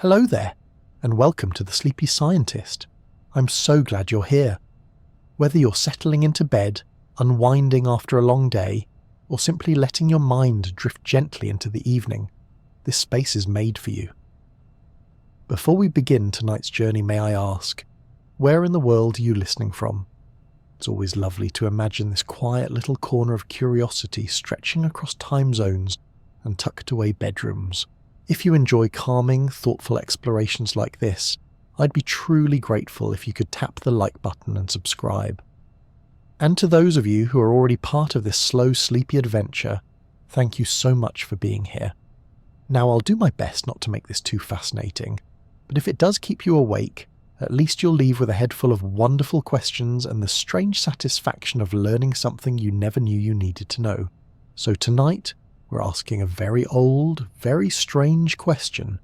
Hello there, and welcome to The Sleepy Scientist. I'm so glad you're here. Whether you're settling into bed, unwinding after a long day, or simply letting your mind drift gently into the evening, this space is made for you. Before we begin tonight's journey, may I ask, where in the world are you listening from? It's always lovely to imagine this quiet little corner of curiosity stretching across time zones and tucked away bedrooms. If you enjoy calming, thoughtful explorations like this, I'd be truly grateful if you could tap the like button and subscribe. And to those of you who are already part of this slow, sleepy adventure, thank you so much for being here. Now, I'll do my best not to make this too fascinating, but if it does keep you awake, at least you'll leave with a head full of wonderful questions and the strange satisfaction of learning something you never knew you needed to know. So tonight, we're asking a very old, very strange question,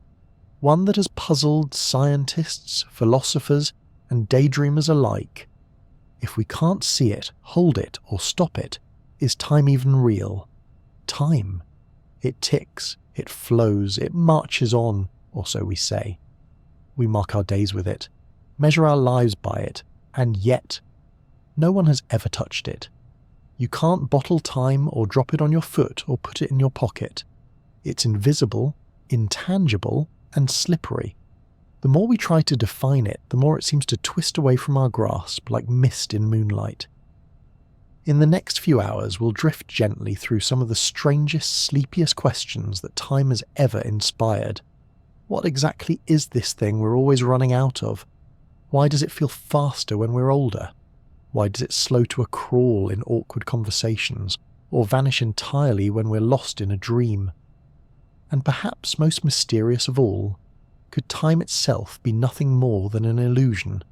one that has puzzled scientists, philosophers, and daydreamers alike. If we can't see it, hold it, or stop it, is time even real? Time. It ticks, it flows, it marches on, or so we say. We mark our days with it, measure our lives by it, and yet, no one has ever touched it. You can't bottle time or drop it on your foot or put it in your pocket. It's invisible, intangible, and slippery. The more we try to define it, the more it seems to twist away from our grasp like mist in moonlight. In the next few hours, we'll drift gently through some of the strangest, sleepiest questions that time has ever inspired. What exactly is this thing we're always running out of? Why does it feel faster when we're older? Why does it slow to a crawl in awkward conversations, or vanish entirely when we're lost in a dream? And perhaps most mysterious of all, could time itself be nothing more than an illusion?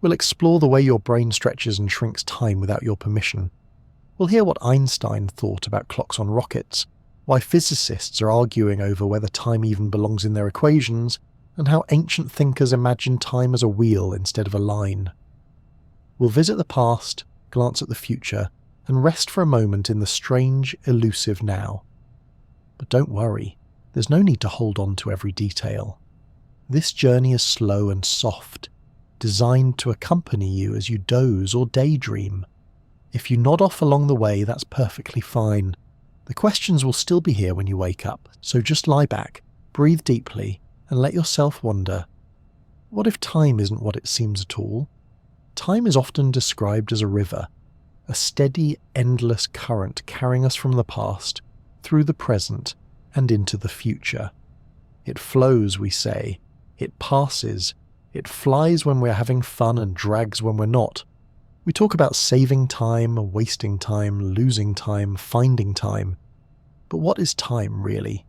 We'll explore the way your brain stretches and shrinks time without your permission. We'll hear what Einstein thought about clocks on rockets, why physicists are arguing over whether time even belongs in their equations, and how ancient thinkers imagined time as a wheel instead of a line. We'll visit the past, glance at the future, and rest for a moment in the strange, elusive now. But don't worry, there's no need to hold on to every detail. This journey is slow and soft, designed to accompany you as you doze or daydream. If you nod off along the way, that's perfectly fine. The questions will still be here when you wake up, so just lie back, breathe deeply, and let yourself wonder, what if time isn't what it seems at all? Time is often described as a river, a steady, endless current carrying us from the past, through the present, and into the future. It flows, we say. It passes. It flies when we're having fun and drags when we're not. We talk about saving time, wasting time, losing time, finding time. But what is time, really?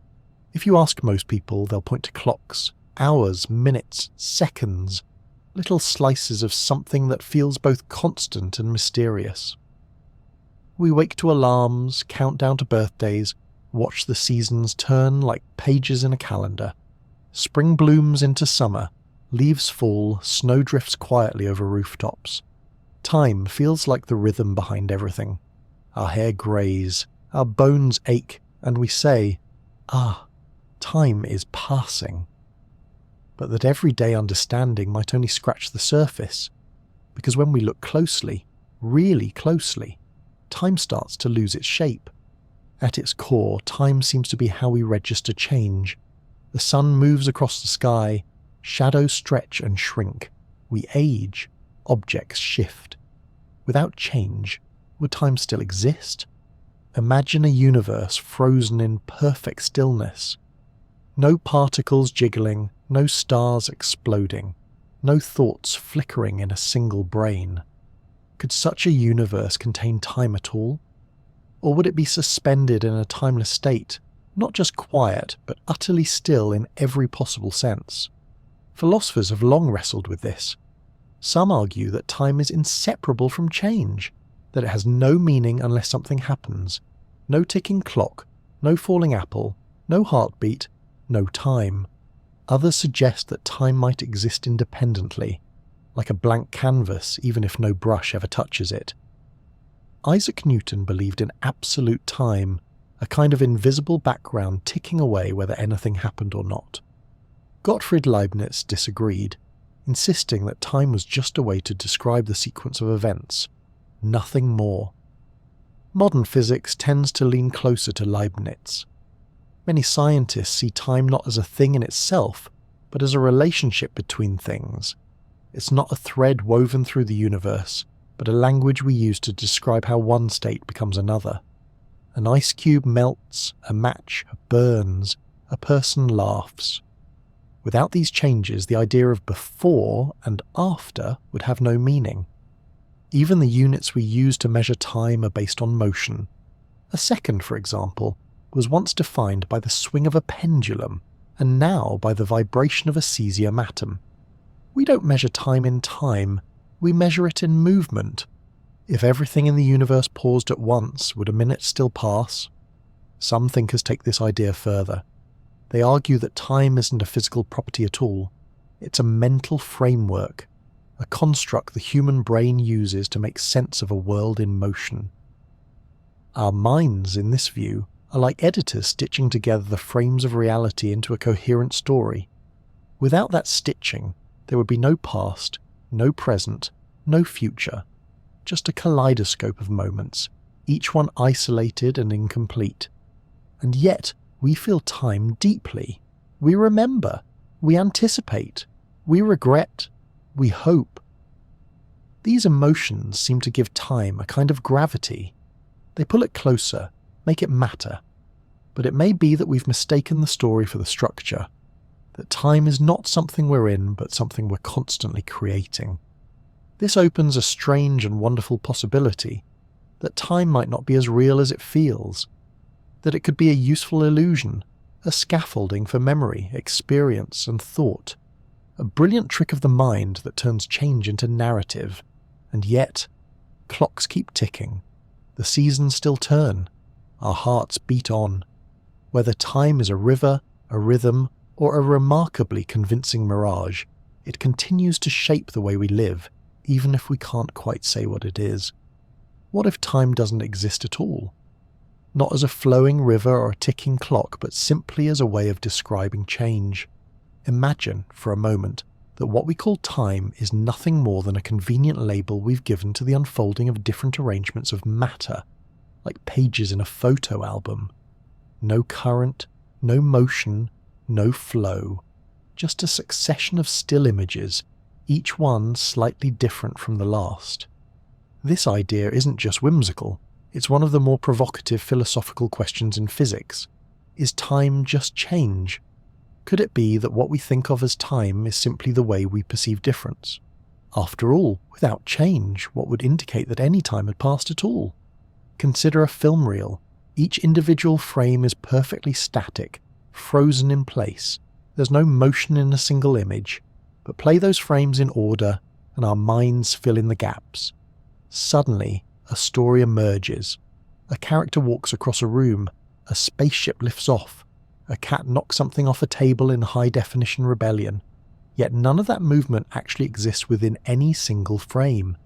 If you ask most people, they'll point to clocks, hours, minutes, seconds, little slices of something that feels both constant and mysterious. We wake to alarms, count down to birthdays, watch the seasons turn like pages in a calendar. Spring blooms into summer, leaves fall, snow drifts quietly over rooftops. Time feels like the rhythm behind everything. Our hair greys, our bones ache, and we say, time is passing. But that everyday understanding might only scratch the surface, because when we look closely, really closely, time starts to lose its shape. At its core, time seems to be how we register change. The sun moves across the sky, shadows stretch and shrink. We age, objects shift. Without change, would time still exist? Imagine a universe frozen in perfect stillness. No particles jiggling, no stars exploding, no thoughts flickering in a single brain. Could such a universe contain time at all? Or would it be suspended in a timeless state, not just quiet, but utterly still in every possible sense? Philosophers have long wrestled with this. Some argue that time is inseparable from change, that it has no meaning unless something happens. No ticking clock, no falling apple, no heartbeat, no time. Others suggest that time might exist independently, like a blank canvas even if no brush ever touches it. Isaac Newton believed in absolute time, a kind of invisible background ticking away whether anything happened or not. Gottfried Leibniz disagreed, insisting that time was just a way to describe the sequence of events, nothing more. Modern physics tends to lean closer to Leibniz. Many scientists see time not as a thing in itself, but as a relationship between things. It's not a thread woven through the universe, but a language we use to describe how one state becomes another. An ice cube melts, a match burns, a person laughs. Without these changes, the idea of before and after would have no meaning. Even the units we use to measure time are based on motion. A second, for example, was once defined by the swing of a pendulum, and now by the vibration of a cesium atom. We don't measure time in time, we measure it in movement. If everything in the universe paused at once, would a minute still pass? Some thinkers take this idea further. They argue that time isn't a physical property at all. It's a mental framework, a construct the human brain uses to make sense of a world in motion. Our minds, in this view, are like editors stitching together the frames of reality into a coherent story. Without that stitching, there would be no past, no present, no future, just a kaleidoscope of moments, each one isolated and incomplete. And yet, we feel time deeply. We remember, we anticipate, we regret, we hope. These emotions seem to give time a kind of gravity. They pull it closer, make it matter. But it may be that we've mistaken the story for the structure, that time is not something we're in, but something we're constantly creating. This opens a strange and wonderful possibility, that time might not be as real as it feels, that it could be a useful illusion, a scaffolding for memory, experience, and thought, a brilliant trick of the mind that turns change into narrative. And yet, clocks keep ticking, the seasons still turn, our hearts beat on. Whether time is a river, a rhythm, or a remarkably convincing mirage, it continues to shape the way we live, even if we can't quite say what it is. What if time doesn't exist at all? Not as a flowing river or a ticking clock, but simply as a way of describing change. Imagine, for a moment, that what we call time is nothing more than a convenient label we've given to the unfolding of different arrangements of matter, like pages in a photo album. No current, no motion, no flow, just a succession of still images, each one slightly different from the last. This idea isn't just whimsical, it's one of the more provocative philosophical questions in physics. Is time just change? Could it be that what we think of as time is simply the way we perceive difference? After all, without change, what would indicate that any time had passed at all? Consider a film reel. Each individual frame is perfectly static, frozen in place. There's no motion in a single image, but play those frames in order and our minds fill in the gaps. Suddenly, a story emerges. A character walks across a room, a spaceship lifts off, a cat knocks something off a table in high-definition rebellion, yet none of that movement actually exists within any single frame.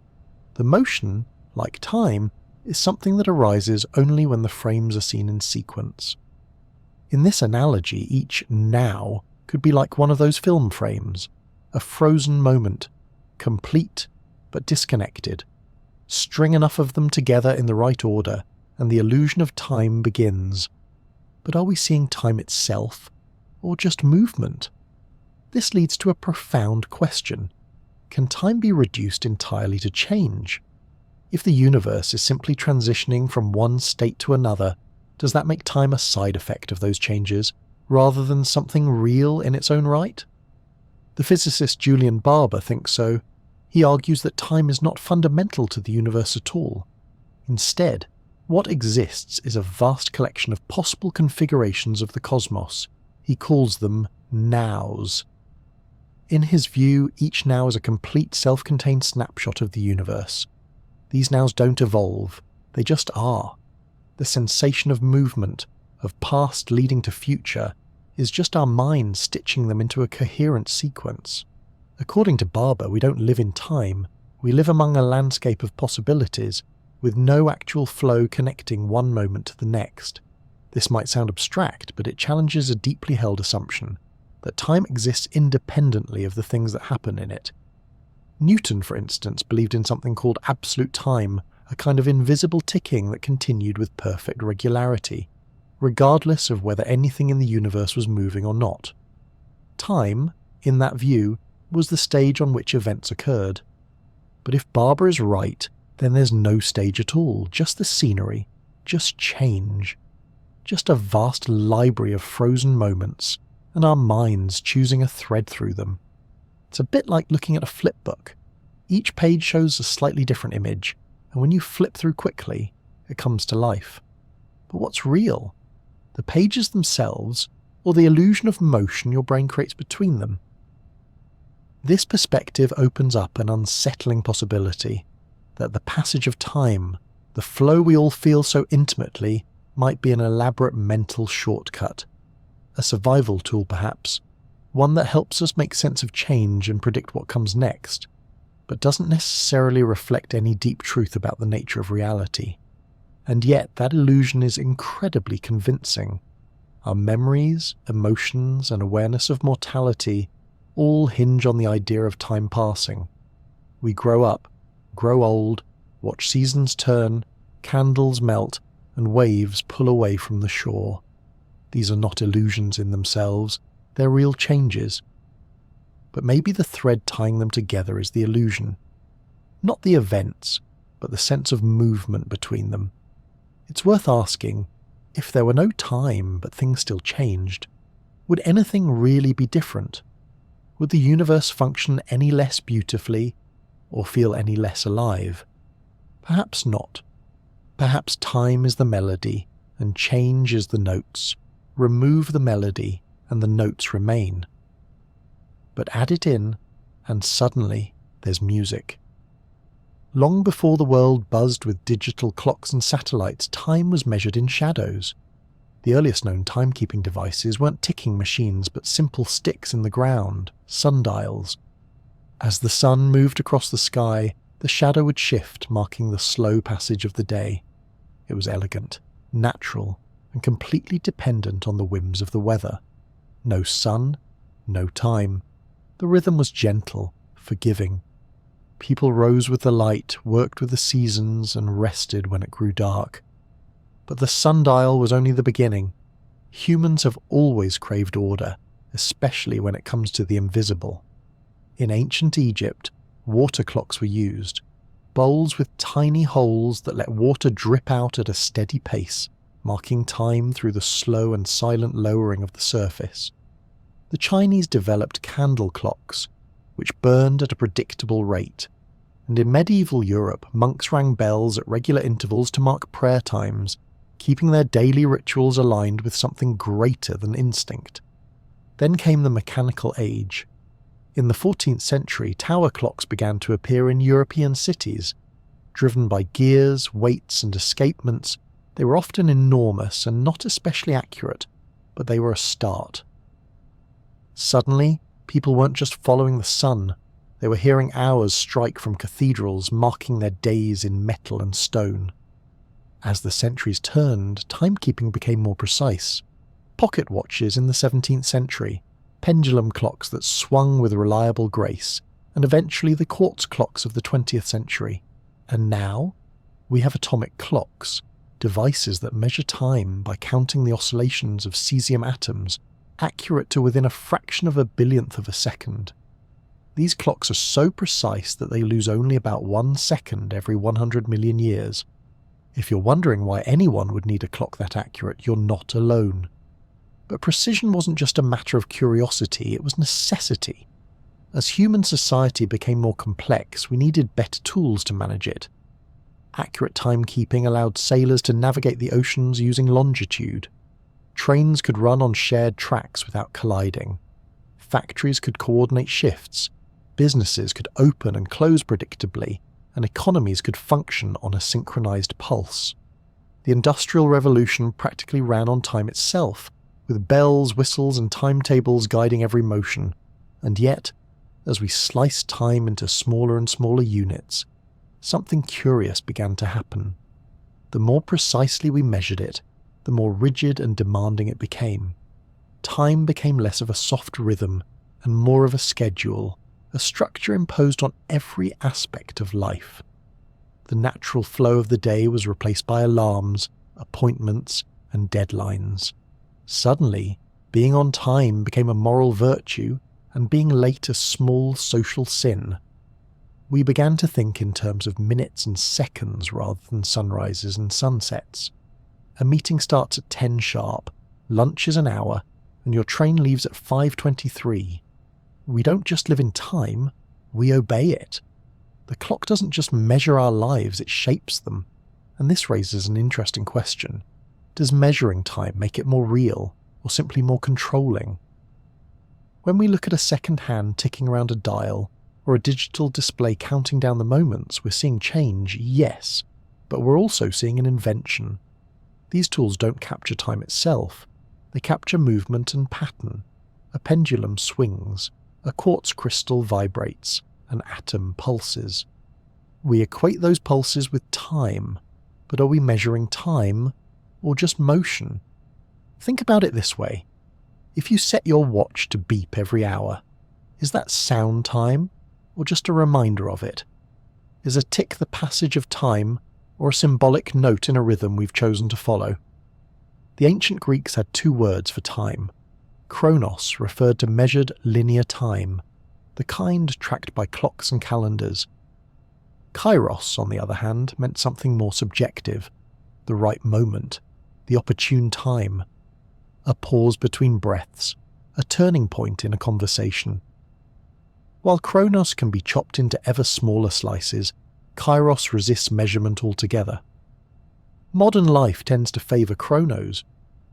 The motion, like time, is something that arises only when the frames are seen in sequence. In this analogy, each now could be like one of those film frames, a frozen moment, complete but disconnected. String enough of them together in the right order, and the illusion of time begins. But are we seeing time itself, or just movement? This leads to a profound question. Can time be reduced entirely to change? If the universe is simply transitioning from one state to another, does that make time a side effect of those changes, rather than something real in its own right? The physicist Julian Barber thinks so. He argues that time is not fundamental to the universe at all. Instead, what exists is a vast collection of possible configurations of the cosmos. He calls them nows. In his view, each now is a complete self-contained snapshot of the universe. These nows don't evolve, they just are. The sensation of movement, of past leading to future, is just our minds stitching them into a coherent sequence. According to Barber, we don't live in time, we live among a landscape of possibilities, with no actual flow connecting one moment to the next. This might sound abstract, but it challenges a deeply held assumption. that time exists independently of the things that happen in it. Newton, for instance, believed in something called absolute time, a kind of invisible ticking that continued with perfect regularity, regardless of whether anything in the universe was moving or not. Time, in that view, was the stage on which events occurred. But if Barbara is right, then there's no stage at all, just the scenery, just change, just a vast library of frozen moments, and our minds choosing a thread through them. It's a bit like looking at a flip book. Each page shows a slightly different image, and when you flip through quickly, it comes to life. But what's real? The pages themselves, or the illusion of motion your brain creates between them? This perspective opens up an unsettling possibility that the passage of time, the flow we all feel so intimately, might be an elaborate mental shortcut. A survival tool, perhaps, one that helps us make sense of change and predict what comes next, but doesn't necessarily reflect any deep truth about the nature of reality. And yet that illusion is incredibly convincing. Our memories, emotions, and awareness of mortality all hinge on the idea of time passing. We grow up, grow old, watch seasons turn, candles melt, and waves pull away from the shore. These are not illusions in themselves, they're real changes. But maybe the thread tying them together is the illusion. Not the events, but the sense of movement between them. It's worth asking, if there were no time but things still changed, would anything really be different? Would the universe function any less beautifully, or feel any less alive? Perhaps not. Perhaps time is the melody, and change is the notes. Remove the melody, and the notes remain. But add it in, and suddenly there's music. Long before the world buzzed with digital clocks and satellites, time was measured in shadows. The earliest known timekeeping devices weren't ticking machines but simple sticks in the ground, sundials. As the sun moved across the sky, the shadow would shift, marking the slow passage of the day. It was elegant, natural, and completely dependent on the whims of the weather. No sun, no time. The rhythm was gentle, forgiving. People rose with the light, worked with the seasons, and rested when it grew dark. But the sundial was only the beginning. Humans have always craved order, especially when it comes to the invisible. In ancient Egypt, water clocks were used, bowls with tiny holes that let water drip out at a steady pace, marking time through the slow and silent lowering of the surface. The Chinese developed candle clocks, which burned at a predictable rate, and in medieval Europe, monks rang bells at regular intervals to mark prayer times, keeping their daily rituals aligned with something greater than instinct. Then came the mechanical age. In the 14th century, tower clocks began to appear in European cities. Driven by gears, weights, and escapements, they were often enormous and not especially accurate, but they were a start. Suddenly, people weren't just following the sun, they were hearing hours strike from cathedrals, marking their days in metal and stone. As the centuries turned, timekeeping became more precise. Pocket watches in the 17th century, pendulum clocks that swung with reliable grace, and eventually the quartz clocks of the 20th century. And now, we have atomic clocks, devices that measure time by counting the oscillations of cesium atoms, accurate to within a fraction of a billionth of a second. These clocks are so precise that they lose only about 1 second every 100 million years. If you're wondering why anyone would need a clock that accurate, you're not alone. But precision wasn't just a matter of curiosity, it was necessity. As human society became more complex, we needed better tools to manage it. Accurate timekeeping allowed sailors to navigate the oceans using longitude. Trains could run on shared tracks without colliding. Factories could coordinate shifts. Businesses could open and close predictably, and economies could function on a synchronized pulse. The Industrial Revolution practically ran on time itself, with bells, whistles, and timetables guiding every motion. And yet, as we sliced time into smaller and smaller units, something curious began to happen. The more precisely we measured it, the more rigid and demanding it became. time became less of a soft rhythm and more of a schedule, a structure imposed on every aspect of life. The natural flow of the day was replaced by alarms, appointments, and deadlines. Suddenly, being on time became a moral virtue and being late a small social sin. We began to think in terms of minutes and seconds rather than sunrises and sunsets. A meeting starts at 10 sharp, lunch is an hour, and your train leaves at 5:23. We don't just live in time, we obey it. The clock doesn't just measure our lives, it shapes them. And this raises an interesting question. Does measuring time make it more real, or simply more controlling? When we look at a second hand ticking around a dial, or a digital display counting down the moments, we're seeing change, yes, but we're also seeing an invention. These tools don't capture time itself, they capture movement and pattern. A pendulum swings, a quartz crystal vibrates, an atom pulses. We equate those pulses with time, but are we measuring time or just motion? Think about it this way. If you set your watch to beep every hour, is that sound time or just a reminder of it? Is a tick the passage of time or a symbolic note in a rhythm we've chosen to follow? The ancient Greeks had two words for time. Chronos referred to measured linear time, the kind tracked by clocks and calendars. Kairos, on the other hand, meant something more subjective, the right moment, the opportune time, a pause between breaths, a turning point in a conversation. While Chronos can be chopped into ever smaller slices, Kairos resists measurement altogether. Modern life tends to favour chronos.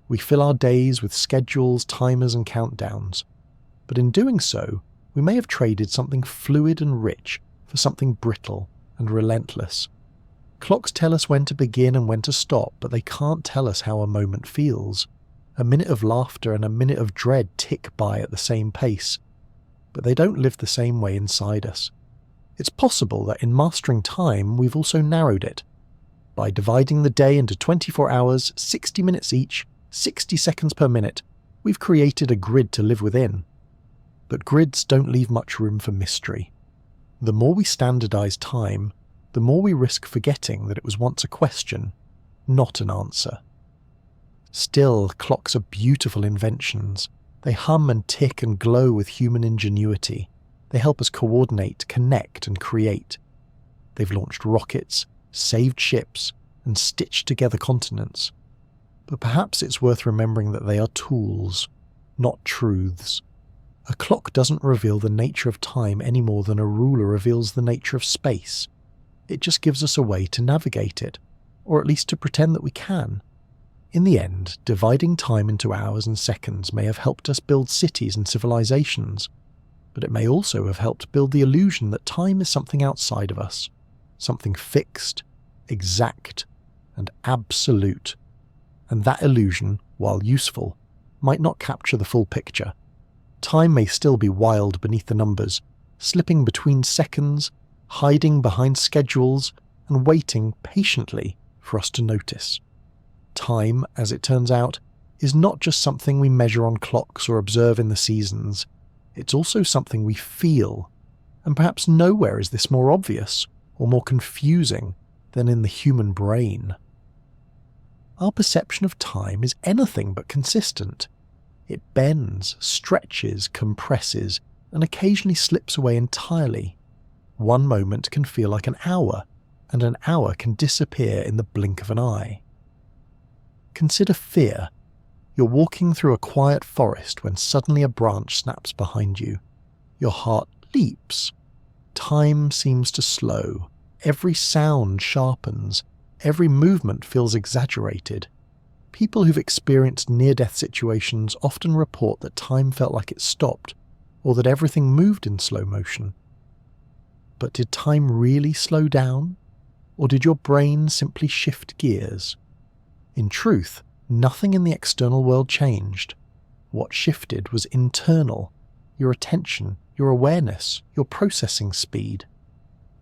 We fill our days with schedules, timers and countdowns. But in doing so, we may have traded something fluid and rich for something brittle and relentless. Clocks tell us when to begin and when to stop, but they can't tell us how a moment feels. A minute of laughter and a minute of dread tick by at the same pace, but they don't live the same way inside us. It's possible that in mastering time, we've also narrowed it. By dividing the day into 24 hours, 60 minutes each, 60 seconds per minute, we've created a grid to live within. But grids don't leave much room for mystery. The more we standardize time, the more we risk forgetting that it was once a question, not an answer. Still, clocks are beautiful inventions. They hum and tick and glow with human ingenuity. They help us coordinate, connect, and create. They've launched rockets, saved ships, and stitched together continents. But perhaps it's worth remembering that they are tools, not truths. A clock doesn't reveal the nature of time any more than a ruler reveals the nature of space. It just gives us a way to navigate it, or at least to pretend that we can. In the end, dividing time into hours and seconds may have helped us build cities and civilizations, but it may also have helped build the illusion that time is something outside of us, something fixed, exact, and absolute. And that illusion, while useful, might not capture the full picture. Time may still be wild beneath the numbers, slipping between seconds, hiding behind schedules, and waiting patiently for us to notice. Time, as it turns out, is not just something we measure on clocks or observe in the seasons. It's also something we feel, and perhaps nowhere is this more obvious or more confusing than in the human brain. Our perception of time is anything but consistent. It bends, stretches, compresses, and occasionally slips away entirely. One moment can feel like an hour, and an hour can disappear in the blink of an eye. Consider fear. You're walking through a quiet forest when suddenly a branch snaps behind you. Your heart leaps. Time seems to slow. Every sound sharpens. Every movement feels exaggerated. People who've experienced near-death situations often report that time felt like it stopped, or that everything moved in slow motion. But did time really slow down? Or did your brain simply shift gears? In truth, nothing in the external world changed. What shifted was internal, your attention, your awareness, your processing speed.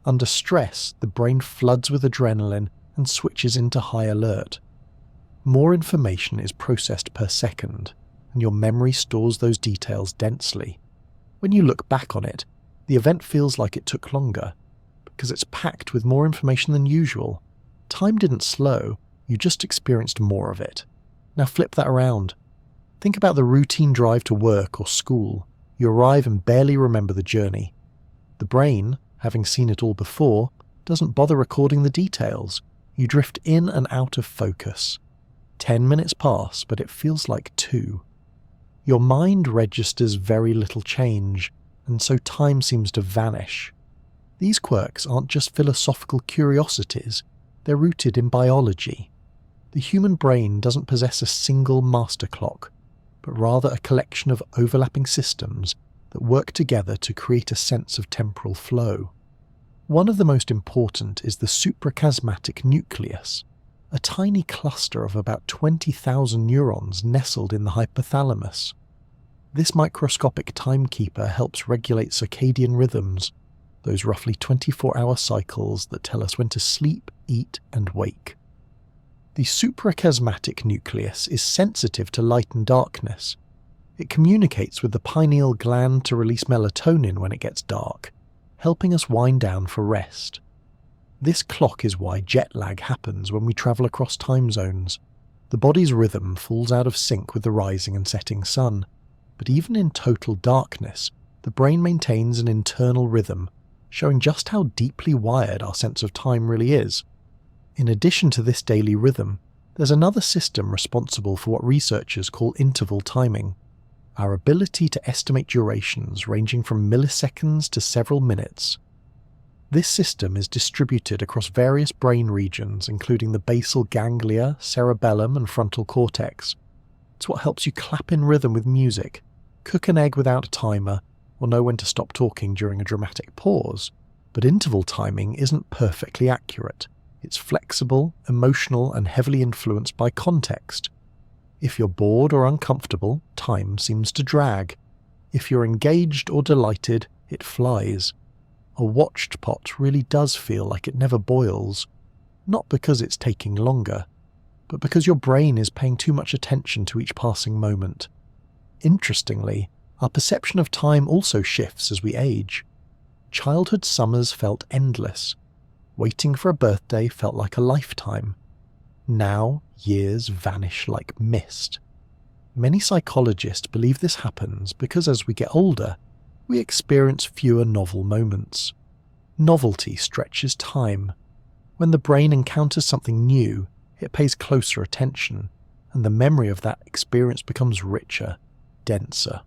Under stress, the brain floods with adrenaline and switches into high alert. More information is processed per second, and your memory stores those details densely. When you look back on it, the event feels like it took longer, because it's packed with more information than usual. Time didn't slow, you just experienced more of it. Now flip that around. Think about the routine drive to work or school. You arrive and barely remember the journey. The brain, having seen it all before, doesn't bother recording the details. You drift in and out of focus. 10 minutes pass, but it feels like 2. Your mind registers very little change, and so time seems to vanish. These quirks aren't just philosophical curiosities, they're rooted in biology. The human brain doesn't possess a single master clock, but rather a collection of overlapping systems that work together to create a sense of temporal flow. One of the most important is the suprachiasmatic nucleus, a tiny cluster of about 20,000 neurons nestled in the hypothalamus. This microscopic timekeeper helps regulate circadian rhythms, those roughly 24-hour cycles that tell us when to sleep, eat, and wake. The suprachiasmatic nucleus is sensitive to light and darkness. It communicates with the pineal gland to release melatonin when it gets dark, helping us wind down for rest. This clock is why jet lag happens when we travel across time zones. The body's rhythm falls out of sync with the rising and setting sun, but even in total darkness, the brain maintains an internal rhythm, showing just how deeply wired our sense of time really is. In addition to this daily rhythm, there's another system responsible for what researchers call interval timing, our ability to estimate durations ranging from milliseconds to several minutes. This system is distributed across various brain regions, including the basal ganglia, cerebellum, and frontal cortex. It's what helps you clap in rhythm with music, cook an egg without a timer, or know when to stop talking during a dramatic pause. But interval timing isn't perfectly accurate. It's flexible, emotional, and heavily influenced by context. If you're bored or uncomfortable, time seems to drag. If you're engaged or delighted, it flies. A watched pot really does feel like it never boils, not because it's taking longer, but because your brain is paying too much attention to each passing moment. Interestingly, our perception of time also shifts as we age. Childhood summers felt endless. Waiting for a birthday felt like a lifetime. Now, years vanish like mist. Many psychologists believe this happens because as we get older, we experience fewer novel moments. Novelty stretches time. When the brain encounters something new, it pays closer attention, and the memory of that experience becomes richer, denser.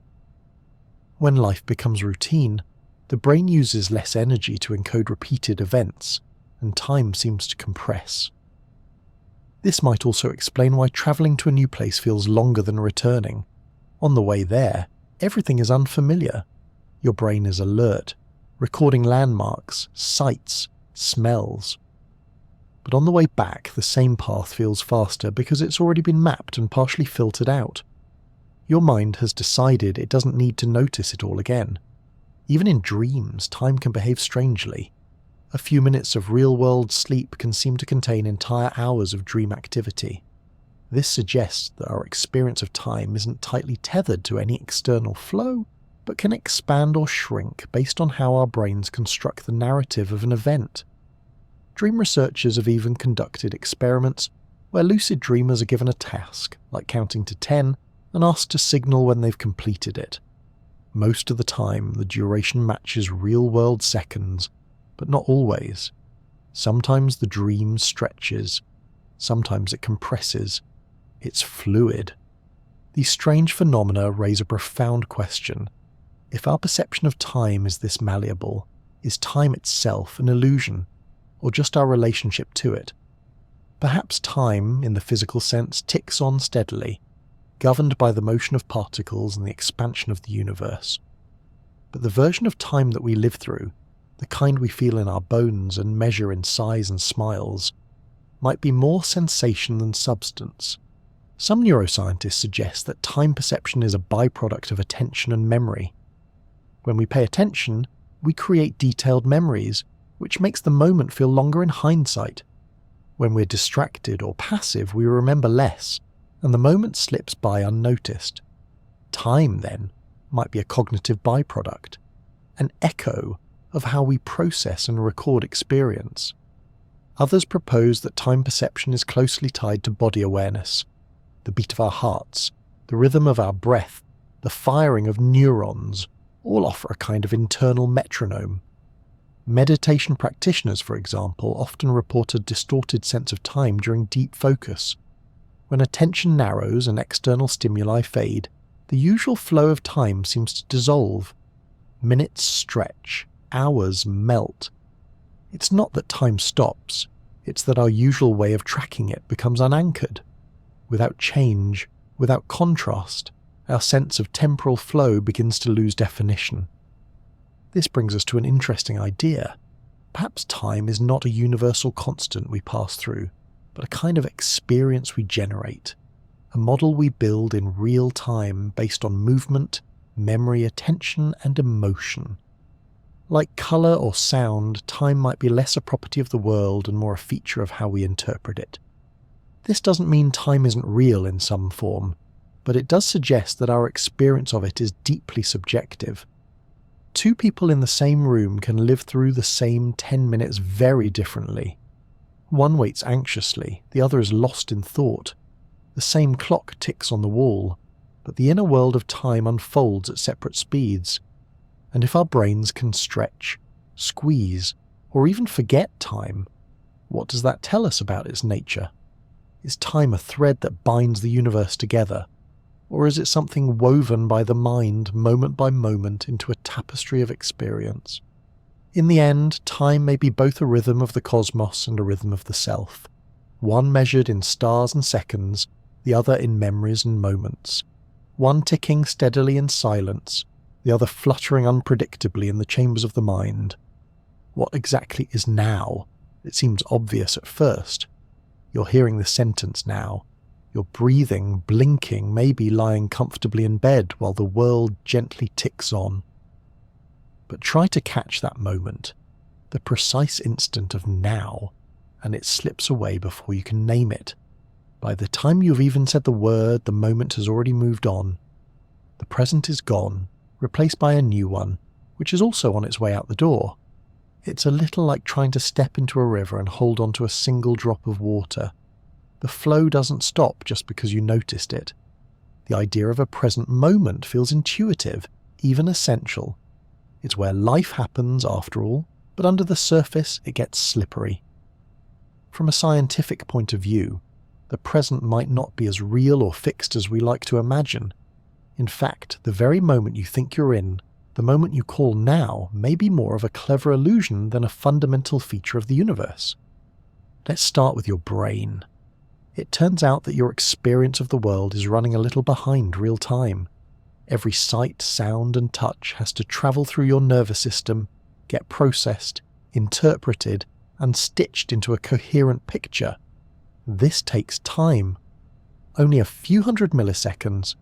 When life becomes routine, the brain uses less energy to encode repeated events, and time seems to compress. This might also explain why travelling to a new place feels longer than returning. On the way there, everything is unfamiliar. Your brain is alert, recording landmarks, sights, smells. But on the way back, the same path feels faster because it's already been mapped and partially filtered out. Your mind has decided it doesn't need to notice it all again. Even in dreams, time can behave strangely. A few minutes of real-world sleep can seem to contain entire hours of dream activity. This suggests that our experience of time isn't tightly tethered to any external flow, but can expand or shrink based on how our brains construct the narrative of an event. Dream researchers have even conducted experiments where lucid dreamers are given a task, like counting to 10, and asked to signal when they've completed it. Most of the time, the duration matches real-world seconds, but not always. Sometimes the dream stretches, sometimes it compresses. It's fluid. These strange phenomena raise a profound question. If our perception of time is this malleable, is time itself an illusion, or just our relationship to it? Perhaps time, in the physical sense, ticks on steadily, governed by the motion of particles and the expansion of the universe. But the version of time that we live through, the kind we feel in our bones and measure in sighs and smiles, might be more sensation than substance. Some neuroscientists suggest that time perception is a byproduct of attention and memory. When we pay attention, we create detailed memories, which makes the moment feel longer in hindsight. When we're distracted or passive, we remember less, and the moment slips by unnoticed. Time, then, might be a cognitive byproduct, an echo of how we process and record experience. Others propose that time perception is closely tied to body awareness, the beat of our hearts, the rhythm of our breath, the firing of neurons, all offer a kind of internal metronome. Meditation practitioners, for example, often report a distorted sense of time during deep focus. When attention narrows and external stimuli fade, the usual flow of time seems to dissolve. Minutes stretch, hours melt. It's not that time stops, it's that our usual way of tracking it becomes unanchored. Without change, without contrast, our sense of temporal flow begins to lose definition. This brings us to an interesting idea. Perhaps time is not a universal constant we pass through, but a kind of experience we generate, a model we build in real time based on movement, memory, attention, and emotion. Like colour or sound, time might be less a property of the world and more a feature of how we interpret it. This doesn't mean time isn't real in some form, but it does suggest that our experience of it is deeply subjective. Two people in the same room can live through the same 10 minutes very differently. One waits anxiously, the other is lost in thought. The same clock ticks on the wall, but the inner world of time unfolds at separate speeds. And if our brains can stretch, squeeze, or even forget time, what does that tell us about its nature? Is time a thread that binds the universe together? Or is it something woven by the mind moment by moment into a tapestry of experience? In the end, time may be both a rhythm of the cosmos and a rhythm of the self, one measured in stars and seconds, the other in memories and moments, one ticking steadily in silence, the other fluttering unpredictably in the chambers of the mind. What exactly is now? It seems obvious at first. You're hearing the sentence now. You're breathing, blinking, maybe lying comfortably in bed while the world gently ticks on. But try to catch that moment, the precise instant of now, and it slips away before you can name it. By the time you've even said the word, the moment has already moved on. The present is gone, replaced by a new one, which is also on its way out the door. It's a little like trying to step into a river and hold on to a single drop of water. The flow doesn't stop just because you noticed it. The idea of a present moment feels intuitive, even essential. It's where life happens, after all, but under the surface it gets slippery. From a scientific point of view, the present might not be as real or fixed as we like to imagine. In fact, the very moment you think you're in, the moment you call now, may be more of a clever illusion than a fundamental feature of the universe. Let's start with your brain. It turns out that your experience of the world is running a little behind real time. Every sight, sound, and touch has to travel through your nervous system, get processed, interpreted, and stitched into a coherent picture. This takes time. Only a few hundred milliseconds,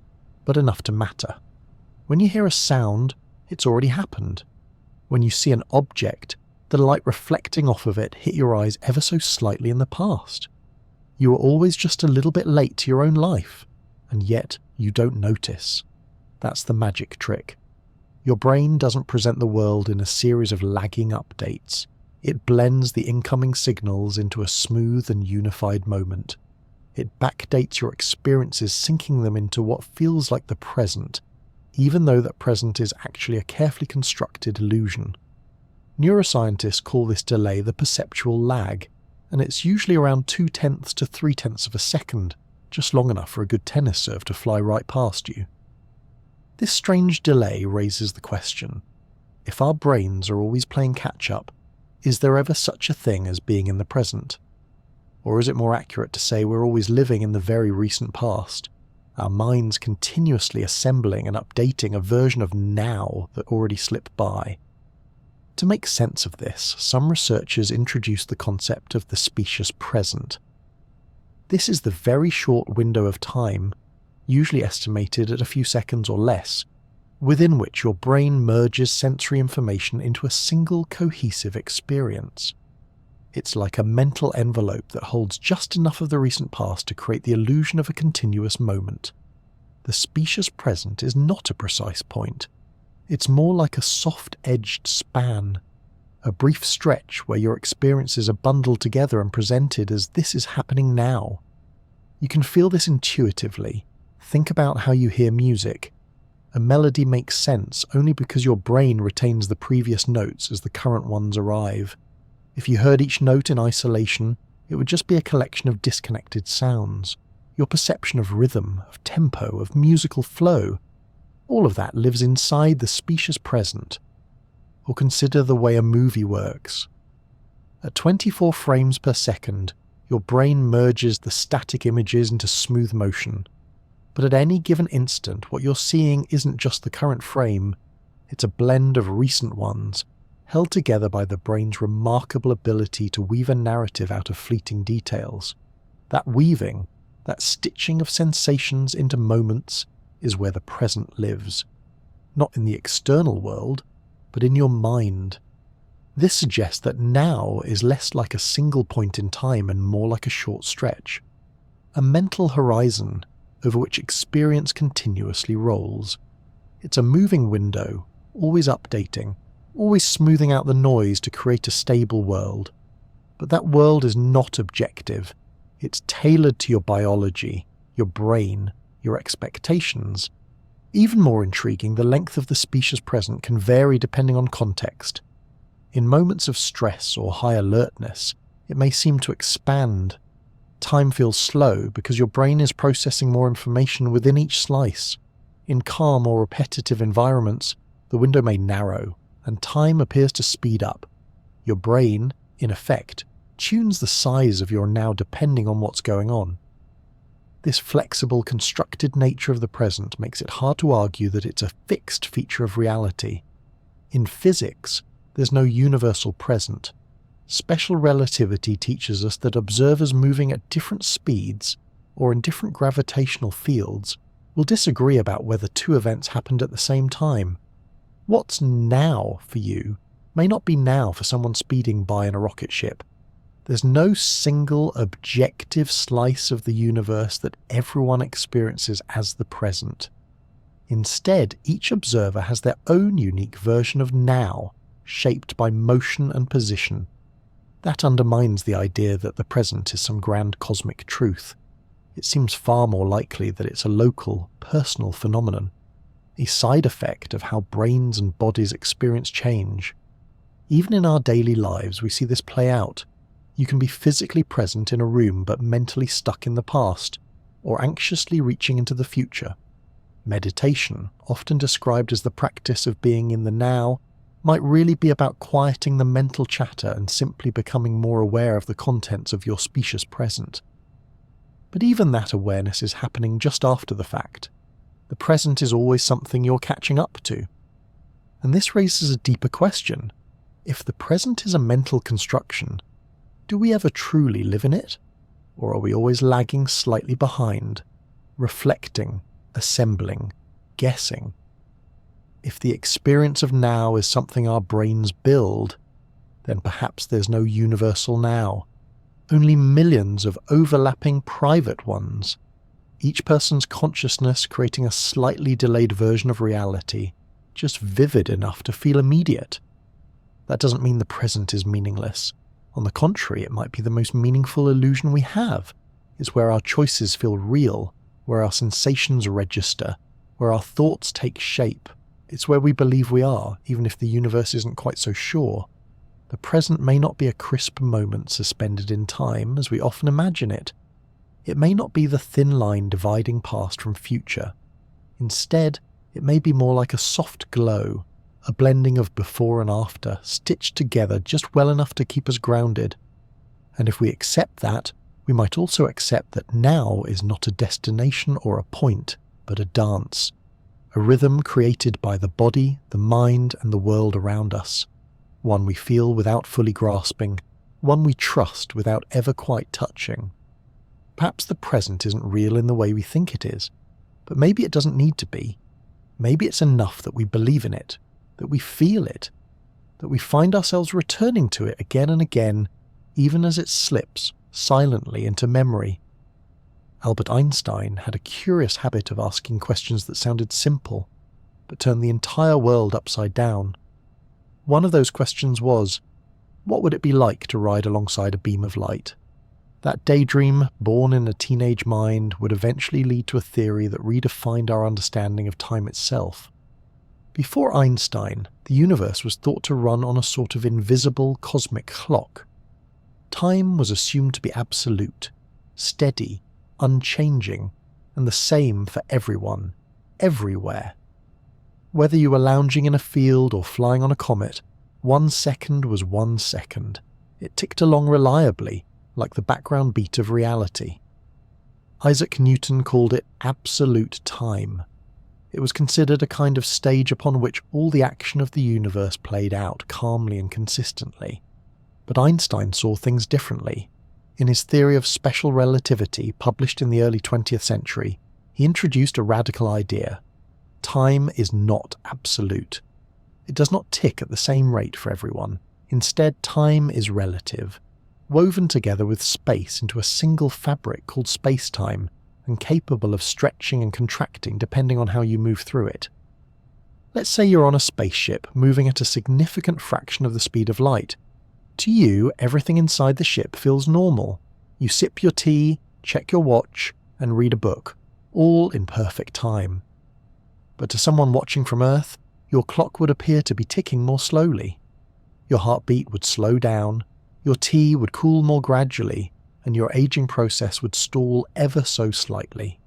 but enough to matter. When you hear a sound, it's already happened. When you see an object, the light reflecting off of it hit your eyes ever so slightly in the past. You are always just a little bit late to your own life, and yet you don't notice. That's the magic trick. Your brain doesn't present the world in a series of lagging updates. It blends the incoming signals into a smooth and unified moment. It backdates your experiences, syncing them into what feels like the present, even though that present is actually a carefully constructed illusion. Neuroscientists call this delay the perceptual lag, and it's usually around 0.2 to 0.3 of a second, just long enough for a good tennis serve to fly right past you. This strange delay raises the question, if our brains are always playing catch-up, is there ever such a thing as being in the present? Or is it more accurate to say we're always living in the very recent past, our minds continuously assembling and updating a version of now that already slipped by? To make sense of this, some researchers introduced the concept of the specious present. This is the very short window of time, usually estimated at a few seconds or less, within which your brain merges sensory information into a single cohesive experience. It's like a mental envelope that holds just enough of the recent past to create the illusion of a continuous moment. the specious present is not a precise point. It's more like a soft-edged span, a brief stretch where your experiences are bundled together and presented as this is happening now. You can feel this intuitively. Think about how you hear music. A melody makes sense only because your brain retains the previous notes as the current ones arrive. If you heard each note in isolation, it would just be a collection of disconnected sounds. Your perception of rhythm, of tempo, of musical flow, all of that lives inside the specious present. Or consider the way a movie works. At 24 frames per second, your brain merges the static images into smooth motion. But at any given instant, what you're seeing isn't just the current frame, it's a blend of recent ones, held together by the brain's remarkable ability to weave a narrative out of fleeting details. That weaving, that stitching of sensations into moments, is where the present lives. Not in the external world, but in your mind. This suggests that now is less like a single point in time and more like a short stretch. A mental horizon over which experience continuously rolls. It's a moving window, always updating, always smoothing out the noise to create a stable world. But that world is not objective. It's tailored to your biology, your brain, your expectations. Even more intriguing, the length of the specious present can vary depending on context. In moments of stress or high alertness, it may seem to expand. Time feels slow because your brain is processing more information within each slice. In calm or repetitive environments, the window may narrow, and time appears to speed up. Your brain, in effect, tunes the size of your now depending on what's going on. This flexible, constructed nature of the present makes it hard to argue that it's a fixed feature of reality. In physics, there's no universal present. Special relativity teaches us that observers moving at different speeds or in different gravitational fields will disagree about whether two events happened at the same time. What's now for you may not be now for someone speeding by in a rocket ship. There's no single objective slice of the universe that everyone experiences as the present. Instead, each observer has their own unique version of now, shaped by motion and position. That undermines the idea that the present is some grand cosmic truth. It seems far more likely that it's a local, personal phenomenon, a side effect of how brains and bodies experience change. Even in our daily lives, we see this play out. You can be physically present in a room but mentally stuck in the past, or anxiously reaching into the future. Meditation, often described as the practice of being in the now, might really be about quieting the mental chatter and simply becoming more aware of the contents of your specious present. But even that awareness is happening just after the fact. The present is always something you're catching up to. And this raises a deeper question. If the present is a mental construction, do we ever truly live in it? Or are we always lagging slightly behind, reflecting, assembling, guessing? If the experience of now is something our brains build, then perhaps there's no universal now, only millions of overlapping private ones, each person's consciousness creating a slightly delayed version of reality, just vivid enough to feel immediate. That doesn't mean the present is meaningless. On the contrary, it might be the most meaningful illusion we have. It's where our choices feel real, where our sensations register, where our thoughts take shape. It's where we believe we are, even if the universe isn't quite so sure. The present may not be a crisp moment suspended in time, as we often imagine it. It may not be the thin line dividing past from future. Instead, it may be more like a soft glow, a blending of before and after, stitched together just well enough to keep us grounded. And if we accept that, we might also accept that now is not a destination or a point, but a dance. A rhythm created by the body, the mind, and the world around us. One we feel without fully grasping, one we trust without ever quite touching. Perhaps the present isn't real in the way we think it is, but maybe it doesn't need to be. Maybe it's enough that we believe in it, that we feel it, that we find ourselves returning to it again and again, even as it slips silently into memory. Albert Einstein had a curious habit of asking questions that sounded simple, but turned the entire world upside down. One of those questions was, what would it be like to ride alongside a beam of light? That daydream, born in a teenage mind, would eventually lead to a theory that redefined our understanding of time itself. Before Einstein, the universe was thought to run on a sort of invisible cosmic clock. Time was assumed to be absolute, steady, unchanging, and the same for everyone, everywhere. Whether you were lounging in a field or flying on a comet, 1 second was 1 second. It ticked along reliably, like the background beat of reality. Isaac Newton called it absolute time. It was considered a kind of stage upon which all the action of the universe played out calmly and consistently. But Einstein saw things differently. In his theory of special relativity, published in the early 20th century, he introduced a radical idea. Time is not absolute. It does not tick at the same rate for everyone. Instead, time is relative, woven together with space into a single fabric called spacetime, and capable of stretching and contracting depending on how you move through it. Let's say you're on a spaceship moving at a significant fraction of the speed of light. To you, everything inside the ship feels normal. You sip your tea, check your watch, and read a book, all in perfect time. But to someone watching from Earth, your clock would appear to be ticking more slowly. Your heartbeat would slow down, your tea would cool more gradually, and your aging process would stall ever so slightly.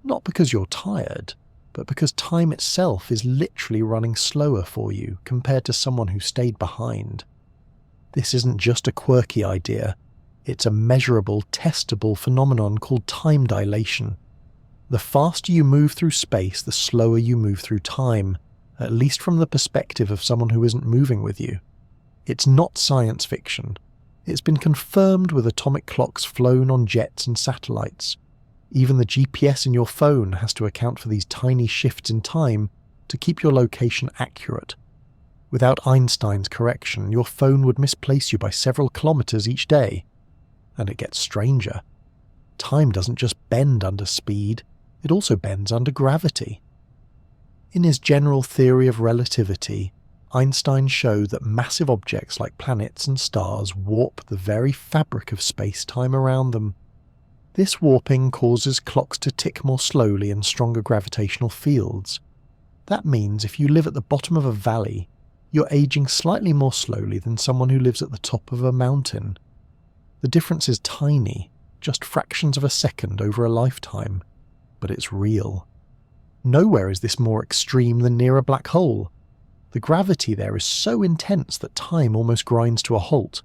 Not because you're tired, but because time itself is literally running slower for you compared to someone who stayed behind. This isn't just a quirky idea, it's a measurable, testable phenomenon called time dilation. The faster you move through space, the slower you move through time, at least from the perspective of someone who isn't moving with you. It's not science fiction. It's been confirmed with atomic clocks flown on jets and satellites. Even the GPS in your phone has to account for these tiny shifts in time to keep your location accurate. Without Einstein's correction, your phone would misplace you by several kilometers each day. And it gets stranger. Time doesn't just bend under speed, it also bends under gravity. In his general theory of relativity, Einstein showed that massive objects like planets and stars warp the very fabric of space-time around them. This warping causes clocks to tick more slowly in stronger gravitational fields. That means if you live at the bottom of a valley, you're aging slightly more slowly than someone who lives at the top of a mountain. The difference is tiny, just fractions of a second over a lifetime, but it's real. Nowhere is this more extreme than near a black hole. The gravity there is so intense that time almost grinds to a halt.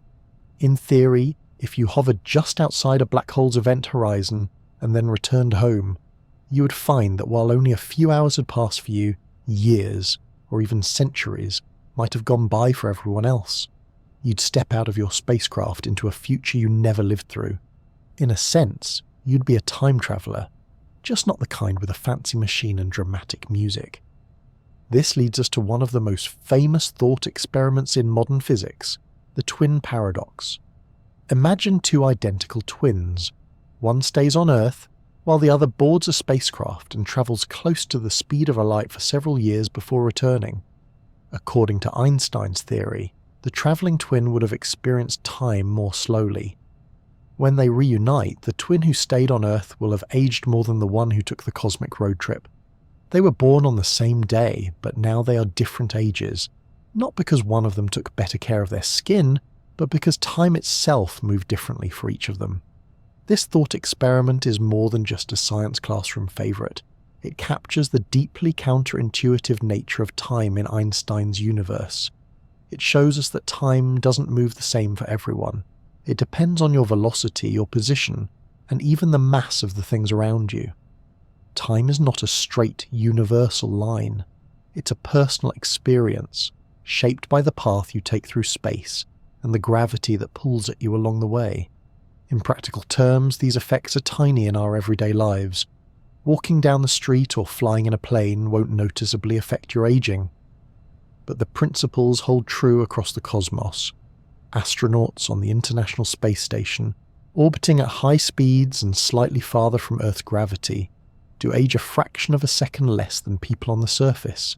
In theory, if you hovered just outside a black hole's event horizon and then returned home, you would find that while only a few hours had passed for you, years, or even centuries, might have gone by for everyone else. You'd step out of your spacecraft into a future you never lived through. In a sense, you'd be a time traveller, just not the kind with a fancy machine and dramatic music. This leads us to one of the most famous thought experiments in modern physics, the twin paradox. Imagine two identical twins. One stays on Earth, while the other boards a spacecraft and travels close to the speed of a light for several years before returning. According to Einstein's theory, the travelling twin would have experienced time more slowly. When they reunite, the twin who stayed on Earth will have aged more than the one who took the cosmic road trip. They were born on the same day, but now they are different ages, not because one of them took better care of their skin, but because time itself moved differently for each of them. This thought experiment is more than just a science classroom favourite. It captures the deeply counterintuitive nature of time in Einstein's universe. It shows us that time doesn't move the same for everyone. It depends on your velocity, your position, and even the mass of the things around you. Time is not a straight, universal line. It's a personal experience, shaped by the path you take through space and the gravity that pulls at you along the way. In practical terms, these effects are tiny in our everyday lives. Walking down the street or flying in a plane won't noticeably affect your aging. But the principles hold true across the cosmos. Astronauts on the International Space Station, orbiting at high speeds and slightly farther from Earth's gravity, do age a fraction of a second less than people on the surface.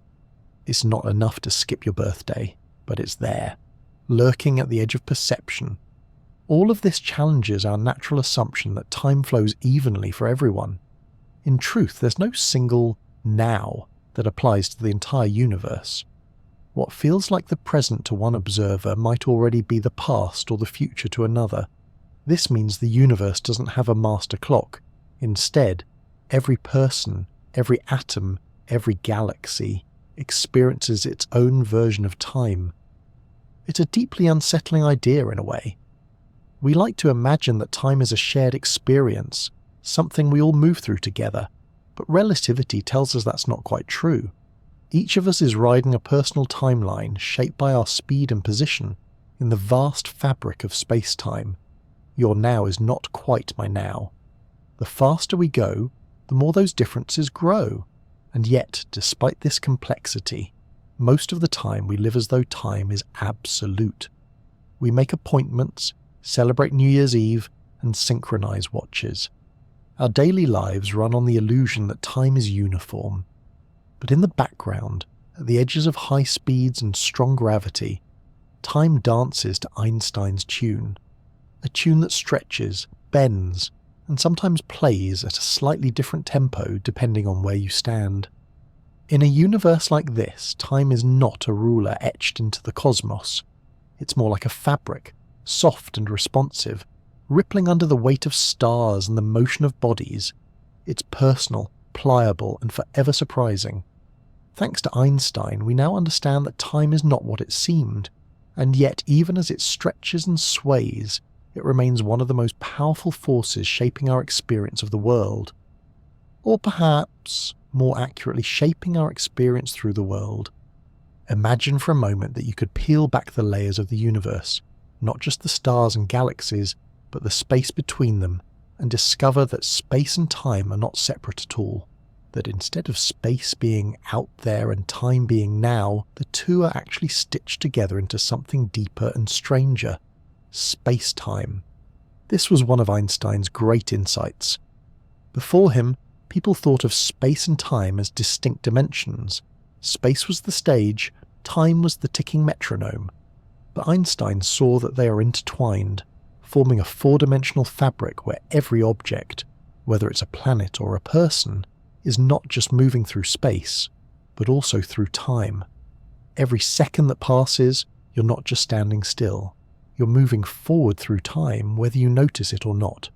It's not enough to skip your birthday, but it's there, lurking at the edge of perception. All of this challenges our natural assumption that time flows evenly for everyone. In truth, there's no single now that applies to the entire universe. What feels like the present to one observer might already be the past or the future to another. This means the universe doesn't have a master clock. Instead, every person, every atom, every galaxy experiences its own version of time. It's a deeply unsettling idea in a way. We like to imagine that time is a shared experience, something we all move through together, but relativity tells us that's not quite true. Each of us is riding a personal timeline shaped by our speed and position in the vast fabric of space-time. Your now is not quite my now. The faster we go, the more those differences grow. And yet, despite this complexity, most of the time we live as though time is absolute. We make appointments, celebrate New Year's Eve, and synchronize watches. Our daily lives run on the illusion that time is uniform. But in the background, at the edges of high speeds and strong gravity, time dances to Einstein's tune. A tune that stretches, bends, and sometimes plays at a slightly different tempo depending on where you stand. In a universe like this, time is not a ruler etched into the cosmos. It's more like a fabric, soft and responsive, rippling under the weight of stars and the motion of bodies. It's personal, pliable, and forever surprising. Thanks to Einstein, we now understand that time is not what it seemed, and yet even as it stretches and sways, it remains one of the most powerful forces shaping our experience of the world. Or perhaps, more accurately, shaping our experience through the world. Imagine for a moment that you could peel back the layers of the universe, not just the stars and galaxies, but the space between them, and discover that space and time are not separate at all. That instead of space being out there and time being now, the two are actually stitched together into something deeper and stranger. Space-time. This was one of Einstein's great insights. Before him, people thought of space and time as distinct dimensions. Space was the stage, time was the ticking metronome. But Einstein saw that they are intertwined, forming a four-dimensional fabric where every object, whether it's a planet or a person, is not just moving through space, but also through time. Every second that passes, you're not just standing still. You're moving forward through time, whether you notice it or not.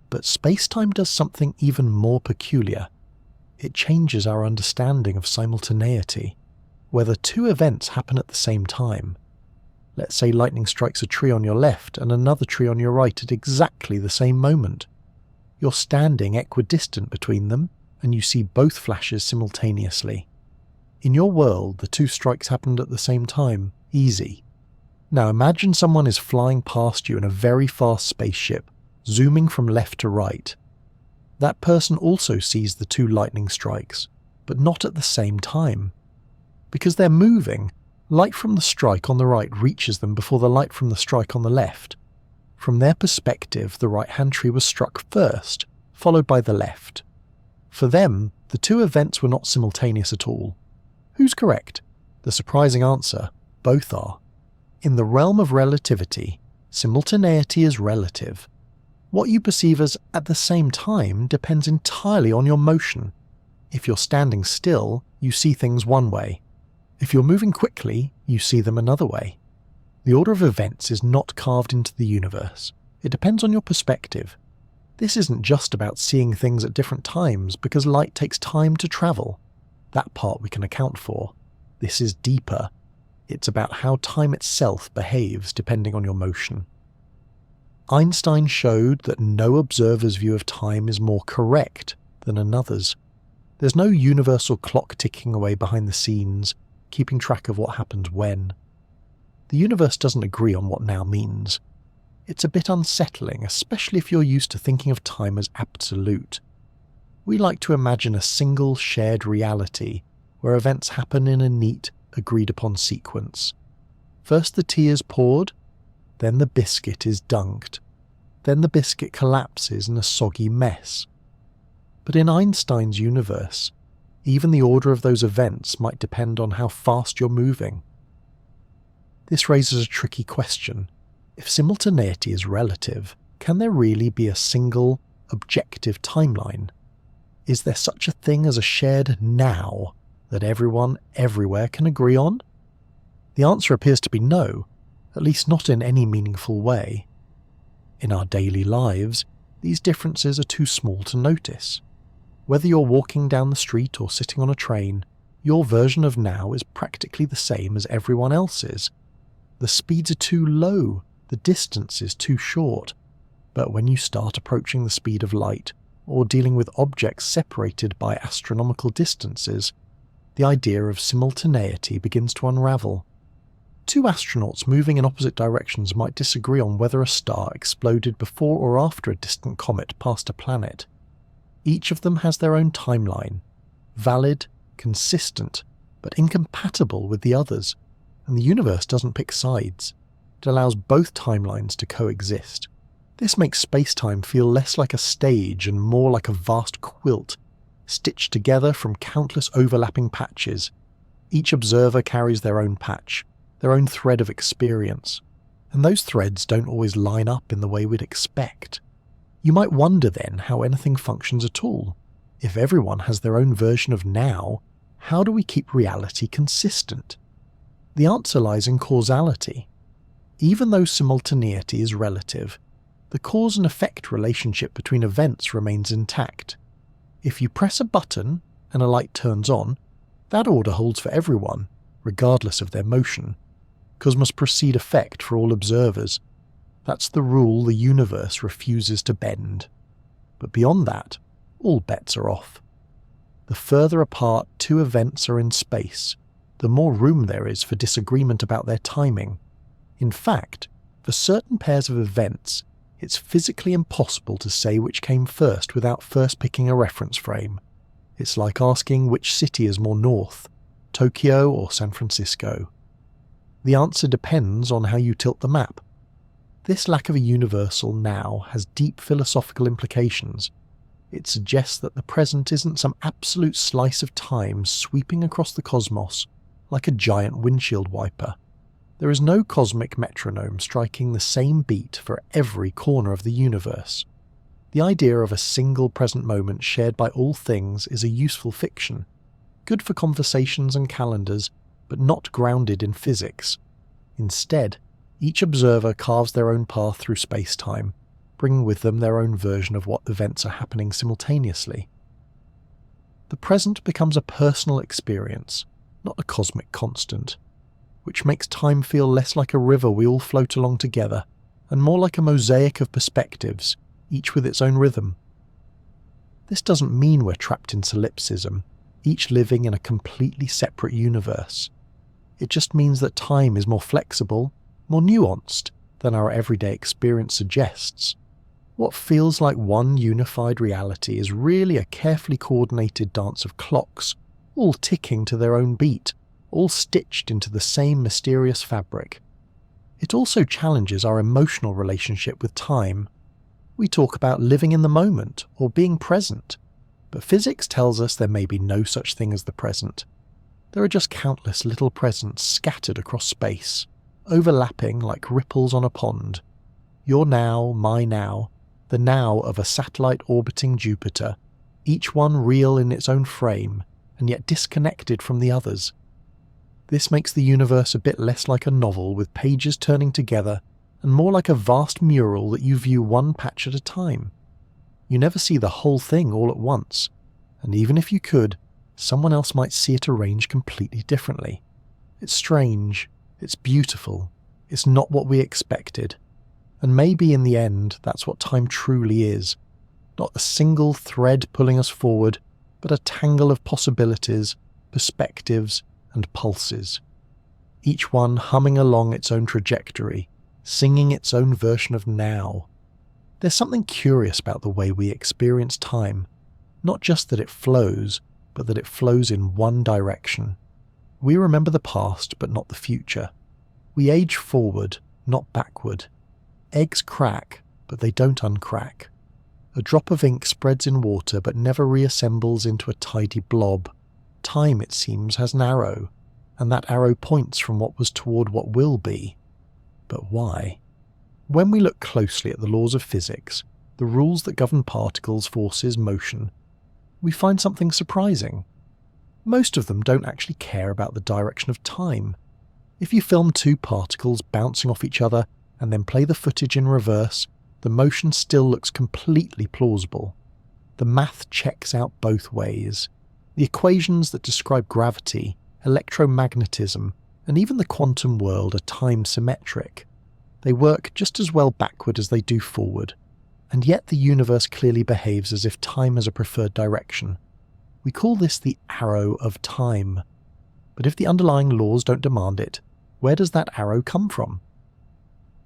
But space-time does something even more peculiar. It changes our understanding of simultaneity, whether two events happen at the same time. Let's say lightning strikes a tree on your left and another tree on your right at exactly the same moment. You're standing equidistant between them, and you see both flashes simultaneously. In your world, the two strikes happened at the same time. Easy. Now imagine someone is flying past you in a very fast spaceship, zooming from left to right. That person also sees the two lightning strikes, but not at the same time. Because they're moving, light from the strike on the right reaches them before the light from the strike on the left. From their perspective, the right-hand tree was struck first, followed by the left. For them, the two events were not simultaneous at all. Who's correct? The surprising answer, both are. In the realm of relativity, simultaneity is relative. What you perceive as at the same time depends entirely on your motion. If you're standing still, you see things one way. If you're moving quickly, you see them another way. The order of events is not carved into the universe. It depends on your perspective. This isn't just about seeing things at different times because light takes time to travel. That part we can account for. This is deeper. It's about how time itself behaves depending on your motion. Einstein showed that no observer's view of time is more correct than another's. There's no universal clock ticking away behind the scenes, keeping track of what happened when. The universe doesn't agree on what now means. It's a bit unsettling, especially if you're used to thinking of time as absolute. We like to imagine a single shared reality where events happen in a neat, agreed-upon sequence. First the tea is poured, then the biscuit is dunked. then the biscuit collapses in a soggy mess. But in Einstein's universe, even the order of those events might depend on how fast you're moving. This raises a tricky question. If simultaneity is relative, can there really be a single, objective timeline? Is there such a thing as a shared now that everyone, everywhere can agree on? The answer appears to be no, at least not in any meaningful way. In our daily lives, these differences are too small to notice. Whether you're walking down the street or sitting on a train, your version of now is practically the same as everyone else's. The speeds are too low, the distance is too short. But when you start approaching the speed of light, or dealing with objects separated by astronomical distances, the idea of simultaneity begins to unravel. Two astronauts moving in opposite directions might disagree on whether a star exploded before or after a distant comet passed a planet. Each of them has their own timeline, valid, consistent, but incompatible with the others, and the universe doesn't pick sides. It allows both timelines to coexist. This makes spacetime feel less like a stage and more like a vast quilt, stitched together from countless overlapping patches. Each observer carries their own patch, their own thread of experience, and those threads don't always line up in the way we'd expect. You might wonder then how anything functions at all. If everyone has their own version of now, how do we keep reality consistent? The answer lies in causality. Even though simultaneity is relative, the cause and effect relationship between events remains intact. If you press a button and a light turns on, that order holds for everyone, regardless of their motion. Cause must precede effect for all observers. That's the rule the universe refuses to bend. But beyond that, all bets are off. The further apart two events are in space, the more room there is for disagreement about their timing. In fact, for certain pairs of events, it's physically impossible to say which came first without first picking a reference frame. It's like asking which city is more north, Tokyo or San Francisco. The answer depends on how you tilt the map. This lack of a universal now has deep philosophical implications. It suggests that the present isn't some absolute slice of time sweeping across the cosmos like a giant windshield wiper. There is no cosmic metronome striking the same beat for every corner of the universe. The idea of a single present moment shared by all things is a useful fiction, good for conversations and calendars, but not grounded in physics. Instead, each observer carves their own path through space-time, bringing with them their own version of what events are happening simultaneously. The present becomes a personal experience, not a cosmic constant, which makes time feel less like a river we all float along together, and more like a mosaic of perspectives, each with its own rhythm. This doesn't mean we're trapped in solipsism, each living in a completely separate universe. It just means that time is more flexible, more nuanced than our everyday experience suggests. What feels like one unified reality is really a carefully coordinated dance of clocks, all ticking to their own beat, all stitched into the same mysterious fabric. It also challenges our emotional relationship with time. We talk about living in the moment or being present, but physics tells us there may be no such thing as the present. There are just countless little presents scattered across space, overlapping like ripples on a pond. Your now, my now, the now of a satellite orbiting Jupiter, each one real in its own frame, and yet disconnected from the others. This makes the universe a bit less like a novel with pages turning together, and more like a vast mural that you view one patch at a time. You never see the whole thing all at once, and even if you could, someone else might see it arranged completely differently. It's strange, it's beautiful, it's not what we expected, and maybe in the end that's what time truly is. Not a single thread pulling us forward, but a tangle of possibilities, perspectives, and pulses. Each one humming along its own trajectory, singing its own version of now. There's something curious about the way we experience time, not just that it flows, but that it flows in one direction. We remember the past, but not the future. We age forward, not backward. Eggs crack, but they don't uncrack. A drop of ink spreads in water but never reassembles into a tidy blob. Time, it seems, has an arrow, and that arrow points from what was toward what will be. But why? When we look closely at the laws of physics, the rules that govern particles, forces, motion, we find something surprising. Most of them don't actually care about the direction of time. If you film two particles bouncing off each other and then play the footage in reverse, the motion still looks completely plausible. The math checks out both ways. The equations that describe gravity, electromagnetism, and even the quantum world are time-symmetric. They work just as well backward as they do forward, and yet the universe clearly behaves as if time has a preferred direction. We call this the arrow of time. But if the underlying laws don't demand it, where does that arrow come from?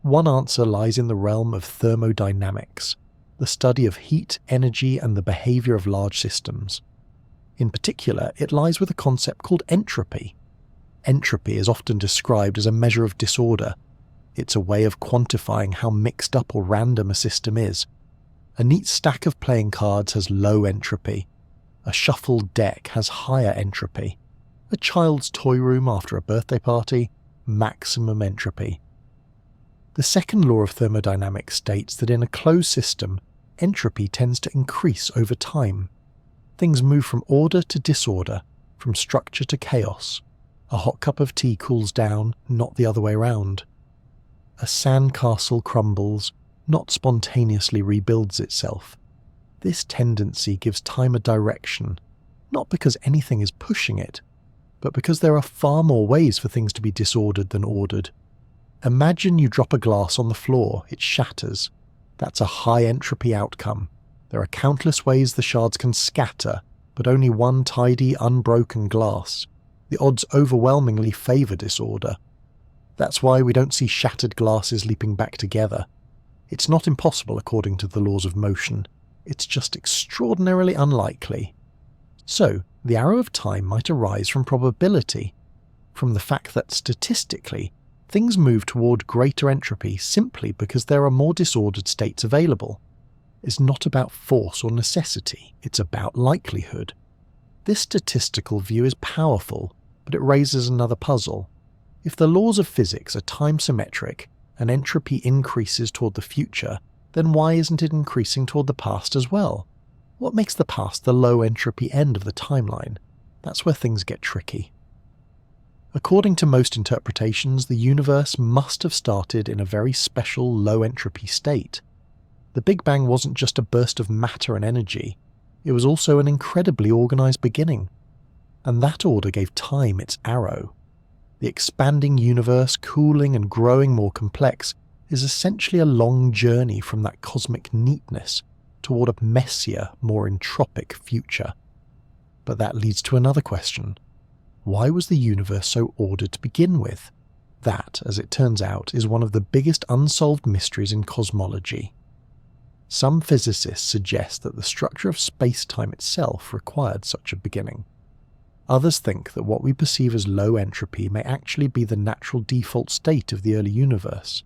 One answer lies in the realm of thermodynamics, the study of heat, energy, and the behavior of large systems. In particular, it lies with a concept called entropy. Entropy is often described as a measure of disorder. It's a way of quantifying how mixed up or random a system is. A neat stack of playing cards has low entropy. A shuffled deck has higher entropy. A child's toy room after a birthday party, maximum entropy. The second law of thermodynamics states that in a closed system, entropy tends to increase over time. Things move from order to disorder, from structure to chaos. A hot cup of tea cools down, not the other way round. A sandcastle crumbles, not spontaneously rebuilds itself. This tendency gives time a direction, not because anything is pushing it, but because there are far more ways for things to be disordered than ordered. Imagine you drop a glass on the floor, it shatters. That's a high entropy outcome. There are countless ways the shards can scatter, but only one tidy, unbroken glass. The odds overwhelmingly favour disorder. That's why we don't see shattered glasses leaping back together. It's not impossible according to the laws of motion. It's just extraordinarily unlikely. So, the arrow of time might arise from probability, from the fact that statistically, things move toward greater entropy simply because there are more disordered states available. It's not about force or necessity, it's about likelihood. This statistical view is powerful, but it raises another puzzle. If the laws of physics are time-symmetric and entropy increases toward the future, then why isn't it increasing toward the past as well? What makes the past the low entropy end of the timeline? That's where things get tricky. According to most interpretations, the universe must have started in a very special low entropy state. The Big Bang wasn't just a burst of matter and energy, it was also an incredibly organised beginning. And that order gave time its arrow. The expanding universe, cooling and growing more complex, is essentially a long journey from that cosmic neatness toward a messier, more entropic future. But that leads to another question. Why was the universe so ordered to begin with? That, as it turns out, is one of the biggest unsolved mysteries in cosmology. Some physicists suggest that the structure of space-time itself required such a beginning. Others think that what we perceive as low entropy may actually be the natural default state of the early universe.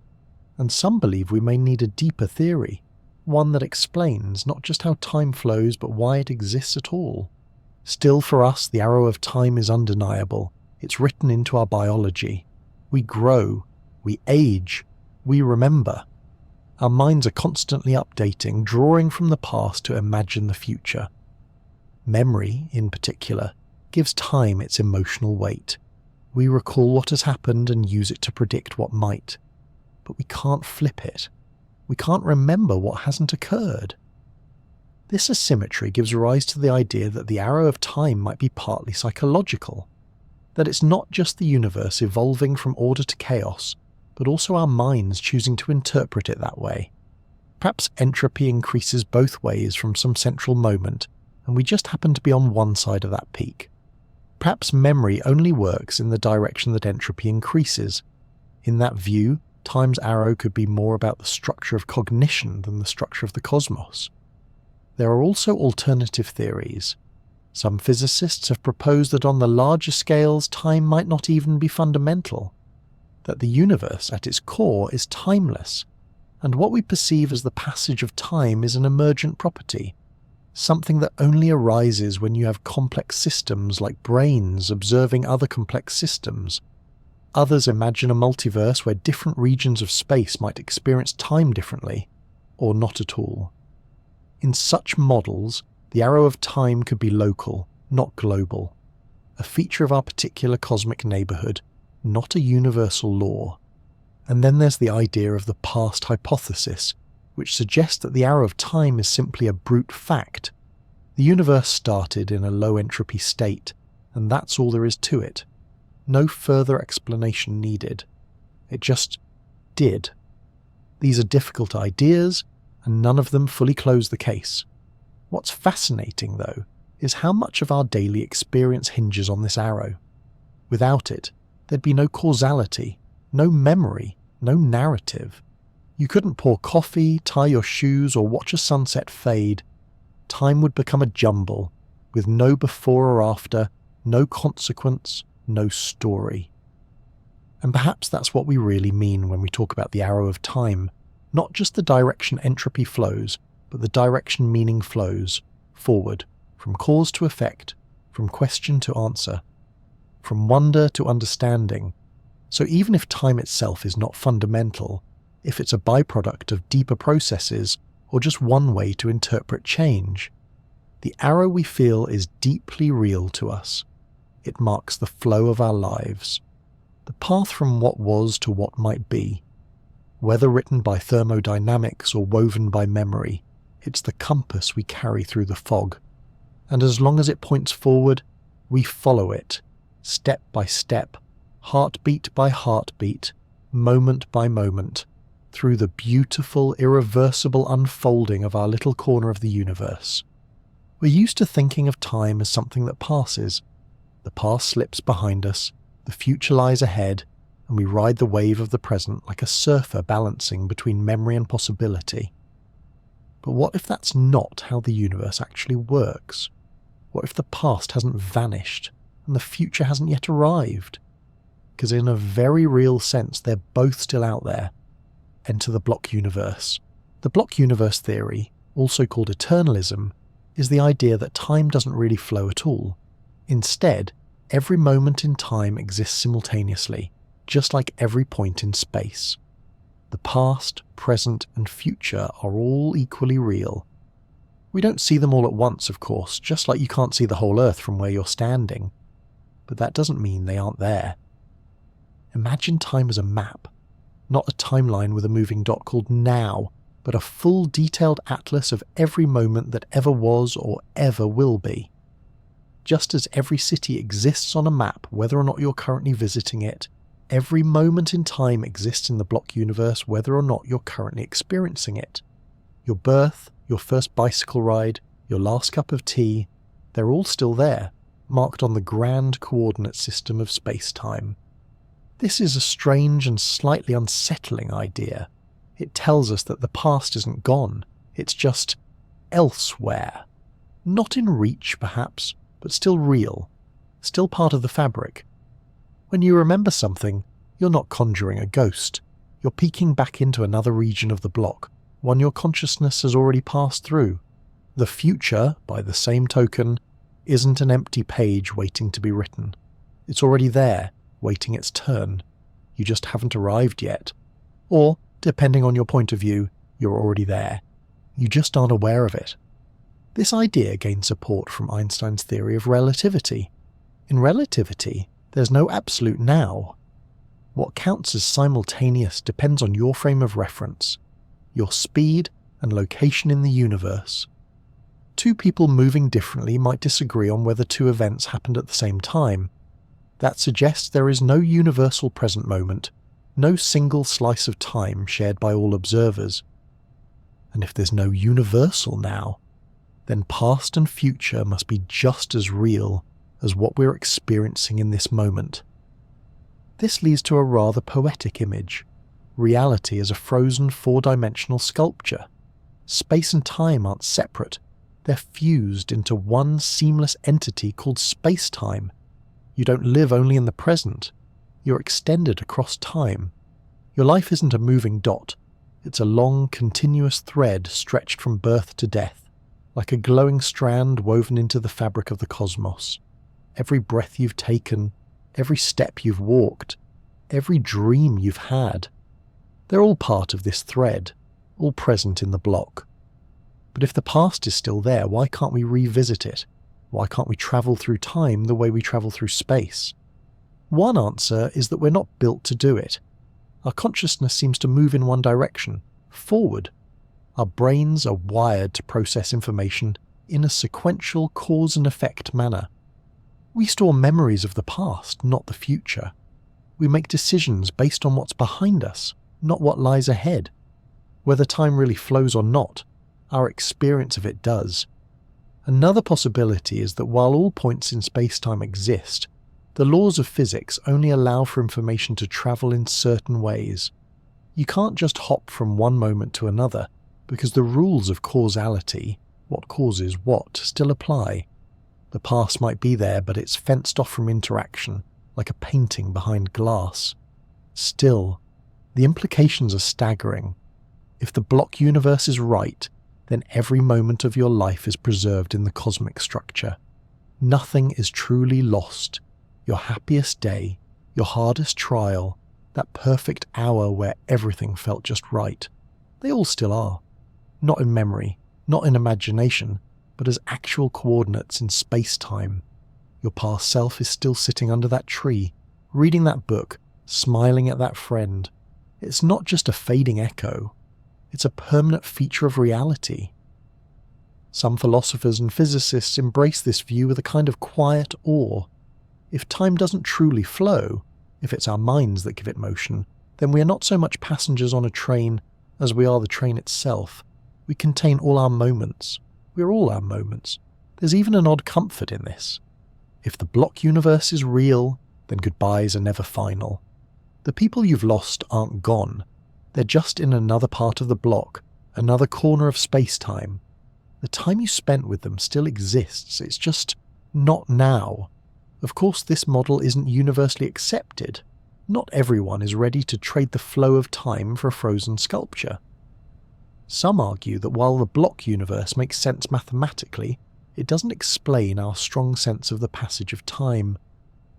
And some believe we may need a deeper theory, one that explains not just how time flows but why it exists at all. Still, for us, the arrow of time is undeniable. It's written into our biology. We grow, we age, we remember. Our minds are constantly updating, drawing from the past to imagine the future. Memory, in particular, gives time its emotional weight. We recall what has happened and use it to predict what might. But we can't flip it. We can't remember what hasn't occurred. This asymmetry gives rise to the idea that the arrow of time might be partly psychological, that it's not just the universe evolving from order to chaos, but also our minds choosing to interpret it that way. Perhaps entropy increases both ways from some central moment, and we just happen to be on one side of that peak. Perhaps memory only works in the direction that entropy increases. In that view, time's arrow could be more about the structure of cognition than the structure of the cosmos. There are also alternative theories. Some physicists have proposed that on the larger scales, time might not even be fundamental, that the universe at its core is timeless, And what we perceive as the passage of time is an emergent property, something that only arises when you have complex systems like brains observing other complex systems. Others imagine a multiverse where different regions of space might experience time differently, or not at all. In such models, the arrow of time could be local, not global, a feature of our particular cosmic neighbourhood, not a universal law. And then there's the idea of the past hypothesis, which suggests that the arrow of time is simply a brute fact. The universe started in a low-entropy state, and that's all there is to it. No further explanation needed. It just did. These are difficult ideas, and none of them fully close the case. What's fascinating, though, is how much of our daily experience hinges on this arrow. Without it, there'd be no causality, no memory, no narrative. You couldn't pour coffee, tie your shoes, or watch a sunset fade. Time would become a jumble, with no before or after, no consequence, no story. And perhaps that's what we really mean when we talk about the arrow of time, not just the direction entropy flows, but the direction meaning flows, forward, from cause to effect, from question to answer, from wonder to understanding. So even if time itself is not fundamental, if it's a byproduct of deeper processes or just one way to interpret change, the arrow we feel is deeply real to us. It marks the flow of our lives, the path from what was to what might be. Whether written by thermodynamics or woven by memory, it's the compass we carry through the fog. And as long as it points forward, we follow it, step by step, heartbeat by heartbeat, moment by moment, through the beautiful, irreversible unfolding of our little corner of the universe. We're used to thinking of time as something that passes. The past slips behind us, the future lies ahead, and we ride the wave of the present like a surfer balancing between memory and possibility. But what if that's not how the universe actually works? What if the past hasn't vanished and the future hasn't yet arrived? Because in a very real sense, they're both still out there. Enter the block universe. The block universe theory, also called eternalism, is the idea that time doesn't really flow at all. Instead, every moment in time exists simultaneously, just like every point in space. The past, present, and future are all equally real. We don't see them all at once, of course, just like you can't see the whole Earth from where you're standing. But that doesn't mean they aren't there. Imagine time as a map, not a timeline with a moving dot called now, but a full detailed atlas of every moment that ever was or ever will be. Just as every city exists on a map, whether or not you're currently visiting it, every moment in time exists in the block universe, whether or not you're currently experiencing it. Your birth, your first bicycle ride, your last cup of tea, they're all still there, marked on the grand coordinate system of space-time. This is a strange and slightly unsettling idea. It tells us that the past isn't gone, it's just elsewhere. Not in reach, perhaps, but still real, still part of the fabric. When you remember something, you're not conjuring a ghost. You're peeking back into another region of the block, one your consciousness has already passed through. The future, by the same token, isn't an empty page waiting to be written. It's already there, waiting its turn. You just haven't arrived yet. Or, depending on your point of view, you're already there. You just aren't aware of it. This idea gained support from Einstein's theory of relativity. In relativity, there's no absolute now. What counts as simultaneous depends on your frame of reference, your speed and location in the universe. Two people moving differently might disagree on whether two events happened at the same time. That suggests there is no universal present moment, no single slice of time shared by all observers. And if there's no universal now, then past and future must be just as real as what we're experiencing in this moment. This leads to a rather poetic image. Reality is a frozen four-dimensional sculpture. Space and time aren't separate. They're fused into one seamless entity called Spacetime. You don't live only in the present. You're extended across time. Your life isn't a moving dot. It's a long, continuous thread stretched from birth to death, like a glowing strand woven into the fabric of the cosmos. Every breath you've taken, every step you've walked, every dream you've had, they're all part of this thread, all present in the block. But if the past is still there, why can't we revisit it? Why can't we travel through time the way we travel through space? One answer is that we're not built to do it. Our consciousness seems to move in one direction, forward. Our brains are wired to process information in a sequential cause and effect manner. We store memories of the past, not the future. We make decisions based on what's behind us, not what lies ahead. Whether time really flows or not, our experience of it does. Another possibility is that while all points in space-time exist, the laws of physics only allow for information to travel in certain ways. You can't just hop from one moment to another, because the rules of causality, what causes what, still apply. The past might be there, but it's fenced off from interaction, like a painting behind glass. Still, the implications are staggering. If the block universe is right, then every moment of your life is preserved in the cosmic structure. Nothing is truly lost. Your happiest day, your hardest trial, that perfect hour where everything felt just right. They all still are. Not in memory, not in imagination, but as actual coordinates in space-time. Your past self is still sitting under that tree, reading that book, smiling at that friend. It's not just a fading echo. It's a permanent feature of reality. Some philosophers and physicists embrace this view with a kind of quiet awe. If time doesn't truly flow, if it's our minds that give it motion, then we are not so much passengers on a train as we are the train itself. We contain all our moments. We're all our moments. There's even an odd comfort in this. If the block universe is real, then goodbyes are never final. The people you've lost aren't gone. They're just in another part of the block, another corner of space-time. The time you spent with them still exists, it's just not now. Of course, this model isn't universally accepted. Not everyone is ready to trade the flow of time for a frozen sculpture. Some argue that while the block universe makes sense mathematically, it doesn't explain our strong sense of the passage of time.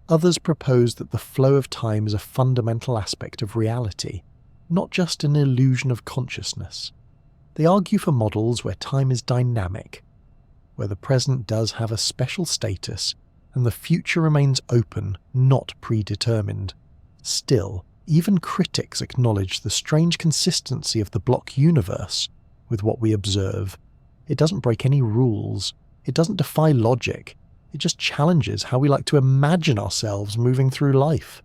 Others propose that the flow of time is a fundamental aspect of reality, not just an illusion of consciousness. They argue for models where time is dynamic, where the present does have a special status and the future remains open, not predetermined. Still, even critics acknowledge the strange consistency of the block universe with what we observe. It doesn't break any rules. It doesn't defy logic. It just challenges how we like to imagine ourselves moving through life.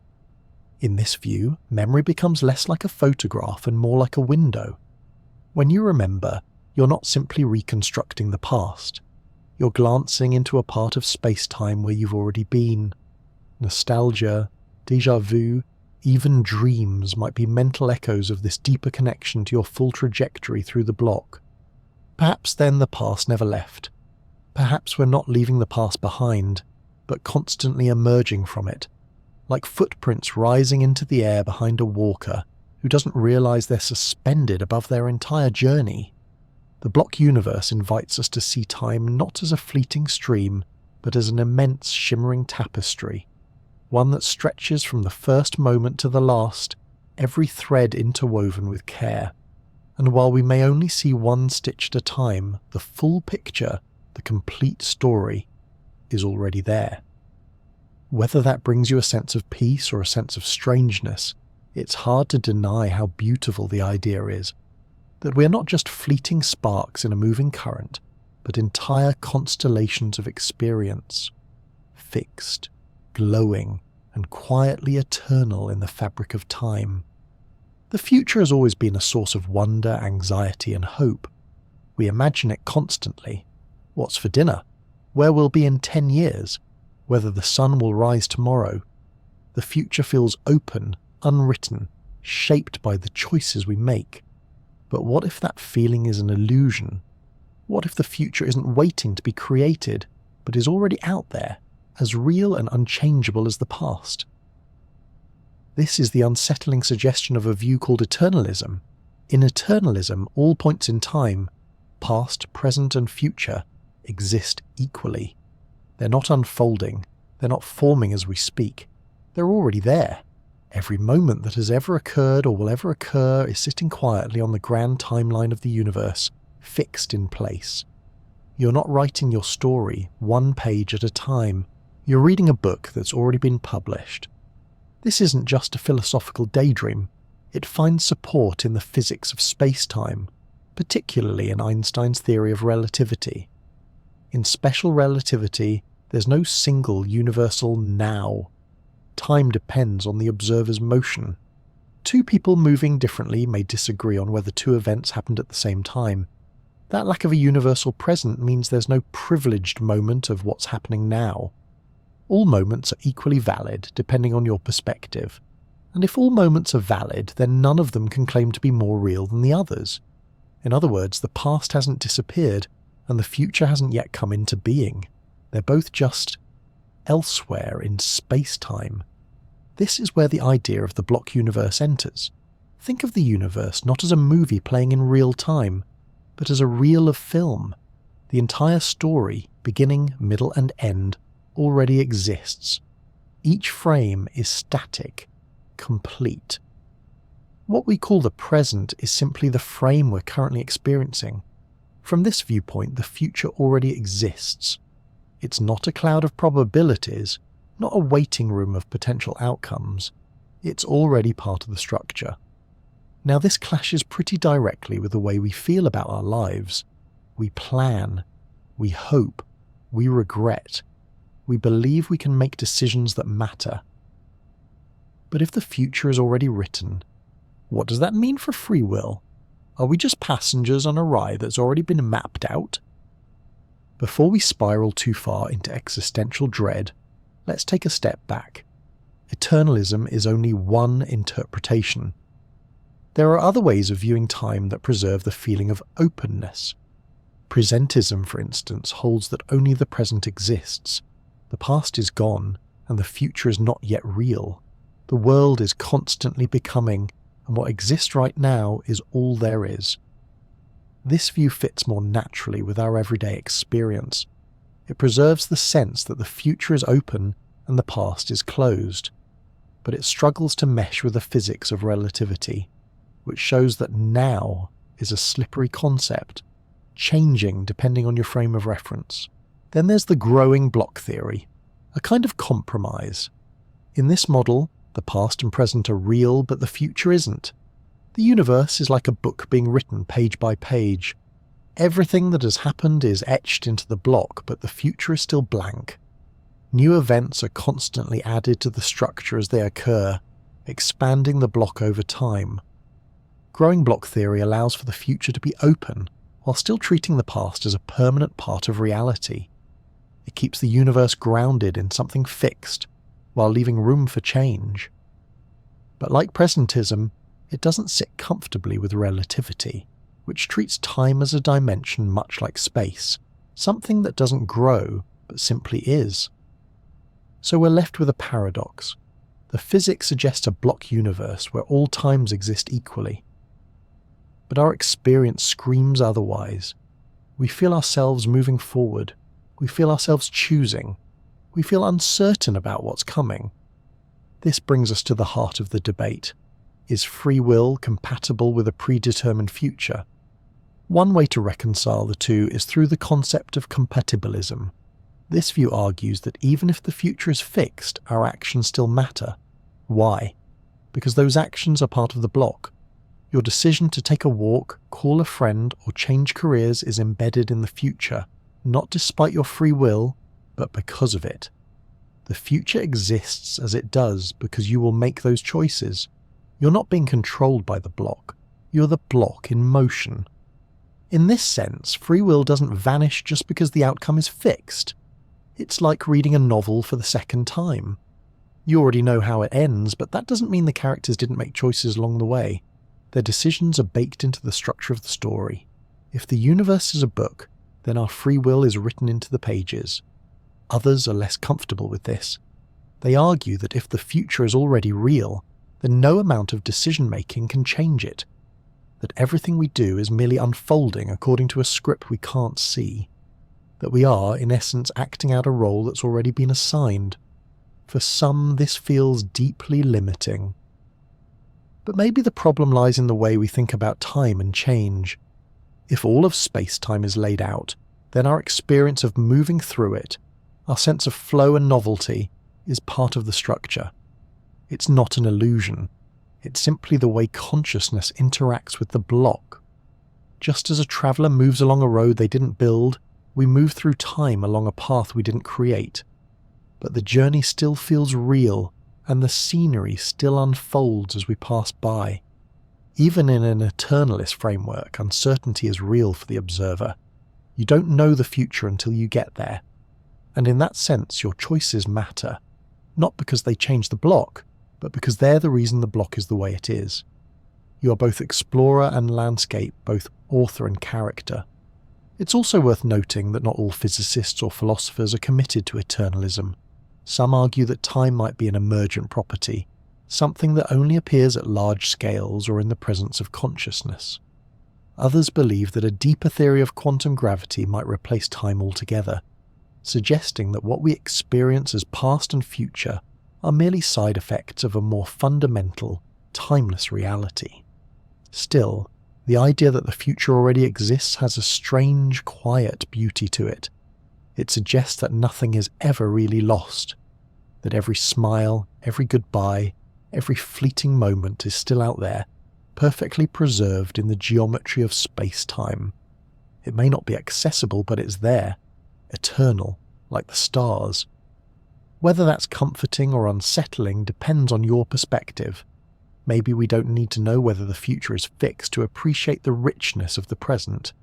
In this view, memory becomes less like a photograph and more like a window. When you remember, you're not simply reconstructing the past. You're glancing into a part of space-time where you've already been. Nostalgia, déjà vu, even dreams might be mental echoes of this deeper connection to your full trajectory through the block. Perhaps then the past never left. Perhaps we're not leaving the past behind, but constantly emerging from it, like footprints rising into the air behind a walker who doesn't realize they're suspended above their entire journey. The block universe invites us to see time not as a fleeting stream, but as an immense shimmering tapestry, one that stretches from the first moment to the last, every thread interwoven with care. And while we may only see one stitch at a time, the full picture, the complete story, is already there. Whether that brings you a sense of peace or a sense of strangeness, it's hard to deny how beautiful the idea is, that we're not just fleeting sparks in a moving current, but entire constellations of experience, fixed, glowing, and quietly eternal in the fabric of time. The future has always been a source of wonder, anxiety, and hope. We imagine it constantly. What's for dinner? Where we'll be in 10 years? Whether the sun will rise tomorrow? The future feels open, unwritten, shaped by the choices we make. But what if that feeling is an illusion? What if the future isn't waiting to be created, but is already out there, as real and unchangeable as the past? This is the unsettling suggestion of a view called eternalism. In eternalism, all points in time, past, present and future, exist equally. They're not unfolding, they're not forming as we speak, they're already there. Every moment that has ever occurred or will ever occur is sitting quietly on the grand timeline of the universe, fixed in place. You're not writing your story one page at a time, you're reading a book that's already been published. This isn't just a philosophical daydream, it finds support in the physics of space-time, particularly in Einstein's theory of relativity. In special relativity, there's no single universal now. Time depends on the observer's motion. Two people moving differently may disagree on whether two events happened at the same time. That lack of a universal present means there's no privileged moment of what's happening now. All moments are equally valid depending on your perspective. And if all moments are valid, then none of them can claim to be more real than the others. In other words, the past hasn't disappeared and the future hasn't yet come into being. They're both just elsewhere in space-time. This is where the idea of the block universe enters. Think of the universe not as a movie playing in real time, but as a reel of film. The entire story, beginning, middle and end, already exists. Each frame is static, complete. What we call the present is simply the frame we're currently experiencing. From this viewpoint, the future already exists. It's not a cloud of probabilities, not a waiting room of potential outcomes. It's already part of the structure. Now this clashes pretty directly with the way we feel about our lives. We plan, we hope, we regret. We believe we can make decisions that matter. But if the future is already written, what does that mean for free will? Are we just passengers on a ride that's already been mapped out? Before we spiral too far into existential dread, let's take a step back. Eternalism is only one interpretation. There are other ways of viewing time that preserve the feeling of openness. Presentism, for instance, holds that only the present exists. The past is gone, and the future is not yet real. The world is constantly becoming, and what exists right now is all there is. This view fits more naturally with our everyday experience. It preserves the sense that the future is open and the past is closed, but it struggles to mesh with the physics of relativity, which shows that now is a slippery concept, changing depending on your frame of reference. Then there's the growing block theory, a kind of compromise. In this model, the past and present are real, but the future isn't. The universe is like a book being written page by page. Everything that has happened is etched into the block, but the future is still blank. New events are constantly added to the structure as they occur, expanding the block over time. Growing block theory allows for the future to be open, while still treating the past as a permanent part of reality. It keeps the universe grounded in something fixed, while leaving room for change. But like presentism, it doesn't sit comfortably with relativity, which treats time as a dimension much like space, something that doesn't grow, but simply is. So we're left with a paradox. The physics suggests a block universe where all times exist equally. But our experience screams otherwise. We feel ourselves moving forward. We feel ourselves choosing. We feel uncertain about what's coming. This brings us to the heart of the debate. Is free will compatible with a predetermined future? One way to reconcile the two is through the concept of compatibilism. This view argues that even if the future is fixed, our actions still matter. Why? Because those actions are part of the block. Your decision to take a walk, call a friend, or change careers is embedded in the future, not despite your free will, but because of it. The future exists as it does because you will make those choices. You're not being controlled by the block. You're the block in motion. In this sense, free will doesn't vanish just because the outcome is fixed. It's like reading a novel for the second time. You already know how it ends, but that doesn't mean the characters didn't make choices along the way. Their decisions are baked into the structure of the story. If the universe is a book, then our free will is written into the pages. Others are less comfortable with this. They argue that if the future is already real, then no amount of decision-making can change it. that everything we do is merely unfolding according to a script we can't see, that we are, in essence, acting out a role that's already been assigned. For some, this feels deeply limiting. But maybe the problem lies in the way we think about time and change. If all of space-time is laid out, then our experience of moving through it, our sense of flow and novelty, is part of the structure. It's not an illusion. It's simply the way consciousness interacts with the block. Just as a traveller moves along a road they didn't build, we move through time along a path we didn't create. But the journey still feels real, and the scenery still unfolds as we pass by. Even in an eternalist framework, uncertainty is real for the observer. You don't know the future until you get there. And in that sense, your choices matter. Not because they change the block, but because they're the reason the block is the way it is. You are both explorer and landscape, both author and character. It's also worth noting that not all physicists or philosophers are committed to eternalism. Some argue that time might be an emergent property, something that only appears at large scales or in the presence of consciousness. Others believe that a deeper theory of quantum gravity might replace time altogether, suggesting that what we experience as past and future are merely side effects of a more fundamental, timeless reality. Still, the idea that the future already exists has a strange, quiet beauty to it. It suggests that nothing is ever really lost, that every smile, every goodbye, every fleeting moment is still out there, perfectly preserved in the geometry of space-time. It may not be accessible, but it's there, eternal, like the stars. Whether that's comforting or unsettling depends on your perspective. Maybe we don't need to know whether the future is fixed to appreciate the richness of the present.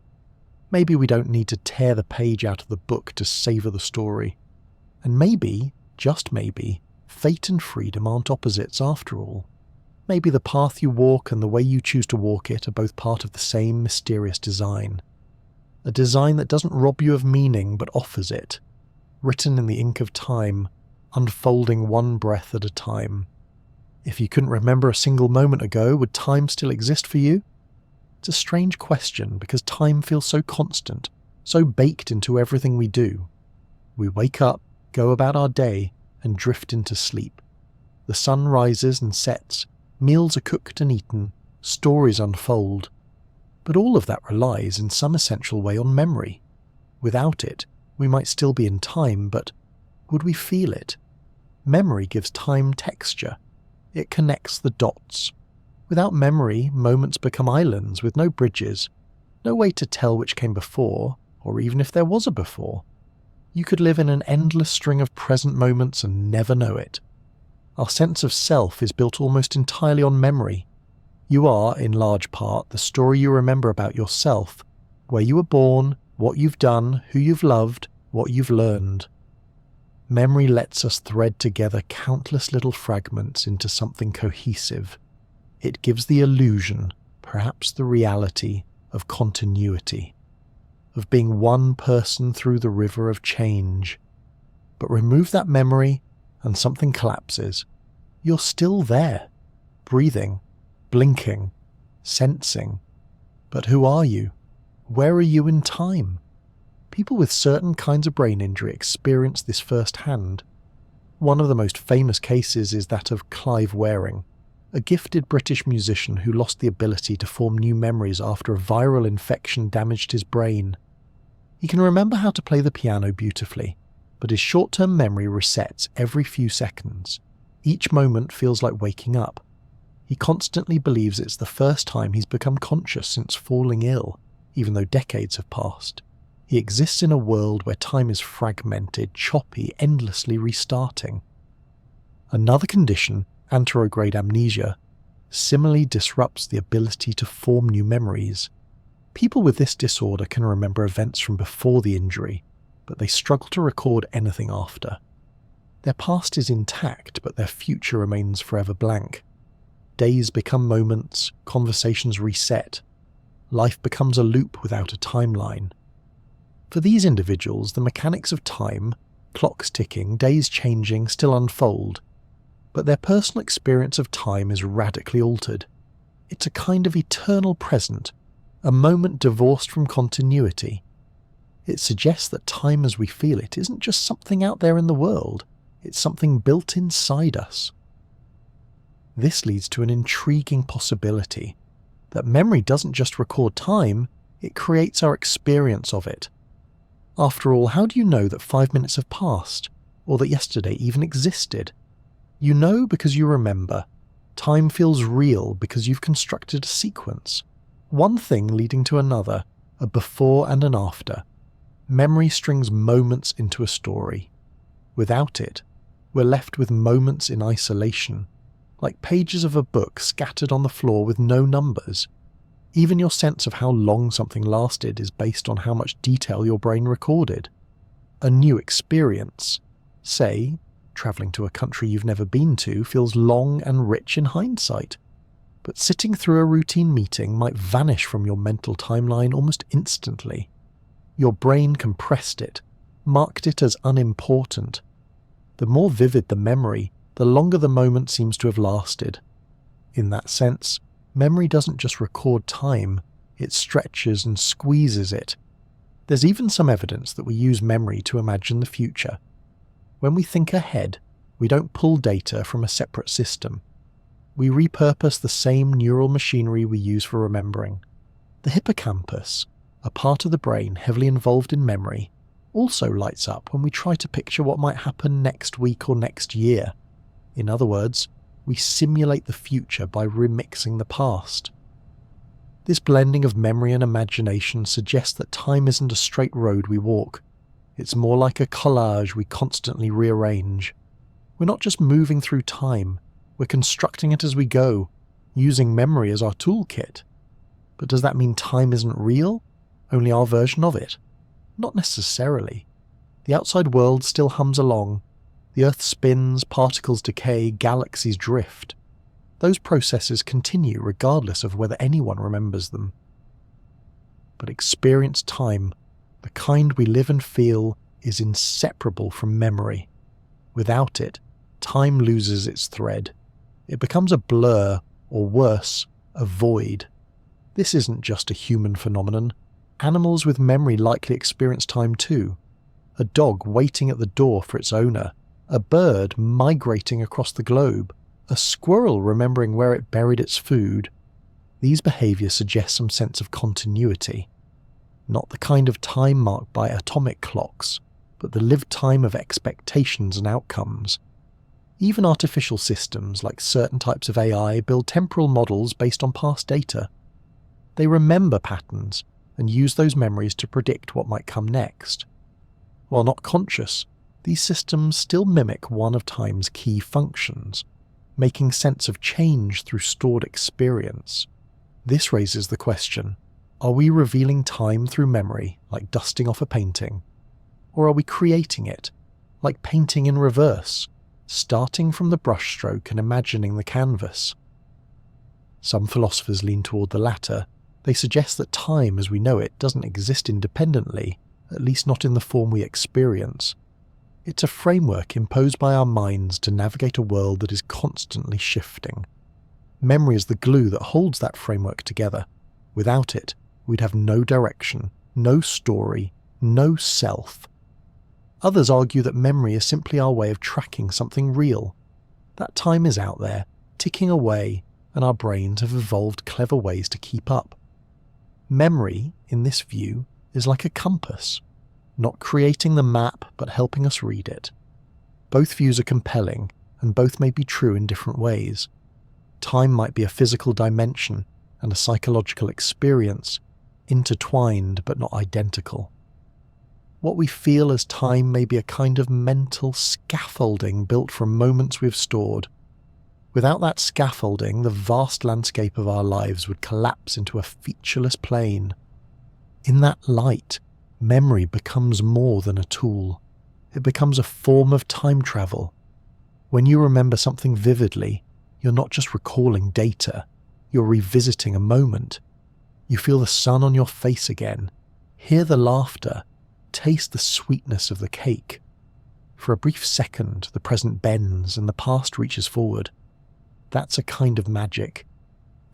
Maybe we don't need to tear the page out of the book to savour the story. And maybe, just maybe, fate and freedom aren't opposites after all. Maybe the path you walk and the way you choose to walk it are both part of the same mysterious design. A design that doesn't rob you of meaning but offers it, written in the ink of time, unfolding one breath at a time. If you couldn't remember a single moment ago, would time still exist for you? It's a strange question because time feels so constant, so baked into everything we do. We wake up, go about our day, and drift into sleep. The sun rises and sets, meals are cooked and eaten, stories unfold. But all of that relies in some essential way on memory. Without it, we might still be in time, but would we feel it? Memory gives time texture. It connects the dots. Without memory, moments become islands with no bridges, no way to tell which came before, or even if there was a before. You could live in an endless string of present moments and never know it. Our sense of self is built almost entirely on memory. You are, in large part, the story you remember about yourself, where you were born, what you've done, who you've loved, what you've learned. Memory lets us thread together countless little fragments into something cohesive. It gives the illusion, perhaps the reality, of continuity, of being one person through the river of change. But remove that memory and something collapses. You're still there, breathing, blinking, sensing. But who are you? Where are you in time? People with certain kinds of brain injury experience this firsthand. One of the most famous cases is that of Clive Waring, a gifted British musician who lost the ability to form new memories after a viral infection damaged his brain. He can remember how to play the piano beautifully, but his short-term memory resets every few seconds. Each moment feels like waking up. He constantly believes it's the first time he's become conscious since falling ill, even though decades have passed. He exists in a world where time is fragmented, choppy, endlessly restarting. Another condition, anterograde amnesia, similarly disrupts the ability to form new memories. People with this disorder can remember events from before the injury, but they struggle to record anything after. Their past is intact, but their future remains forever blank. Days become moments, conversations reset. Life becomes a loop without a timeline. For these individuals, the mechanics of time, clocks ticking, days changing, still unfold, but their personal experience of time is radically altered. It's a kind of eternal present, a moment divorced from continuity. It suggests that time as we feel it isn't just something out there in the world, it's something built inside us. This leads to an intriguing possibility, that memory doesn't just record time, it creates our experience of it. After all, how do you know that 5 minutes have passed, or that yesterday even existed? You know because you remember. Time feels real because you've constructed a sequence. One thing leading to another, a before and an after. Memory strings moments into a story. Without it, we're left with moments in isolation, like pages of a book scattered on the floor with no numbers. Even your sense of how long something lasted is based on how much detail your brain recorded. A new experience, say, travelling to a country you've never been to, feels long and rich in hindsight. But sitting through a routine meeting might vanish from your mental timeline almost instantly. Your brain compressed it, marked it as unimportant. The more vivid the memory, the longer the moment seems to have lasted. In that sense, memory doesn't just record time, it stretches and squeezes it. There's even some evidence that we use memory to imagine the future. When we think ahead, we don't pull data from a separate system. We repurpose the same neural machinery we use for remembering. The hippocampus, a part of the brain heavily involved in memory, also lights up when we try to picture what might happen next week or next year. In other words, we simulate the future by remixing the past. This blending of memory and imagination suggests that time isn't a straight road we walk. It's more like a collage we constantly rearrange. We're not just moving through time, we're constructing it as we go, using memory as our toolkit. But does that mean time isn't real? Only our version of it? Not necessarily. The outside world still hums along. The Earth spins, particles decay, galaxies drift. Those processes continue regardless of whether anyone remembers them. But experienced time, the kind we live and feel, is inseparable from memory. Without it, time loses its thread. It becomes a blur, or worse, a void. This isn't just a human phenomenon. Animals with memory likely experience time too. A dog waiting at the door for its owner, a bird migrating across the globe, a squirrel remembering where it buried its food. These behaviours suggest some sense of continuity. Not the kind of time marked by atomic clocks, but the lived time of expectations and outcomes. Even artificial systems like certain types of AI build temporal models based on past data. They remember patterns and use those memories to predict what might come next. While not conscious, these systems still mimic one of time's key functions, making sense of change through stored experience. This raises the question, are we revealing time through memory, like dusting off a painting? Or are we creating it, like painting in reverse, starting from the brushstroke and imagining the canvas? Some philosophers lean toward the latter. They suggest that time as we know it doesn't exist independently, at least not in the form we experience. It's a framework imposed by our minds to navigate a world that is constantly shifting. Memory is the glue that holds that framework together. Without it, we'd have no direction, no story, no self. Others argue that memory is simply our way of tracking something real. That time is out there, ticking away, and our brains have evolved clever ways to keep up. Memory, in this view, is like a compass, not creating the map but helping us read it. Both views are compelling, and both may be true in different ways. Time might be a physical dimension and a psychological experience, intertwined but not identical. What we feel as time may be a kind of mental scaffolding built from moments we've stored. Without that scaffolding, the vast landscape of our lives would collapse into a featureless plain. In that light, memory becomes more than a tool. It becomes a form of time travel. When you remember something vividly, you're not just recalling data, you're revisiting a moment. You feel the sun on your face again, hear the laughter, taste the sweetness of the cake. For a brief second, the present bends and the past reaches forward. That's a kind of magic.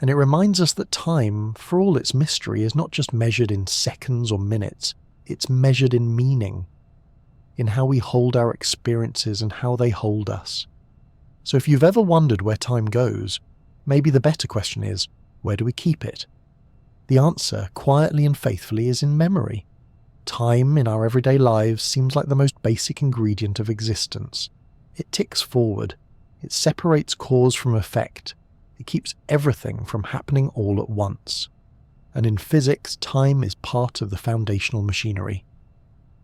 And it reminds us that time, for all its mystery, is not just measured in seconds or minutes, it's measured in meaning, in how we hold our experiences and how they hold us. So if you've ever wondered where time goes, maybe the better question is, where do we keep it? The answer, quietly and faithfully, is in memory. Time in our everyday lives seems like the most basic ingredient of existence. It ticks forward. It separates cause from effect. It keeps everything from happening all at once. And in physics, time is part of the foundational machinery.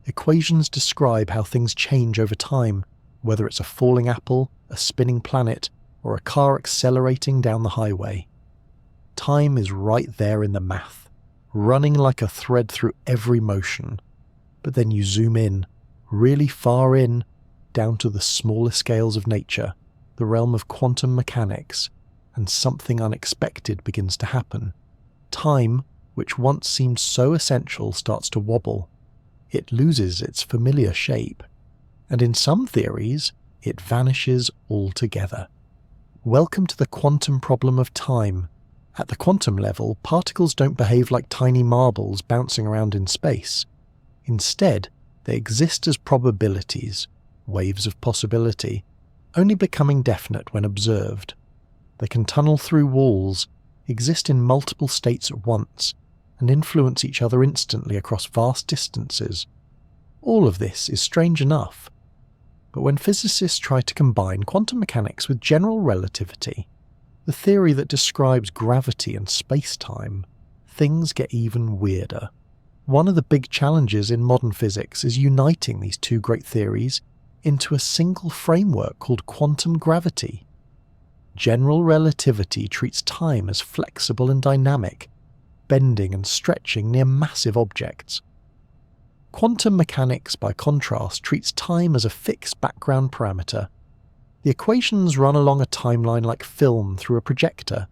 Equations describe how things change over time, whether it's a falling apple, a spinning planet, or a car accelerating down the highway. Time is right there in the math, running like a thread through every motion. But then you zoom in, really far in, down to the smaller scales of nature, the realm of quantum mechanics, and something unexpected begins to happen. Time, which once seemed so essential, starts to wobble. It loses its familiar shape, and in some theories, it vanishes altogether. Welcome to the quantum problem of time. At the quantum level, particles don't behave like tiny marbles bouncing around in space. Instead, they exist as probabilities, waves of possibility, only becoming definite when observed. They can tunnel through walls, exist in multiple states at once, and influence each other instantly across vast distances. All of this is strange enough. But when physicists try to combine quantum mechanics with general relativity, the theory that describes gravity and space-time, things get even weirder. One of the big challenges in modern physics is uniting these two great theories into a single framework called quantum gravity. General relativity treats time as flexible and dynamic, bending and stretching near massive objects. Quantum mechanics, by contrast, treats time as a fixed background parameter. The equations run along a timeline like film through a projector.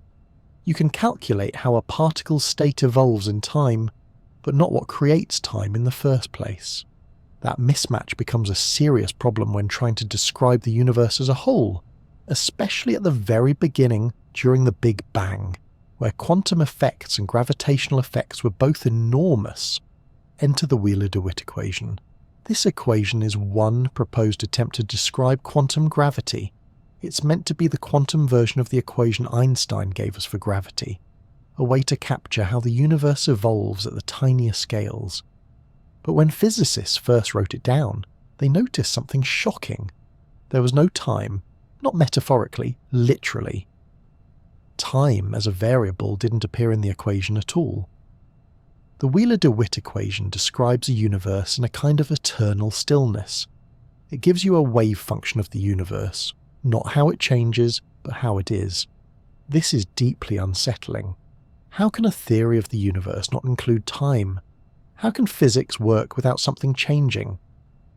You can calculate how a particle's state evolves in time, but not what creates time in the first place. That mismatch becomes a serious problem when trying to describe the universe as a whole, especially at the very beginning during the Big Bang, where quantum effects and gravitational effects were both enormous. Enter the Wheeler-DeWitt equation. This equation is one proposed attempt to describe quantum gravity. It's meant to be the quantum version of the equation Einstein gave us for gravity, a way to capture how the universe evolves at the tiniest scales. But when physicists first wrote it down, they noticed something shocking. There was no time, not metaphorically, literally. Time as a variable didn't appear in the equation at all. The Wheeler-DeWitt equation describes a universe in a kind of eternal stillness. It gives you a wave function of the universe, not how it changes, but how it is. This is deeply unsettling. How can a theory of the universe not include time? How can physics work without something changing?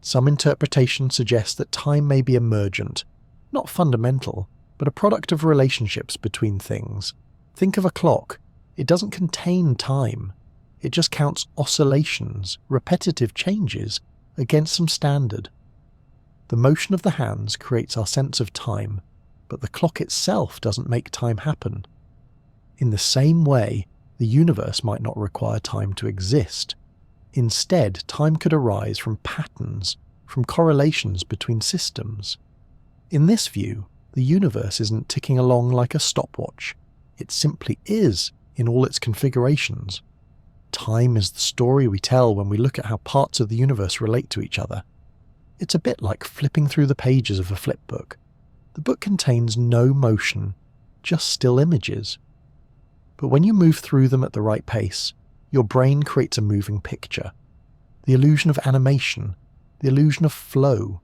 Some interpretations suggest that time may be emergent, not fundamental, but a product of relationships between things. Think of a clock. It doesn't contain time. It just counts oscillations, repetitive changes, against some standard. The motion of the hands creates our sense of time, but the clock itself doesn't make time happen. In the same way, the universe might not require time to exist. Instead, time could arise from patterns, from correlations between systems. In this view, the universe isn't ticking along like a stopwatch. It simply is in all its configurations. Time is the story we tell when we look at how parts of the universe relate to each other. It's a bit like flipping through the pages of a flipbook. The book contains no motion, just still images. But when you move through them at the right pace, your brain creates a moving picture. The illusion of animation, the illusion of flow.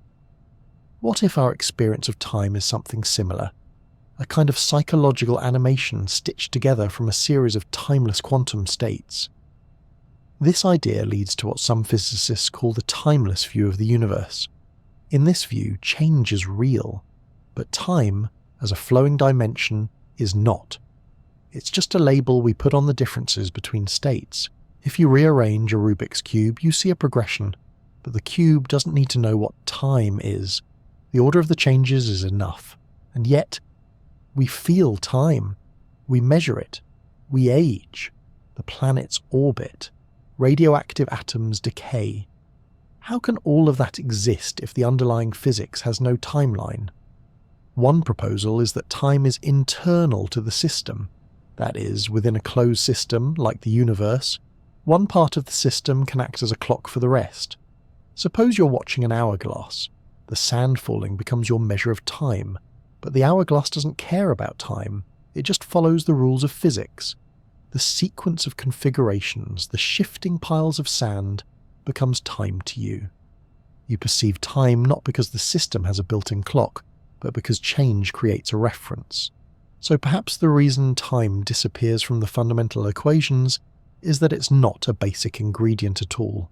What if our experience of time is something similar? A kind of psychological animation stitched together from a series of timeless quantum states. This idea leads to what some physicists call the timeless view of the universe. In this view, change is real, but time, as a flowing dimension, is not. It's just a label we put on the differences between states. If you rearrange a Rubik's Cube, you see a progression, but the cube doesn't need to know what time is. The order of the changes is enough, and yet, we feel time. We measure it. We age. The planets orbit. Radioactive atoms decay. How can all of that exist if the underlying physics has no timeline? One proposal is that time is internal to the system. That is, within a closed system like the universe, one part of the system can act as a clock for the rest. Suppose you're watching an hourglass. The sand falling becomes your measure of time, but the hourglass doesn't care about time. It just follows the rules of physics. The sequence of configurations, the shifting piles of sand, becomes time to you. You perceive time not because the system has a built-in clock, but because change creates a reference. So perhaps the reason time disappears from the fundamental equations is that it's not a basic ingredient at all.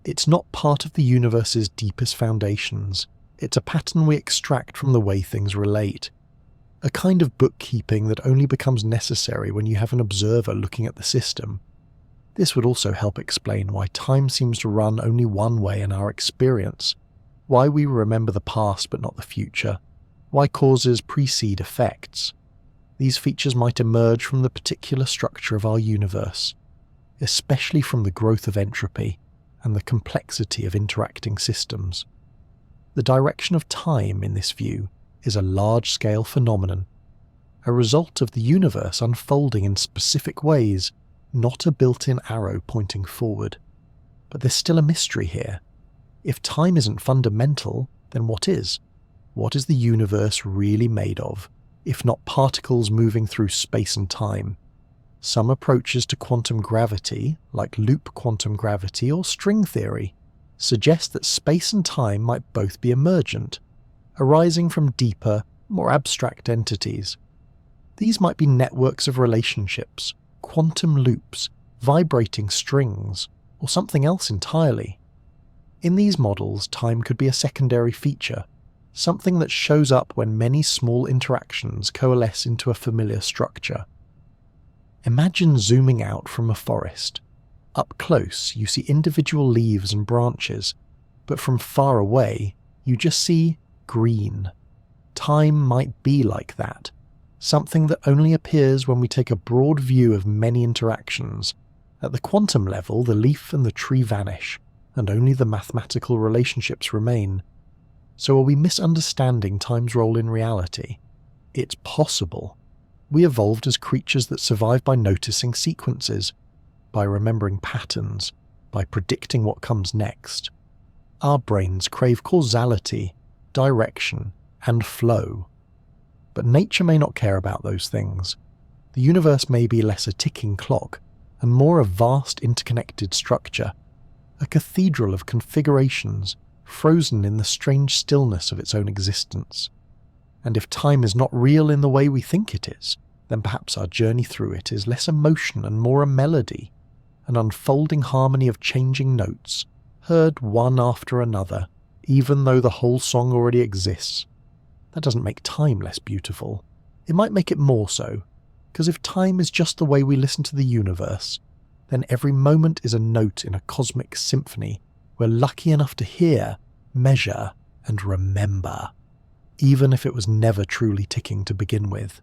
It's not part of the universe's deepest foundations. It's a pattern we extract from the way things relate. A kind of bookkeeping that only becomes necessary when you have an observer looking at the system. This would also help explain why time seems to run only one way in our experience, why we remember the past but not the future, why causes precede effects. These features might emerge from the particular structure of our universe, especially from the growth of entropy and the complexity of interacting systems. The direction of time in this view is a large-scale phenomenon, a result of the universe unfolding in specific ways, not a built-in arrow pointing forward. But there's still a mystery here. If time isn't fundamental, then what is? What is the universe really made of, if not particles moving through space and time? Some approaches to quantum gravity, like loop quantum gravity or string theory, suggest that space and time might both be emergent, arising from deeper, more abstract entities. These might be networks of relationships, quantum loops, vibrating strings, or something else entirely. In these models, time could be a secondary feature, something that shows up when many small interactions coalesce into a familiar structure. Imagine zooming out from a forest. Up close, you see individual leaves and branches, but from far away, you just see green. Time might be like that, something that only appears when we take a broad view of many interactions. At the quantum level, the leaf and the tree vanish, and only the mathematical relationships remain. So are we misunderstanding time's role in reality? It's possible. We evolved as creatures that survive by noticing sequences, by remembering patterns, by predicting what comes next. Our brains crave causality, direction, and flow. But nature may not care about those things. The universe may be less a ticking clock and more a vast interconnected structure, a cathedral of configurations frozen in the strange stillness of its own existence. And if time is not real in the way we think it is, then perhaps our journey through it is less emotion and more a melody, an unfolding harmony of changing notes, heard one after another, even though the whole song already exists. That doesn't make time less beautiful. It might make it more so, because if time is just the way we listen to the universe, then every moment is a note in a cosmic symphony we're lucky enough to hear, measure, and remember, even if it was never truly ticking to begin with.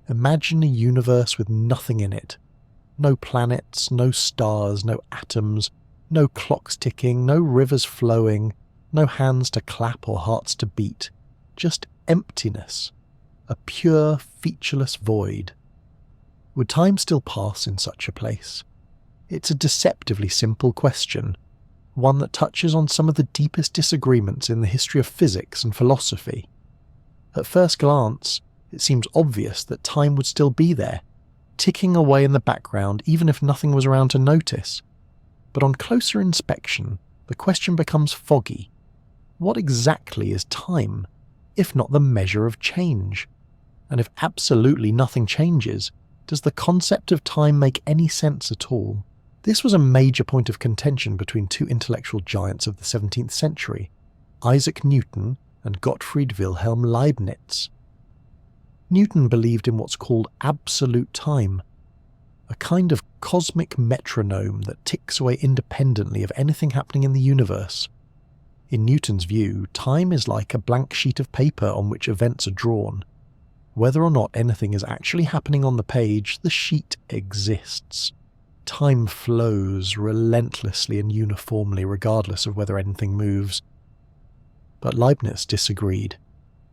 Imagine a universe with nothing in it. No planets, no stars, no atoms, no clocks ticking, no rivers flowing, no hands to clap or hearts to beat. Just emptiness. A pure, featureless void. Would time still pass in such a place? It's a deceptively simple question, one that touches on some of the deepest disagreements in the history of physics and philosophy. At first glance, it seems obvious that time would still be there, ticking away in the background even if nothing was around to notice. But on closer inspection, the question becomes foggy. What exactly is time, if not the measure of change? And if absolutely nothing changes, does the concept of time make any sense at all? This was a major point of contention between two intellectual giants of the 17th century, Isaac Newton and Gottfried Wilhelm Leibniz. Newton believed in what's called absolute time, a kind of cosmic metronome that ticks away independently of anything happening in the universe. In Newton's view, time is like a blank sheet of paper on which events are drawn. Whether or not anything is actually happening on the page, the sheet exists. Time flows relentlessly and uniformly regardless of whether anything moves. But Leibniz disagreed.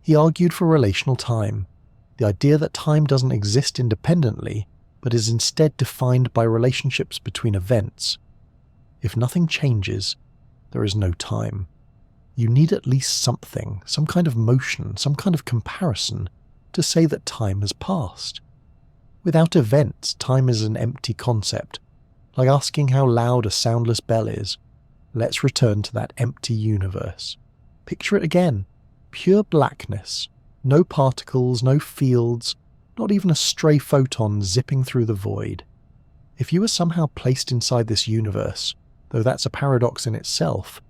He argued for relational time, the idea that time doesn't exist independently, but is instead defined by relationships between events. If nothing changes, there is no time. You need at least something, some kind of motion, some kind of comparison, to say that time has passed. Without events, time is an empty concept, like asking how loud a soundless bell is. Let's return to that empty universe. Picture it again. Pure blackness. No particles, no fields, not even a stray photon zipping through the void. If you were somehow placed inside this universe, though that's a paradox in itself,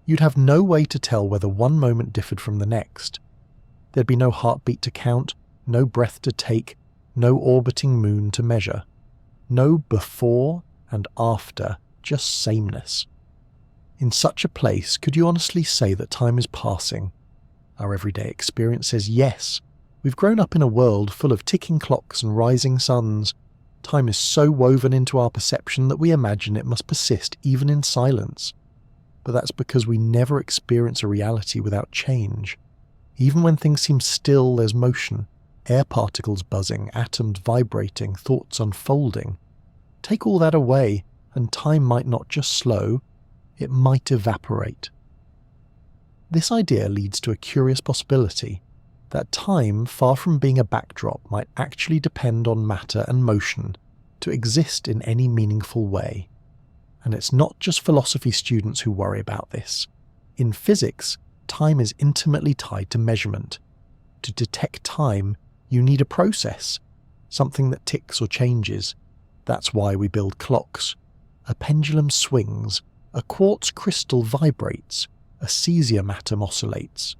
you'd have no way to tell whether one moment differed from the next. There'd be no heartbeat to count, no breath to take, no orbiting moon to measure. No before and after, just sameness. In such a place, could you honestly say that time is passing? Our everyday experience says yes. We've grown up in a world full of ticking clocks and rising suns. Time is so woven into our perception that we imagine it must persist even in silence. But that's because we never experience a reality without change. Even when things seem still, there's motion. Air particles buzzing, atoms vibrating, thoughts unfolding. Take all that away, and time might not just slow, it might evaporate. This idea leads to a curious possibility, that time, far from being a backdrop, might actually depend on matter and motion to exist in any meaningful way. And it's not just philosophy students who worry about this. In physics, time is intimately tied to measurement. To detect time, you need a process, something that ticks or changes. That's why we build clocks. A pendulum swings, a quartz crystal vibrates, a cesium atom oscillates.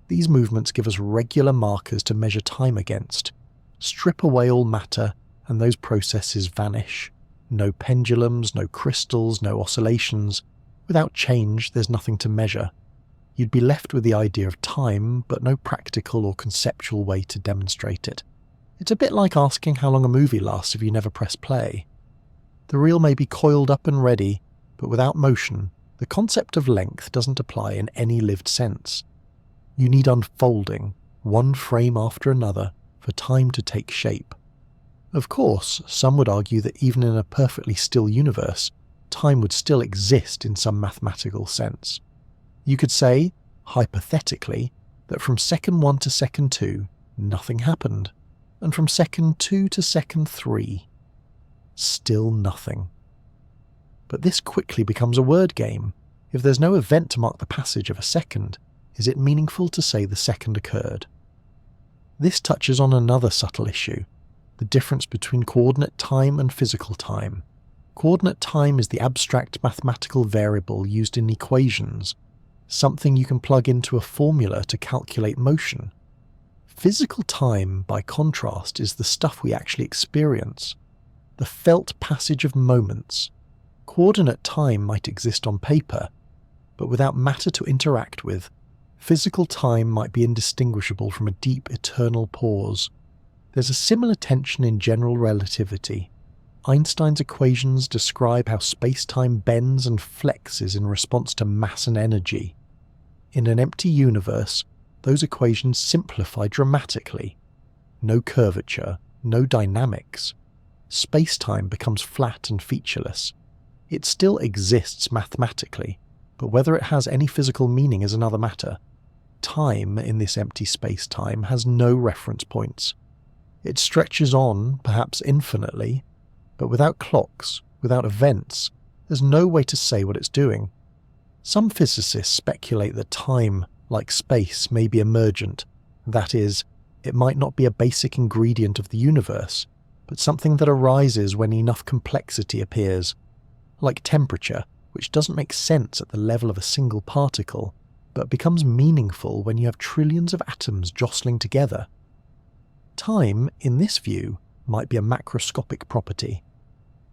These movements give us regular markers to measure time against. Strip away all matter, and those processes vanish. No pendulums, no crystals, no oscillations. Without change, there's nothing to measure. You'd be left with the idea of time, but no practical or conceptual way to demonstrate it. It's a bit like asking how long a movie lasts if you never press play. The reel may be coiled up and ready, but without motion, the concept of length doesn't apply in any lived sense. You need unfolding, one frame after another, for time to take shape. Of course, some would argue that even in a perfectly still universe, time would still exist in some mathematical sense. You could say, hypothetically, that from second 1 to second 2, nothing happened, and from second 2 to second 3, still nothing. But this quickly becomes a word game. If there's no event to mark the passage of a second, is it meaningful to say the second occurred? This touches on another subtle issue, the difference between coordinate time and physical time. Coordinate time is the abstract mathematical variable used in equations, something you can plug into a formula to calculate motion. Physical time, by contrast, is the stuff we actually experience, the felt passage of moments. Coordinate time might exist on paper, but without matter to interact with, physical time might be indistinguishable from a deep eternal pause. There's a similar tension in general relativity. Einstein's equations describe how space-time bends and flexes in response to mass and energy. In an empty universe, those equations simplify dramatically. No curvature, no dynamics. Space-time becomes flat and featureless. It still exists mathematically, but whether it has any physical meaning is another matter. Time in this empty space-time has no reference points. It stretches on, perhaps infinitely, but without clocks, without events, there's no way to say what it's doing. Some physicists speculate that time, like space, may be emergent. That is, it might not be a basic ingredient of the universe, but something that arises when enough complexity appears. Like temperature, which doesn't make sense at the level of a single particle, but becomes meaningful when you have trillions of atoms jostling together. Time, in this view, might be a macroscopic property,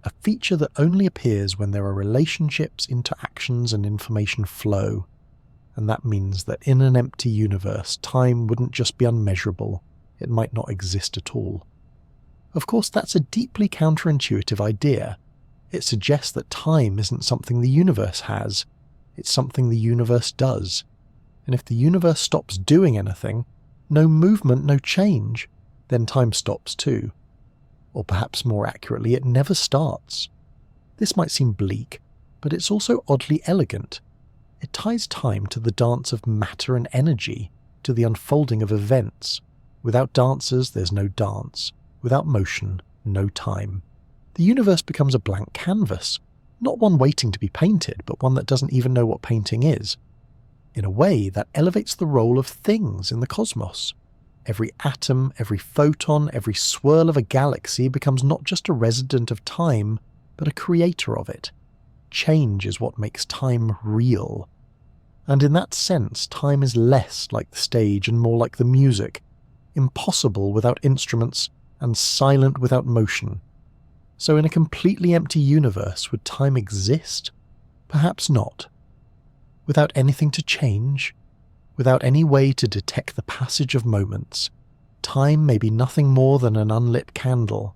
a feature that only appears when there are relationships, interactions, and information flow. And that means that in an empty universe, time wouldn't just be unmeasurable, it might not exist at all. Of course, that's a deeply counterintuitive idea. It suggests that time isn't something the universe has, it's something the universe does. And if the universe stops doing anything, no movement, no change, then time stops too. Or perhaps more accurately, it never starts. This might seem bleak, but it's also oddly elegant. It ties time to the dance of matter and energy, to the unfolding of events. Without dancers, there's no dance. Without motion, no time. The universe becomes a blank canvas, not one waiting to be painted, but one that doesn't even know what painting is. In a way, that elevates the role of things in the cosmos. Every atom, every photon, every swirl of a galaxy becomes not just a resident of time, but a creator of it. Change is what makes time real. And in that sense, time is less like the stage and more like the music, impossible without instruments and silent without motion. So in a completely empty universe, would time exist? Perhaps not. Without anything to change, without any way to detect the passage of moments, time may be nothing more than an unlit candle,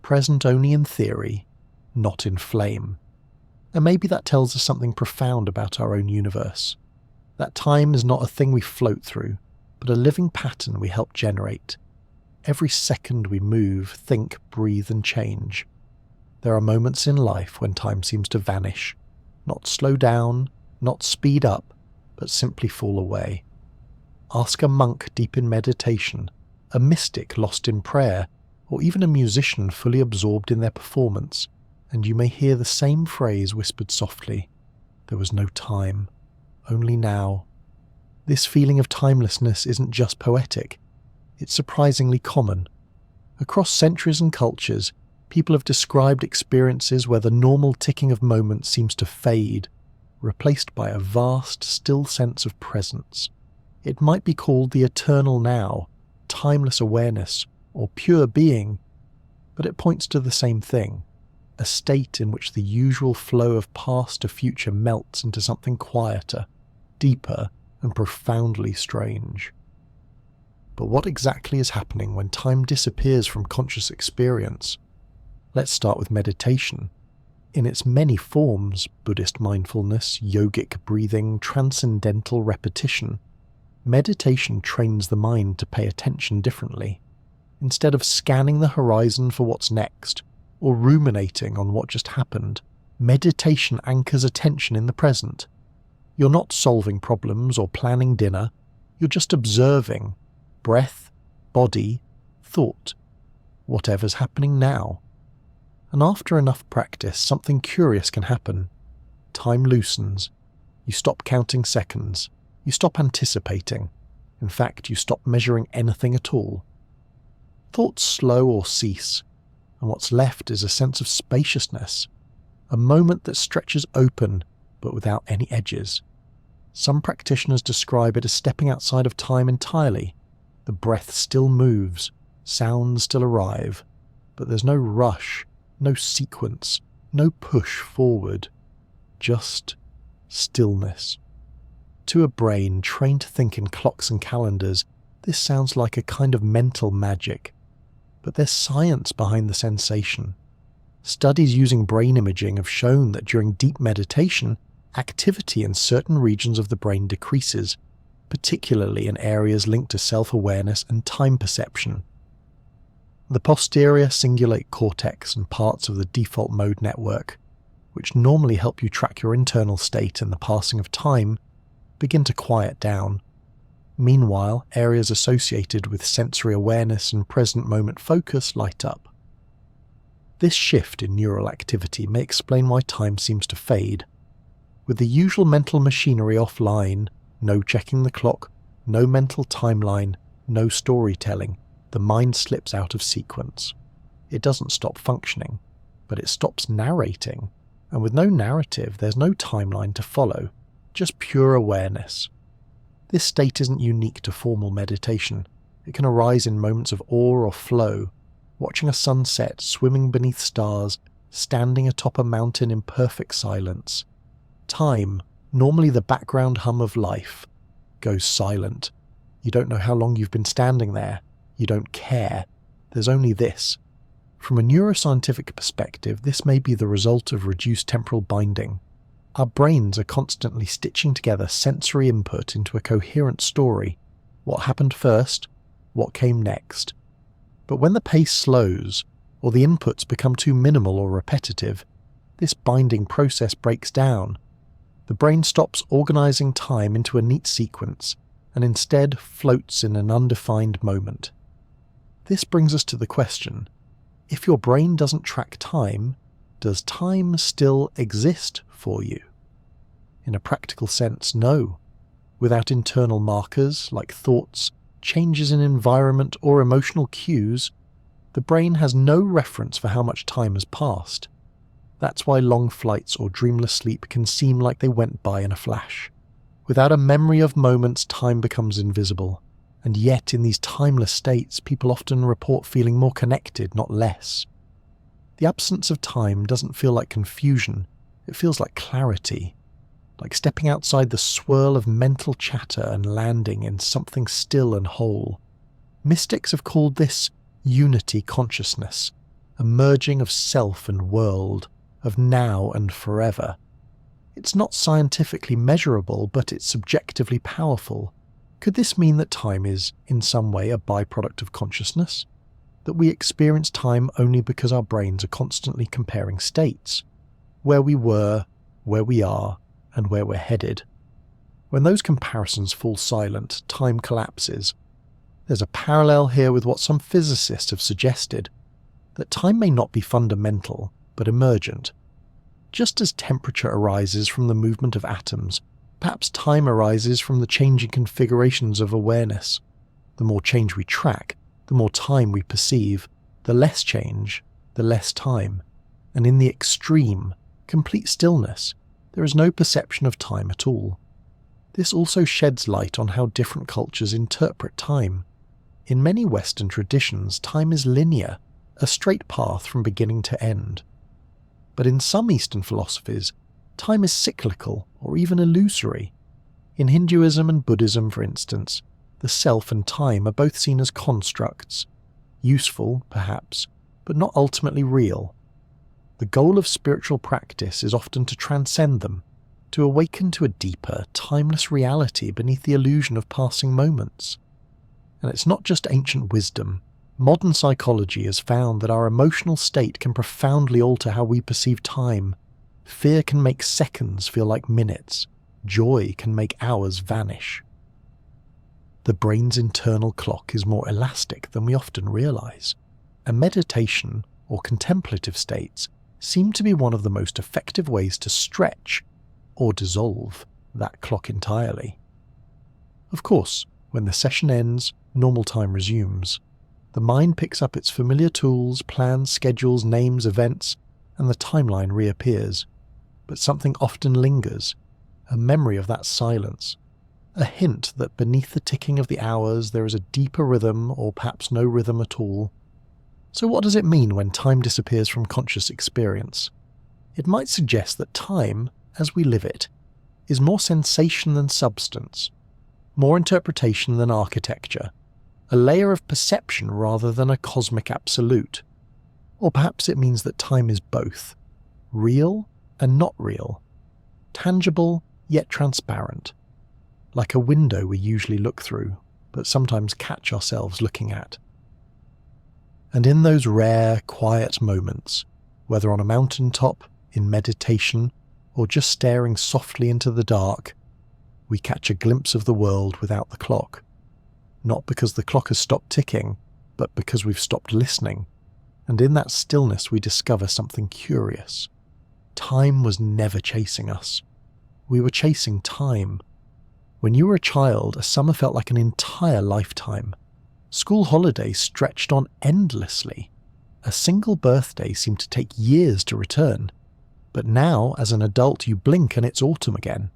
present only in theory, not in flame. And maybe that tells us something profound about our own universe. That time is not a thing we float through, but a living pattern we help generate. Every second we move, think, breathe and change. There are moments in life when time seems to vanish, not slow down, not speed up, but simply fall away. Ask a monk deep in meditation, a mystic lost in prayer, or even a musician fully absorbed in their performance, and you may hear the same phrase whispered softly. There was no time, only now. This feeling of timelessness isn't just poetic, it's surprisingly common. Across centuries and cultures, people have described experiences where the normal ticking of moments seems to fade, replaced by a vast, still sense of presence. It might be called the eternal now, timeless awareness, or pure being, but it points to the same thing, a state in which the usual flow of past to future melts into something quieter, deeper, and profoundly strange. But what exactly is happening when time disappears from conscious experience? Let's start with meditation. In its many forms, Buddhist mindfulness, yogic breathing, transcendental repetition, meditation trains the mind to pay attention differently. Instead of scanning the horizon for what's next, or ruminating on what just happened, meditation anchors attention in the present. You're not solving problems or planning dinner, you're just observing breath, body, thought, whatever's happening now. And after enough practice, something curious can happen. Time loosens. You stop counting seconds. You stop anticipating. In fact, you stop measuring anything at all. Thoughts slow or cease, and what's left is a sense of spaciousness, a moment that stretches open but without any edges. Some practitioners describe it as stepping outside of time entirely. The breath still moves, sounds still arrive, but there's no rush, no sequence, no push forward, just stillness. To a brain trained to think in clocks and calendars, this sounds like a kind of mental magic. But there's science behind the sensation. Studies using brain imaging have shown that during deep meditation, activity in certain regions of the brain decreases, particularly in areas linked to self-awareness and time perception. The posterior cingulate cortex and parts of the default mode network, which normally help you track your internal state and the passing of time, begin to quiet down. Meanwhile, areas associated with sensory awareness and present moment focus light up. This shift in neural activity may explain why time seems to fade. With the usual mental machinery offline, no checking the clock, no mental timeline, no storytelling, the mind slips out of sequence. It doesn't stop functioning, but it stops narrating, and with no narrative there's no timeline to follow, just pure awareness. This state isn't unique to formal meditation. It can arise in moments of awe or flow, watching a sunset, swimming beneath stars, standing atop a mountain in perfect silence. Time, normally the background hum of life, goes silent. You don't know how long you've been standing there. you don't care, there's only this. From a neuroscientific perspective, this may be the result of reduced temporal binding. Our brains are constantly stitching together sensory input into a coherent story. What happened first? What came next? But when the pace slows, or the inputs become too minimal or repetitive, this binding process breaks down. The brain stops organizing time into a neat sequence and instead floats in an undefined moment. This brings us to the question, if your brain doesn't track time, does time still exist for you? In a practical sense, no. Without internal markers like thoughts, changes in environment or emotional cues, the brain has no reference for how much time has passed. That's why long flights or dreamless sleep can seem like they went by in a flash. Without a memory of moments, time becomes invisible. And yet, in these timeless states, people often report feeling more connected, not less. The absence of time doesn't feel like confusion, it feels like clarity. Like stepping outside the swirl of mental chatter and landing in something still and whole. Mystics have called this unity consciousness, a merging of self and world, of now and forever. It's not scientifically measurable, but it's subjectively powerful. Could this mean that time is, in some way, a byproduct of consciousness? That we experience time only because our brains are constantly comparing states? Where we were, where we are, and where we're headed. When those comparisons fall silent, time collapses. There's a parallel here with what some physicists have suggested, that time may not be fundamental, but emergent. Just as temperature arises from the movement of atoms, perhaps time arises from the changing configurations of awareness. The more change we track, the more time we perceive, the less change, the less time. And in the extreme, complete stillness, there is no perception of time at all. This also sheds light on how different cultures interpret time. In many Western traditions, time is linear, a straight path from beginning to end. But in some Eastern philosophies, time is cyclical or even illusory. In Hinduism and Buddhism, for instance, the self and time are both seen as constructs, useful, perhaps, but not ultimately real. The goal of spiritual practice is often to transcend them, to awaken to a deeper, timeless reality beneath the illusion of passing moments. And it's not just ancient wisdom. Modern psychology has found that our emotional state can profoundly alter how we perceive time. Fear can make seconds feel like minutes. Joy can make hours vanish. The brain's internal clock is more elastic than we often realize, and meditation or contemplative states seem to be one of the most effective ways to stretch or dissolve that clock entirely. Of course, when the session ends, normal time resumes. The mind picks up its familiar tools, plans, schedules, names, events, and the timeline reappears. But something often lingers, a memory of that silence, a hint that beneath the ticking of the hours there is a deeper rhythm or perhaps no rhythm at all. So what does it mean when time disappears from conscious experience? It might suggest that time, as we live it, is more sensation than substance, more interpretation than architecture, a layer of perception rather than a cosmic absolute. Or perhaps it means that time is both, real and not real, tangible yet transparent, like a window we usually look through, but sometimes catch ourselves looking at. And in those rare, quiet moments, whether on a mountaintop, in meditation, or just staring softly into the dark, we catch a glimpse of the world without the clock. Not because the clock has stopped ticking, but because we've stopped listening. And in that stillness we discover something curious. Time was never chasing us. We were chasing time. When you were a child, a summer felt like an entire lifetime. School holidays stretched on endlessly. A single birthday seemed to take years to return. But now, as an adult, you blink and it's autumn again.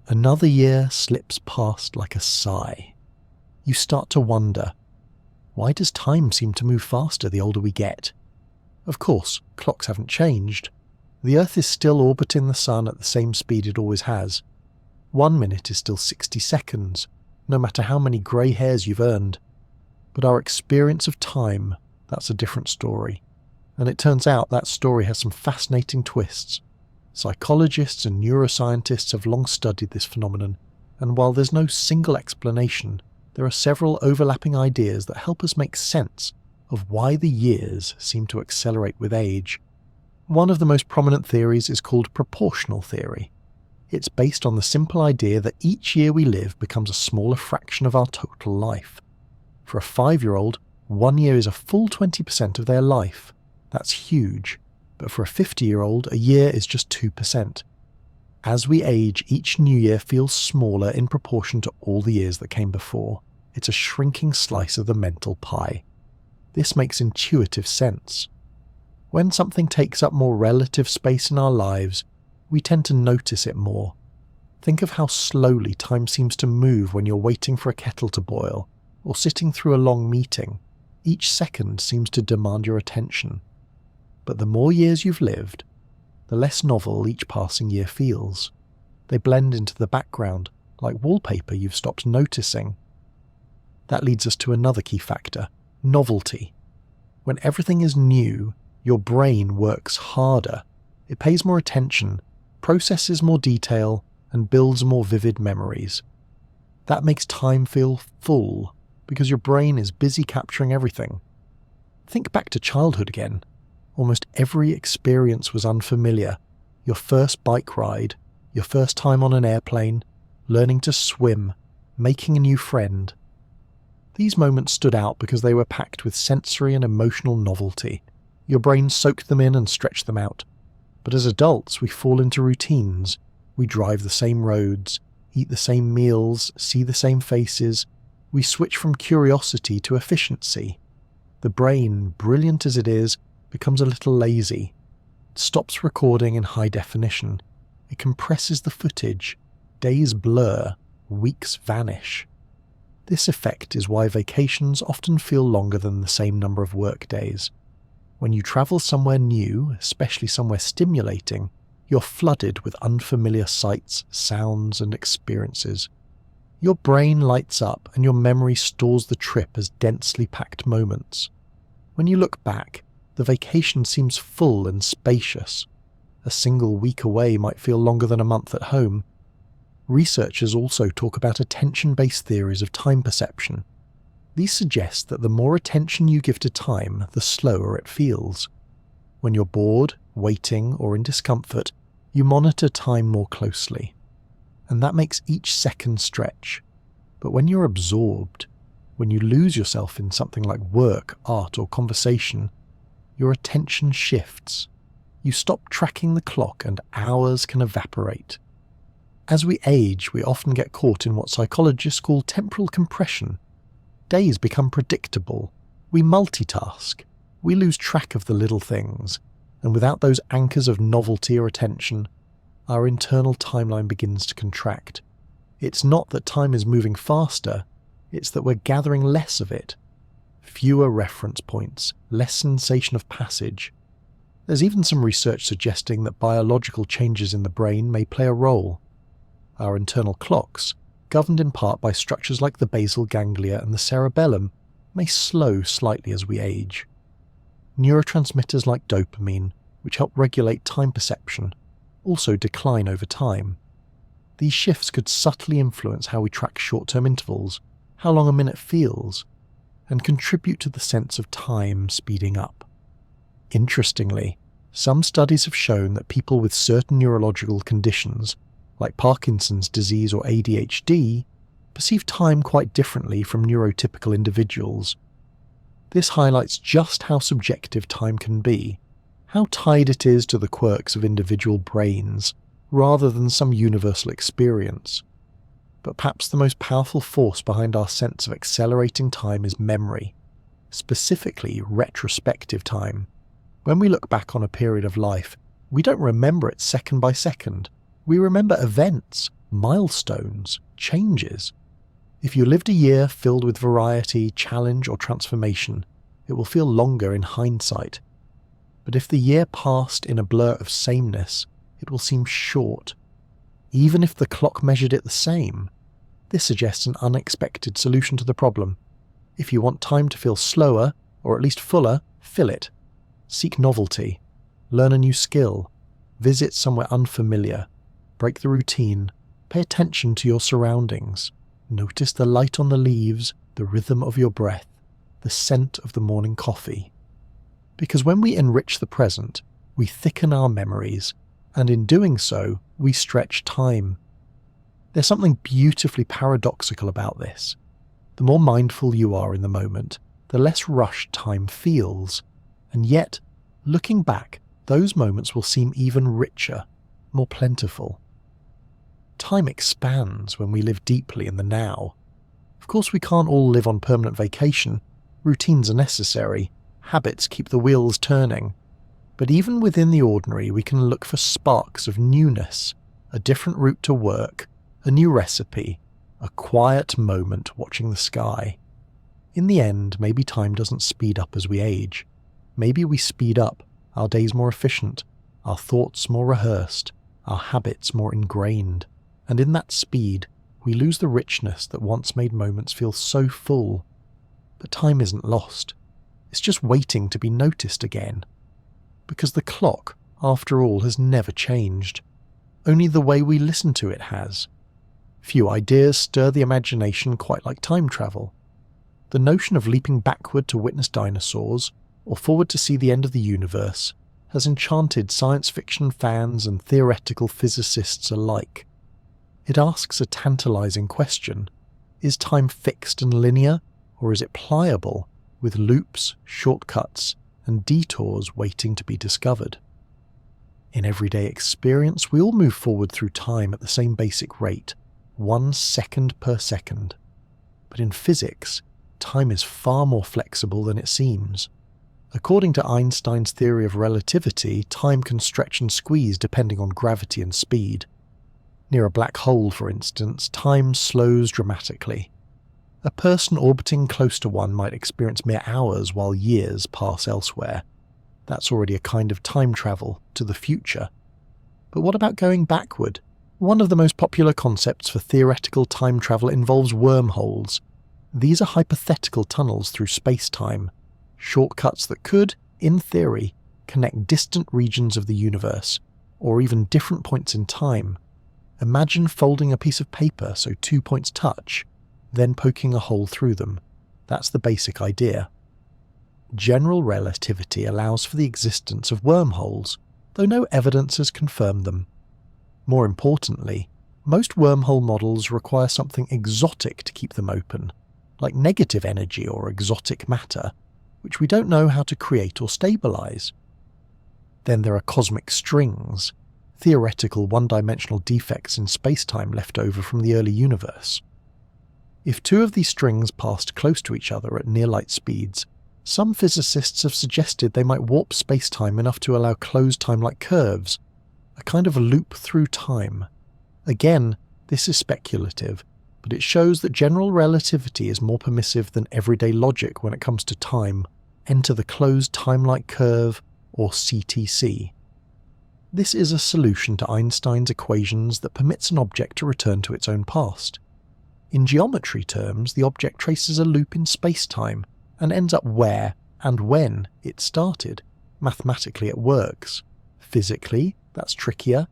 Another year slips past like a sigh. You start to wonder, why does time seem to move faster the older we get? Of course, clocks haven't changed. The Earth is still orbiting the Sun at the same speed it always has. 1 minute is still 60 seconds, no matter how many grey hairs you've earned. But our experience of time, that's a different story. And it turns out that story has some fascinating twists. Psychologists and neuroscientists have long studied this phenomenon, and while there's no single explanation, there are several overlapping ideas that help us make sense of why the years seem to accelerate with age. One of the most prominent theories is called proportional theory. It's based on the simple idea that each year we live becomes a smaller fraction of our total life. For a 5-year-old, 1 year is a full 20% of their life. That's huge. But for a 50-year-old, a year is just 2%. As we age, each new year feels smaller in proportion to all the years that came before. It's a shrinking slice of the mental pie. This makes intuitive sense. When something takes up more relative space in our lives, we tend to notice it more. Think of how slowly time seems to move when you're waiting for a kettle to boil, or sitting through a long meeting. Each second seems to demand your attention. But the more years you've lived, the less novel each passing year feels. They blend into the background, like wallpaper you've stopped noticing. That leads us to another key factor, novelty. When everything is new, your brain works harder. It pays more attention, processes more detail, and builds more vivid memories. That makes time feel full, because your brain is busy capturing everything. Think back to childhood again. Almost every experience was unfamiliar. Your first bike ride, your first time on an airplane, learning to swim, making a new friend. These moments stood out because they were packed with sensory and emotional novelty. Your brain soaked them in and stretched them out. But as adults, we fall into routines. We drive the same roads, eat the same meals, see the same faces. We switch from curiosity to efficiency. The brain, brilliant as it is, becomes a little lazy. It stops recording in high definition. It compresses the footage. Days blur, weeks vanish. This effect is why vacations often feel longer than the same number of work days. When you travel somewhere new, especially somewhere stimulating, you're flooded with unfamiliar sights, sounds, and experiences. Your brain lights up and your memory stores the trip as densely packed moments. When you look back, the vacation seems full and spacious. A single week away might feel longer than a month at home. Researchers also talk about attention-based theories of time perception. These suggest that the more attention you give to time, the slower it feels. When you're bored, waiting, or in discomfort, you monitor time more closely. And that makes each second stretch. But when you're absorbed, when you lose yourself in something like work, art, or conversation, your attention shifts. You stop tracking the clock and hours can evaporate. As we age, we often get caught in what psychologists call temporal compression. Days become predictable. We multitask. We lose track of the little things. And without those anchors of novelty or attention, our internal timeline begins to contract. It's not that time is moving faster, it's that we're gathering less of it. Fewer reference points, less sensation of passage. There's even some research suggesting that biological changes in the brain may play a role. Our internal clocks, governed in part by structures like the basal ganglia and the cerebellum, may slow slightly as we age. Neurotransmitters like dopamine, which help regulate time perception, also decline over time. These shifts could subtly influence how we track short-term intervals, how long a minute feels, and contribute to the sense of time speeding up. Interestingly, some studies have shown that people with certain neurological conditions, like Parkinson's disease or ADHD, perceive time quite differently from neurotypical individuals. This highlights just how subjective time can be, how tied it is to the quirks of individual brains, rather than some universal experience. But perhaps the most powerful force behind our sense of accelerating time is memory, specifically retrospective time. When we look back on a period of life, we don't remember it second by second. We remember events, milestones, changes. If you lived a year filled with variety, challenge, or transformation, it will feel longer in hindsight. But if the year passed in a blur of sameness, it will seem short, even if the clock measured it the same. This suggests an unexpected solution to the problem. If you want time to feel slower, or at least fuller, fill it. Seek novelty. Learn a new skill. Visit somewhere unfamiliar. Break the routine. Pay attention to your surroundings. Notice the light on the leaves, the rhythm of your breath, the scent of the morning coffee. Because when we enrich the present, we thicken our memories, and in doing so, we stretch time. There's something beautifully paradoxical about this. The more mindful you are in the moment, the less rushed time feels, and yet, looking back, those moments will seem even richer, more plentiful. Time expands when we live deeply in the now. Of course, we can't all live on permanent vacation. Routines are necessary. Habits keep the wheels turning. But even within the ordinary, we can look for sparks of newness, a different route to work, a new recipe, a quiet moment watching the sky. In the end, maybe time doesn't speed up as we age. Maybe we speed up, our days more efficient, our thoughts more rehearsed, our habits more ingrained. And in that speed, we lose the richness that once made moments feel so full. But time isn't lost. It's just waiting to be noticed again. Because the clock, after all, has never changed. Only the way we listen to it has. Few ideas stir the imagination quite like time travel. The notion of leaping backward to witness dinosaurs, or forward to see the end of the universe, has enchanted science fiction fans and theoretical physicists alike. It asks a tantalizing question. Is time fixed and linear, or is it pliable, with loops, shortcuts, and detours waiting to be discovered? In everyday experience, we all move forward through time at the same basic rate, 1 second per second. But in physics, time is far more flexible than it seems. According to Einstein's theory of relativity, time can stretch and squeeze depending on gravity and speed. Near a black hole, for instance, time slows dramatically. A person orbiting close to one might experience mere hours while years pass elsewhere. That's already a kind of time travel to the future. But what about going backward? One of the most popular concepts for theoretical time travel involves wormholes. These are hypothetical tunnels through space-time, shortcuts that could, in theory, connect distant regions of the universe, or even different points in time. Imagine folding a piece of paper so 2 points touch, then poking a hole through them. That's the basic idea. General relativity allows for the existence of wormholes, though no evidence has confirmed them. More importantly, most wormhole models require something exotic to keep them open, like negative energy or exotic matter, which we don't know how to create or stabilize. Then there are cosmic strings, theoretical one-dimensional defects in spacetime left over from the early universe. If two of these strings passed close to each other at near-light speeds, some physicists have suggested they might warp spacetime enough to allow closed time-like curves, a kind of loop through time. Again, this is speculative, but it shows that general relativity is more permissive than everyday logic when it comes to time. Enter the closed time-like curve, or CTC. This is a solution to Einstein's equations that permits an object to return to its own past. In geometry terms, the object traces a loop in space-time and ends up where and when it started. Mathematically it works. Physically, that's trickier.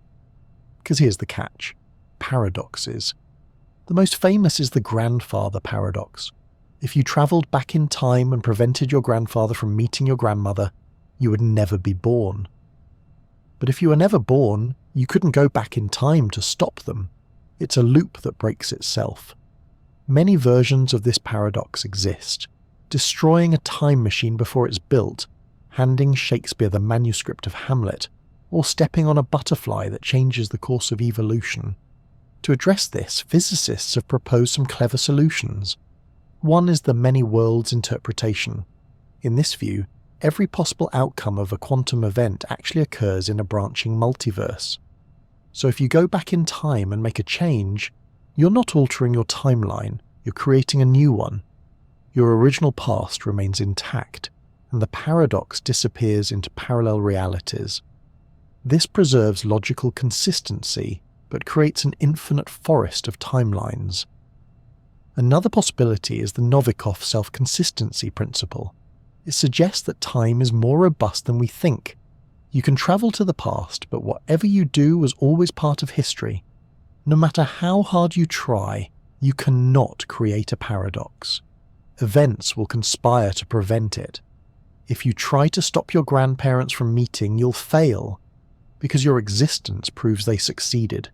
Because here's the catch. Paradoxes. The most famous is the grandfather paradox. If you travelled back in time and prevented your grandfather from meeting your grandmother, you would never be born. But if you were never born, you couldn't go back in time to stop them. It's a loop that breaks itself. Many versions of this paradox exist. Destroying a time machine before it's built, handing Shakespeare the manuscript of Hamlet, or stepping on a butterfly that changes the course of evolution. To address this, physicists have proposed some clever solutions. One is the many worlds interpretation. In this view, every possible outcome of a quantum event actually occurs in a branching multiverse. So if you go back in time and make a change, you're not altering your timeline, you're creating a new one. Your original past remains intact, and the paradox disappears into parallel realities. This preserves logical consistency, but creates an infinite forest of timelines. Another possibility is the Novikov self-consistency principle. It suggests that time is more robust than we think. You can travel to the past, but whatever you do was always part of history. No matter how hard you try, you cannot create a paradox. Events will conspire to prevent it. If you try to stop your grandparents from meeting, you'll fail, because your existence proves they succeeded.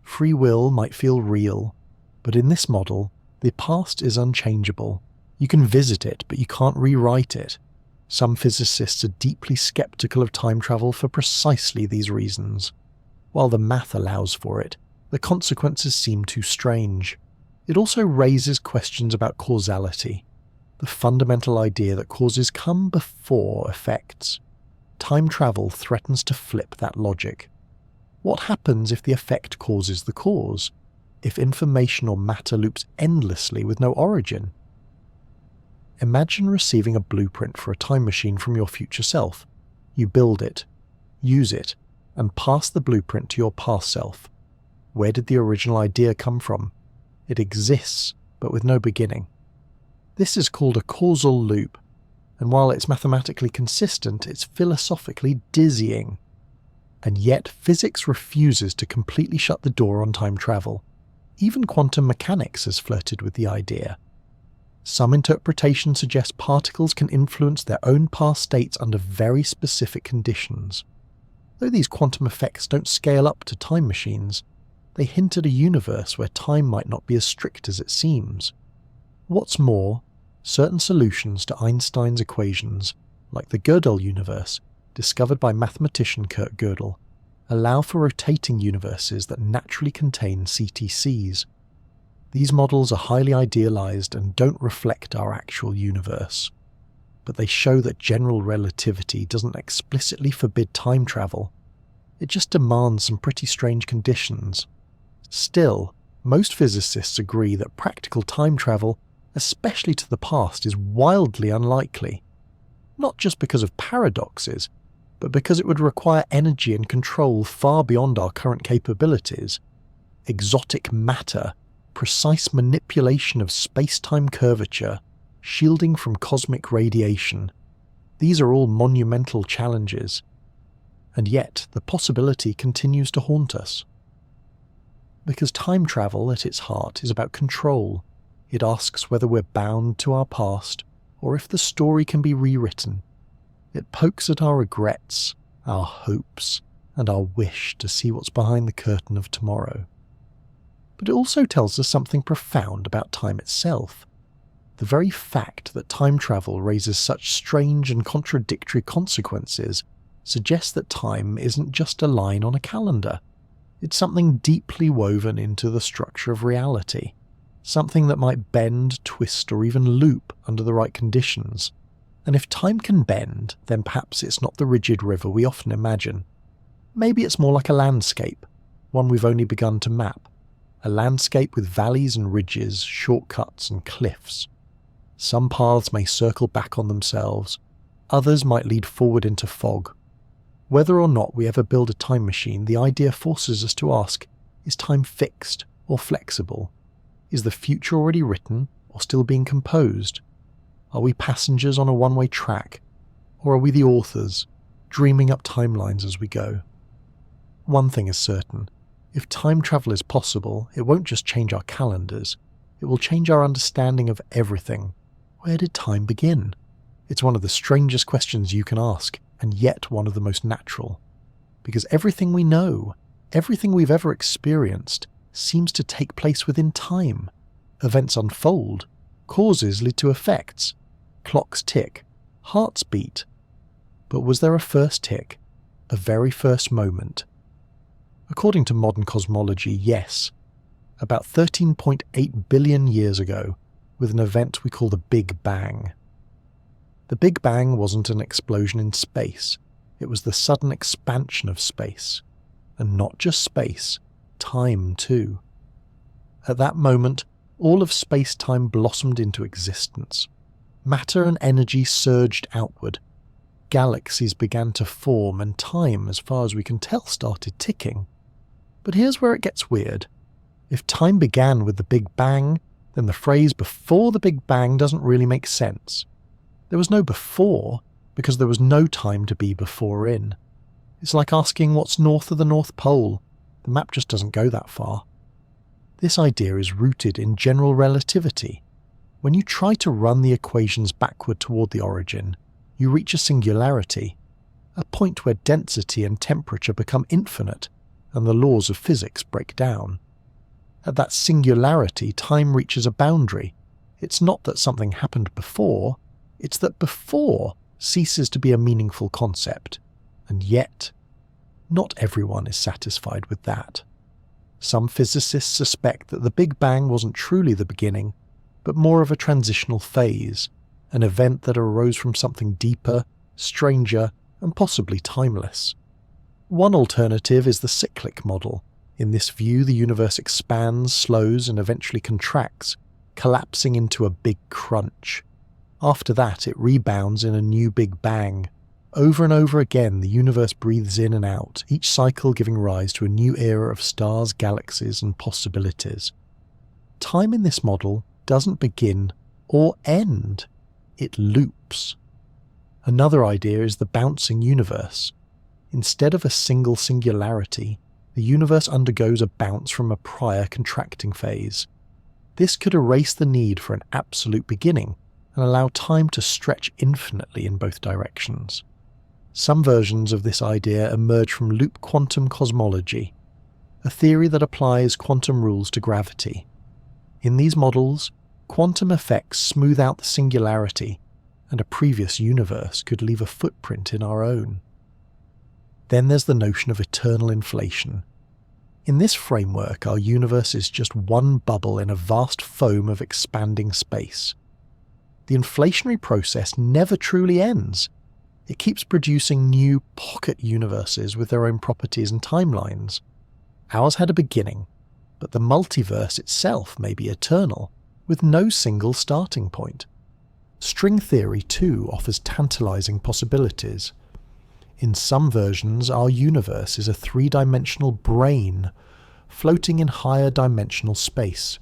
Free will might feel real, but in this model, the past is unchangeable. You can visit it, but you can't rewrite it. Some physicists are deeply skeptical of time travel for precisely these reasons. While the math allows for it, the consequences seem too strange. It also raises questions about causality, the fundamental idea that causes come before effects. Time travel threatens to flip that logic. What happens if the effect causes the cause? If information or matter loops endlessly with no origin? Imagine receiving a blueprint for a time machine from your future self. You build it, use it, and pass the blueprint to your past self. Where did the original idea come from? It exists, but with no beginning. This is called a causal loop, and while it's mathematically consistent, it's philosophically dizzying. And yet physics refuses to completely shut the door on time travel. Even quantum mechanics has flirted with the idea. Some interpretations suggest particles can influence their own past states under very specific conditions. Though these quantum effects don't scale up to time machines, they hint at a universe where time might not be as strict as it seems. What's more, certain solutions to Einstein's equations, like the Gödel universe, discovered by mathematician Kurt Gödel, allow for rotating universes that naturally contain CTCs. These models are highly idealized and don't reflect our actual universe, but they show that general relativity doesn't explicitly forbid time travel. It just demands some pretty strange conditions. Still, most physicists agree that practical time travel, especially to the past, is wildly unlikely. Not just because of paradoxes, but because it would require energy and control far beyond our current capabilities. Exotic matter, precise manipulation of space-time curvature, shielding from cosmic radiation. These are all monumental challenges. And yet, the possibility continues to haunt us. Because time travel, at its heart, is about control. It asks whether we're bound to our past, or if the story can be rewritten. It pokes at our regrets, our hopes, and our wish to see what's behind the curtain of tomorrow. But it also tells us something profound about time itself. The very fact that time travel raises such strange and contradictory consequences suggests that time isn't just a line on a calendar. It's something deeply woven into the structure of reality, something that might bend, twist, or even loop under the right conditions. And if time can bend, then perhaps it's not the rigid river we often imagine. Maybe it's more like a landscape, one we've only begun to map. A landscape with valleys and ridges, shortcuts and cliffs. Some paths may circle back on themselves, others might lead forward into fog. Whether or not we ever build a time machine, the idea forces us to ask, is time fixed or flexible? Is the future already written or still being composed? Are we passengers on a one-way track, or are we the authors, dreaming up timelines as we go? One thing is certain. If time travel is possible, it won't just change our calendars, it will change our understanding of everything. Where did time begin? It's one of the strangest questions you can ask, and yet one of the most natural. Because everything we know, everything we've ever experienced, seems to take place within time. Events unfold, causes lead to effects, clocks tick, hearts beat. But was there a first tick, a very first moment? According to modern cosmology, yes. About 13.8 billion years ago, with an event we call the Big Bang. The Big Bang wasn't an explosion in space, it was the sudden expansion of space. And not just space, time too. At that moment, all of space-time blossomed into existence. Matter and energy surged outward. Galaxies began to form, and time, as far as we can tell, started ticking. But here's where it gets weird. If time began with the Big Bang, then the phrase before the Big Bang doesn't really make sense. There was no before because there was no time to be before in. It's like asking what's north of the North Pole. The map just doesn't go that far. This idea is rooted in general relativity. When you try to run the equations backward toward the origin, you reach a singularity, a point where density and temperature become infinite and the laws of physics break down. At that singularity, time reaches a boundary. It's not that something happened before, it's that before ceases to be a meaningful concept. And yet, not everyone is satisfied with that. Some physicists suspect that the Big Bang wasn't truly the beginning, but more of a transitional phase, an event that arose from something deeper, stranger, and possibly timeless. One alternative is the cyclic model. In this view, the universe expands, slows, and eventually contracts, collapsing into a big crunch. After that, it rebounds in a new Big Bang. Over and over again, the universe breathes in and out, each cycle giving rise to a new era of stars, galaxies, and possibilities. Time in this model doesn't begin or end. It loops. Another idea is the bouncing universe. Instead of a single singularity, the universe undergoes a bounce from a prior contracting phase. This could erase the need for an absolute beginning and allow time to stretch infinitely in both directions. Some versions of this idea emerge from loop quantum cosmology, a theory that applies quantum rules to gravity. In these models, quantum effects smooth out the singularity, and a previous universe could leave a footprint in our own. Then there's the notion of eternal inflation. In this framework, our universe is just one bubble in a vast foam of expanding space. The inflationary process never truly ends. It keeps producing new pocket universes with their own properties and timelines. Ours had a beginning, but the multiverse itself may be eternal, with no single starting point. String theory, too, offers tantalizing possibilities. In some versions, our universe is a three-dimensional brain, floating in higher dimensional space.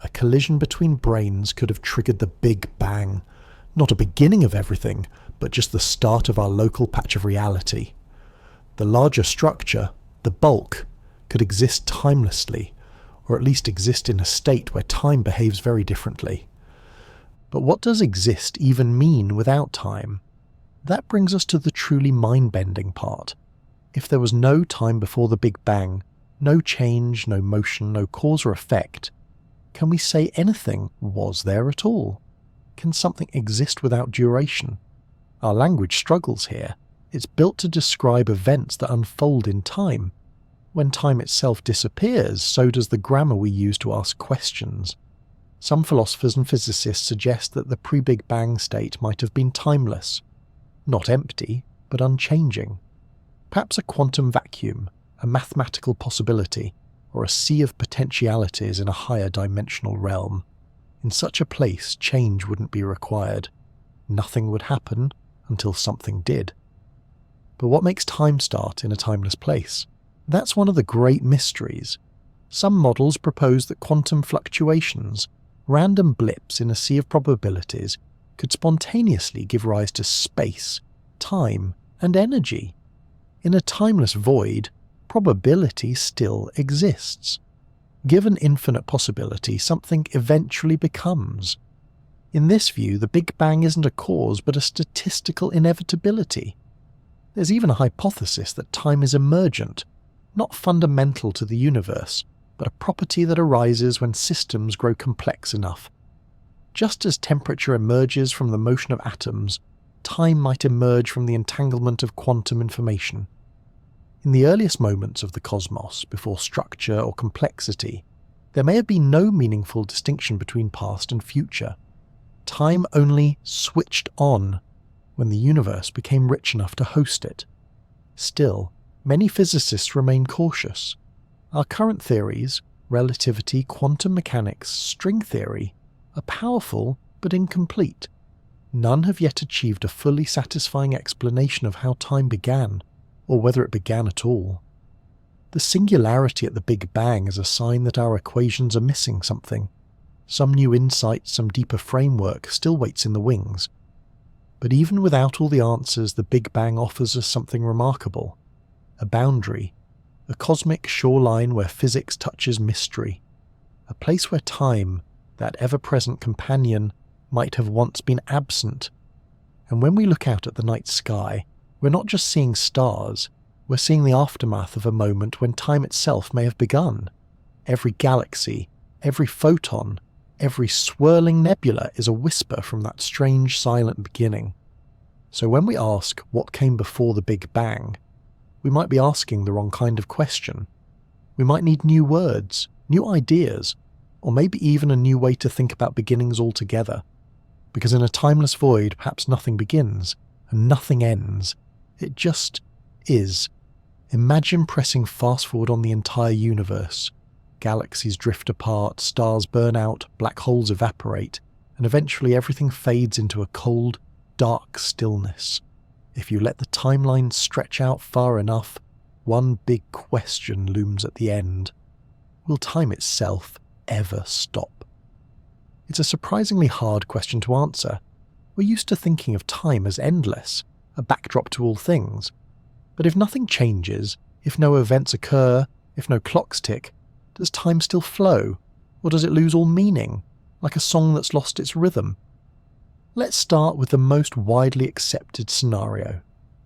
A collision between brains could have triggered the Big Bang, not a beginning of everything, but just the start of our local patch of reality. The larger structure, the bulk, could exist timelessly, or at least exist in a state where time behaves very differently. But what does exist even mean without time? That brings us to the truly mind-bending part. If there was no time before the Big Bang, no change, no motion, no cause or effect, can we say anything was there at all? Can something exist without duration? Our language struggles here. It's built to describe events that unfold in time. When time itself disappears, so does the grammar we use to ask questions. Some philosophers and physicists suggest that the pre-Big Bang state might have been timeless. Not empty, but unchanging. Perhaps a quantum vacuum, a mathematical possibility, or a sea of potentialities in a higher dimensional realm. In such a place, change wouldn't be required. Nothing would happen until something did. But what makes time start in a timeless place? That's one of the great mysteries. Some models propose that quantum fluctuations, random blips in a sea of probabilities, could spontaneously give rise to space, time, and energy. In a timeless void, probability still exists. Given infinite possibility, something eventually becomes. In this view, the Big Bang isn't a cause but a statistical inevitability. There's even a hypothesis that time is emergent, not fundamental to the universe, but a property that arises when systems grow complex enough. Just as temperature emerges from the motion of atoms, time might emerge from the entanglement of quantum information. In the earliest moments of the cosmos, before structure or complexity, there may have been no meaningful distinction between past and future. Time only switched on when the universe became rich enough to host it. Still, many physicists remain cautious. Our current theories, relativity, quantum mechanics, string theory, are powerful but incomplete. None have yet achieved a fully satisfying explanation of how time began, or whether it began at all. The singularity at the Big Bang is a sign that our equations are missing something Some new insight, some deeper framework still waits in the wings. But even without all the answers, the Big Bang offers us something remarkable. A boundary, a cosmic shoreline where physics touches mystery. A place where time, that ever-present companion, might have once been absent. And when we look out at the night sky, we're not just seeing stars, we're seeing the aftermath of a moment when time itself may have begun. Every galaxy, every photon, every swirling nebula is a whisper from that strange silent beginning. So when we ask what came before the Big Bang, we might be asking the wrong kind of question. We might need new words, new ideas, or maybe even a new way to think about beginnings altogether. Because in a timeless void, perhaps nothing begins and nothing ends. It just is. Imagine pressing fast forward on the entire universe. Galaxies drift apart, stars burn out, black holes evaporate, and eventually everything fades into a cold, dark stillness. If you let the timeline stretch out far enough, one big question looms at the end. Will time itself ever stop? It's a surprisingly hard question to answer. We're used to thinking of time as endless, a backdrop to all things. But if nothing changes, if no events occur, if no clocks tick, does time still flow? Or does it lose all meaning, like a song that's lost its rhythm? Let's start with the most widely accepted scenario: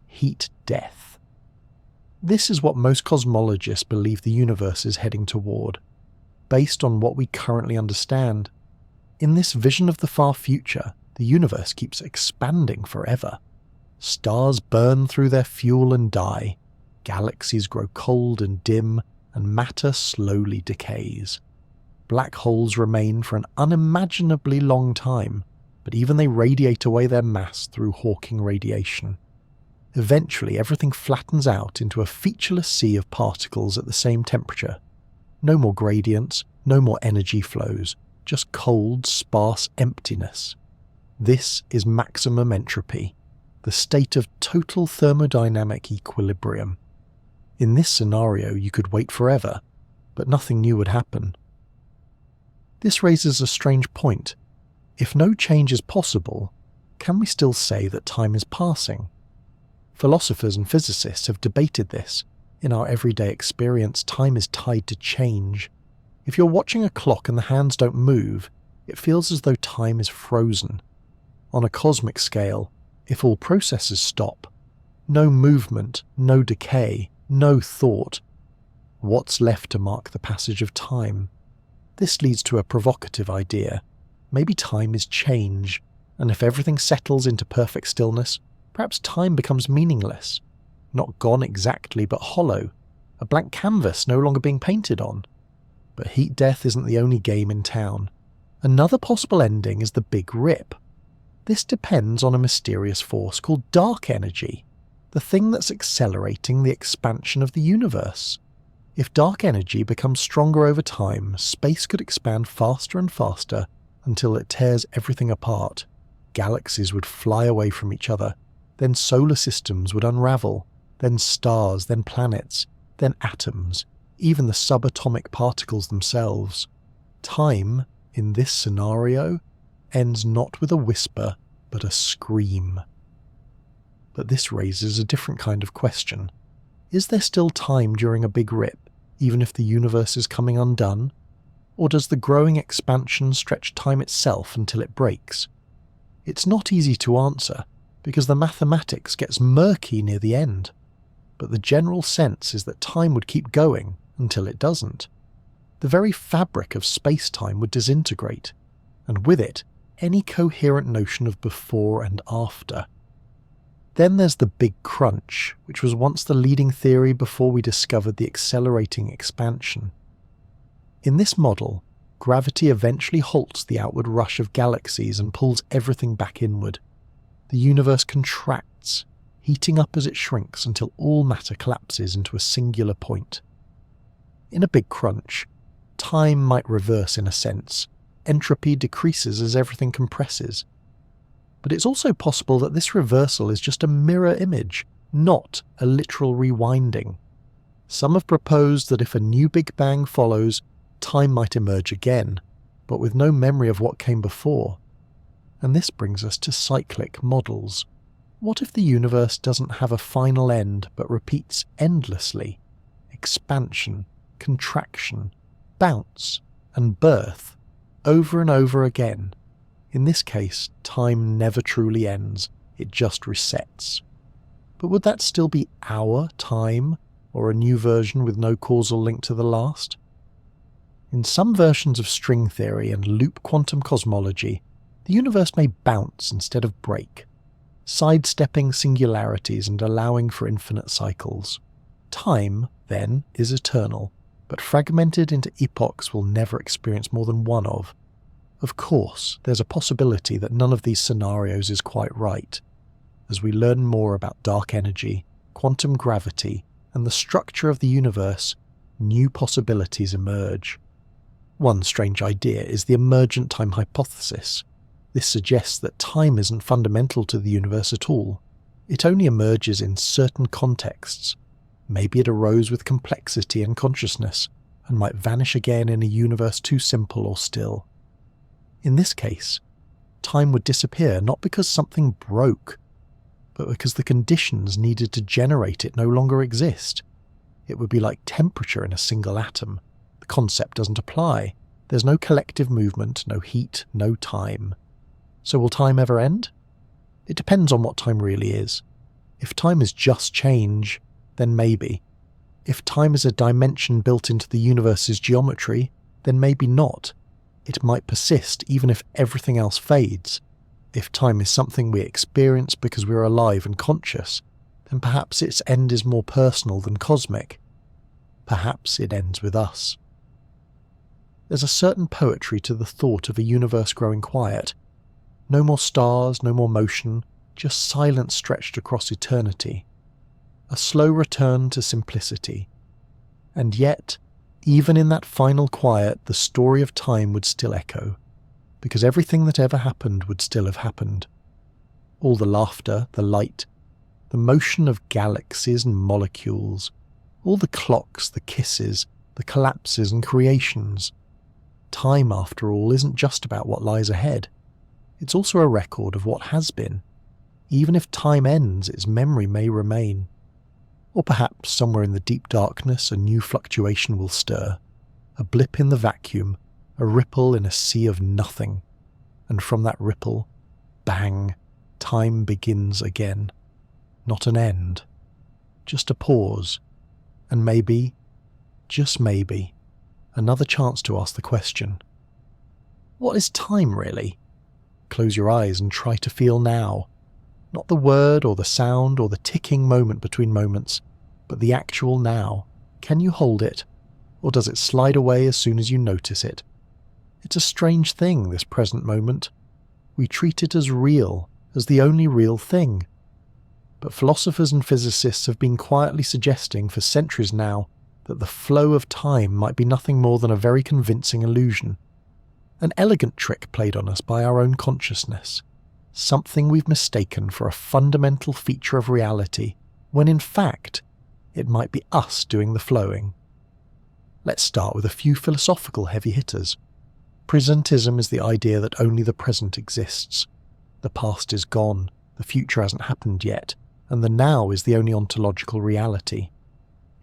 heat death. This is what most cosmologists believe the universe is heading toward, based on what we currently understand. In this vision of the far future, the universe keeps expanding forever. Stars burn through their fuel and die, galaxies grow cold and dim, and matter slowly decays. Black holes remain for an unimaginably long time, but even they radiate away their mass through Hawking radiation. Eventually, everything flattens out into a featureless sea of particles at the same temperature. No more gradients, no more energy flows, just cold, sparse emptiness. This is maximum entropy, the state of total thermodynamic equilibrium. In this scenario, you could wait forever, but nothing new would happen. This raises a strange point. If no change is possible, can we still say that time is passing? Philosophers and physicists have debated this. In our everyday experience, time is tied to change. If you're watching a clock and the hands don't move, it feels as though time is frozen. On a cosmic scale, if all processes stop, no movement, no decay, no thought, what's left to mark the passage of time? This leads to a provocative idea. Maybe time is change, and if everything settles into perfect stillness, perhaps time becomes meaningless. Not gone exactly, but hollow. A blank canvas no longer being painted on. But heat death isn't the only game in town. Another possible ending is the Big Rip. This depends on a mysterious force called dark energy, the thing that's accelerating the expansion of the universe. If dark energy becomes stronger over time, space could expand faster and faster until it tears everything apart. Galaxies would fly away from each other, then solar systems would unravel, then stars, then planets, then atoms, even the subatomic particles themselves. Time, in this scenario, ends not with a whisper, but a scream. But this raises a different kind of question. Is there still time during a Big Rip, even if the universe is coming undone? Or does the growing expansion stretch time itself until it breaks? It's not easy to answer, because the mathematics gets murky near the end. But the general sense is that time would keep going until it doesn't. The very fabric of space-time would disintegrate, and with it, any coherent notion of before and after. Then there's the Big Crunch, which was once the leading theory before we discovered the accelerating expansion. In this model, gravity eventually halts the outward rush of galaxies and pulls everything back inward. The universe contracts, heating up as it shrinks until all matter collapses into a singular point. In a Big Crunch, time might reverse in a sense. Entropy decreases as everything compresses. But it's also possible that this reversal is just a mirror image, not a literal rewinding. Some have proposed that if a new Big Bang follows, time might emerge again, but with no memory of what came before. And this brings us to cyclic models. What if the universe doesn't have a final end but repeats endlessly? Expansion, contraction, bounce, and birth, over and over again. In this case, time never truly ends, it just resets. But would that still be our time, or a new version with no causal link to the last? In some versions of string theory and loop quantum cosmology, the universe may bounce instead of break, sidestepping singularities and allowing for infinite cycles. Time, then, is eternal, but fragmented into epochs we'll never experience more than one of. Of course, there's a possibility that none of these scenarios is quite right. As we learn more about dark energy, quantum gravity, and the structure of the universe, new possibilities emerge. One strange idea is the emergent time hypothesis. This suggests that time isn't fundamental to the universe at all. It only emerges in certain contexts. Maybe it arose with complexity and consciousness, and might vanish again in a universe too simple or still. In this case, time would disappear not because something broke, but because the conditions needed to generate it no longer exist. It would be like temperature in a single atom. The concept doesn't apply. There's no collective movement, no heat, no time. So will time ever end? It depends on what time really is. If time is just change, then maybe. If time is a dimension built into the universe's geometry, then maybe not. It might persist even if everything else fades. If time is something we experience because we're alive and conscious, then perhaps its end is more personal than cosmic. Perhaps it ends with us. There's a certain poetry to the thought of a universe growing quiet. No more stars, no more motion, just silence stretched across eternity. A slow return to simplicity. And yet, even in that final quiet, the story of time would still echo, because everything that ever happened would still have happened. All the laughter, the light, the motion of galaxies and molecules, all the clocks, the kisses, the collapses and creations. Time, after all, isn't just about what lies ahead. It's also a record of what has been. Even if time ends, its memory may remain. Or perhaps somewhere in the deep darkness a new fluctuation will stir, a blip in the vacuum, a ripple in a sea of nothing. And from that ripple, bang, time begins again. Not an end, just a pause, and maybe, just maybe, another chance to ask the question. What is time really? Close your eyes and try to feel now. Not the word or the sound or the ticking moment between moments, but the actual now. Can you hold it? Or does it slide away as soon as you notice it? It's a strange thing, this present moment. We treat it as real, as the only real thing. But philosophers and physicists have been quietly suggesting for centuries now that the flow of time might be nothing more than a very convincing illusion. An elegant trick played on us by our own consciousness. Something we've mistaken for a fundamental feature of reality, when in fact, it might be us doing the flowing. Let's start with a few philosophical heavy hitters. Presentism is the idea that only the present exists. The past is gone, the future hasn't happened yet, and the now is the only ontological reality.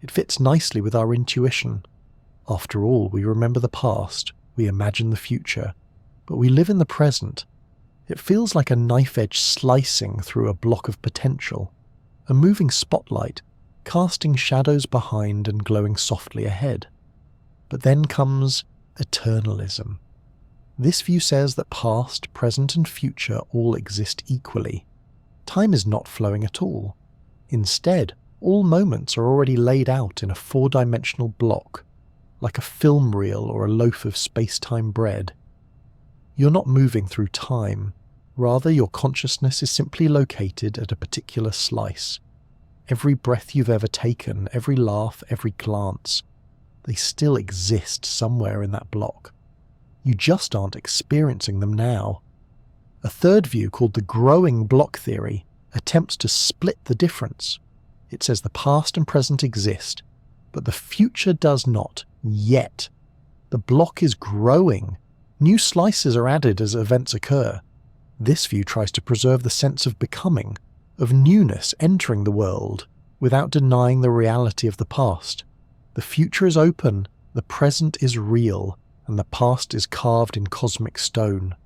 It fits nicely with our intuition. After all, we remember the past, we imagine the future, but we live in the present. It feels like a knife edge slicing through a block of potential, a moving spotlight, casting shadows behind and glowing softly ahead. But then comes eternalism. This view says that past, present and future all exist equally. Time is not flowing at all. Instead, all moments are already laid out in a four-dimensional block, like a film reel or a loaf of space-time bread. You're not moving through time. Rather, your consciousness is simply located at a particular slice. Every breath you've ever taken, every laugh, every glance, they still exist somewhere in that block. You just aren't experiencing them now. A third view, called the growing block theory, attempts to split the difference. It says the past and present exist, but the future does not, yet. The block is growing, New slices are added as events occur. This view tries to preserve the sense of becoming, of newness entering the world, without denying the reality of the past. The future is open, the present is real, and the past is carved in cosmic stone.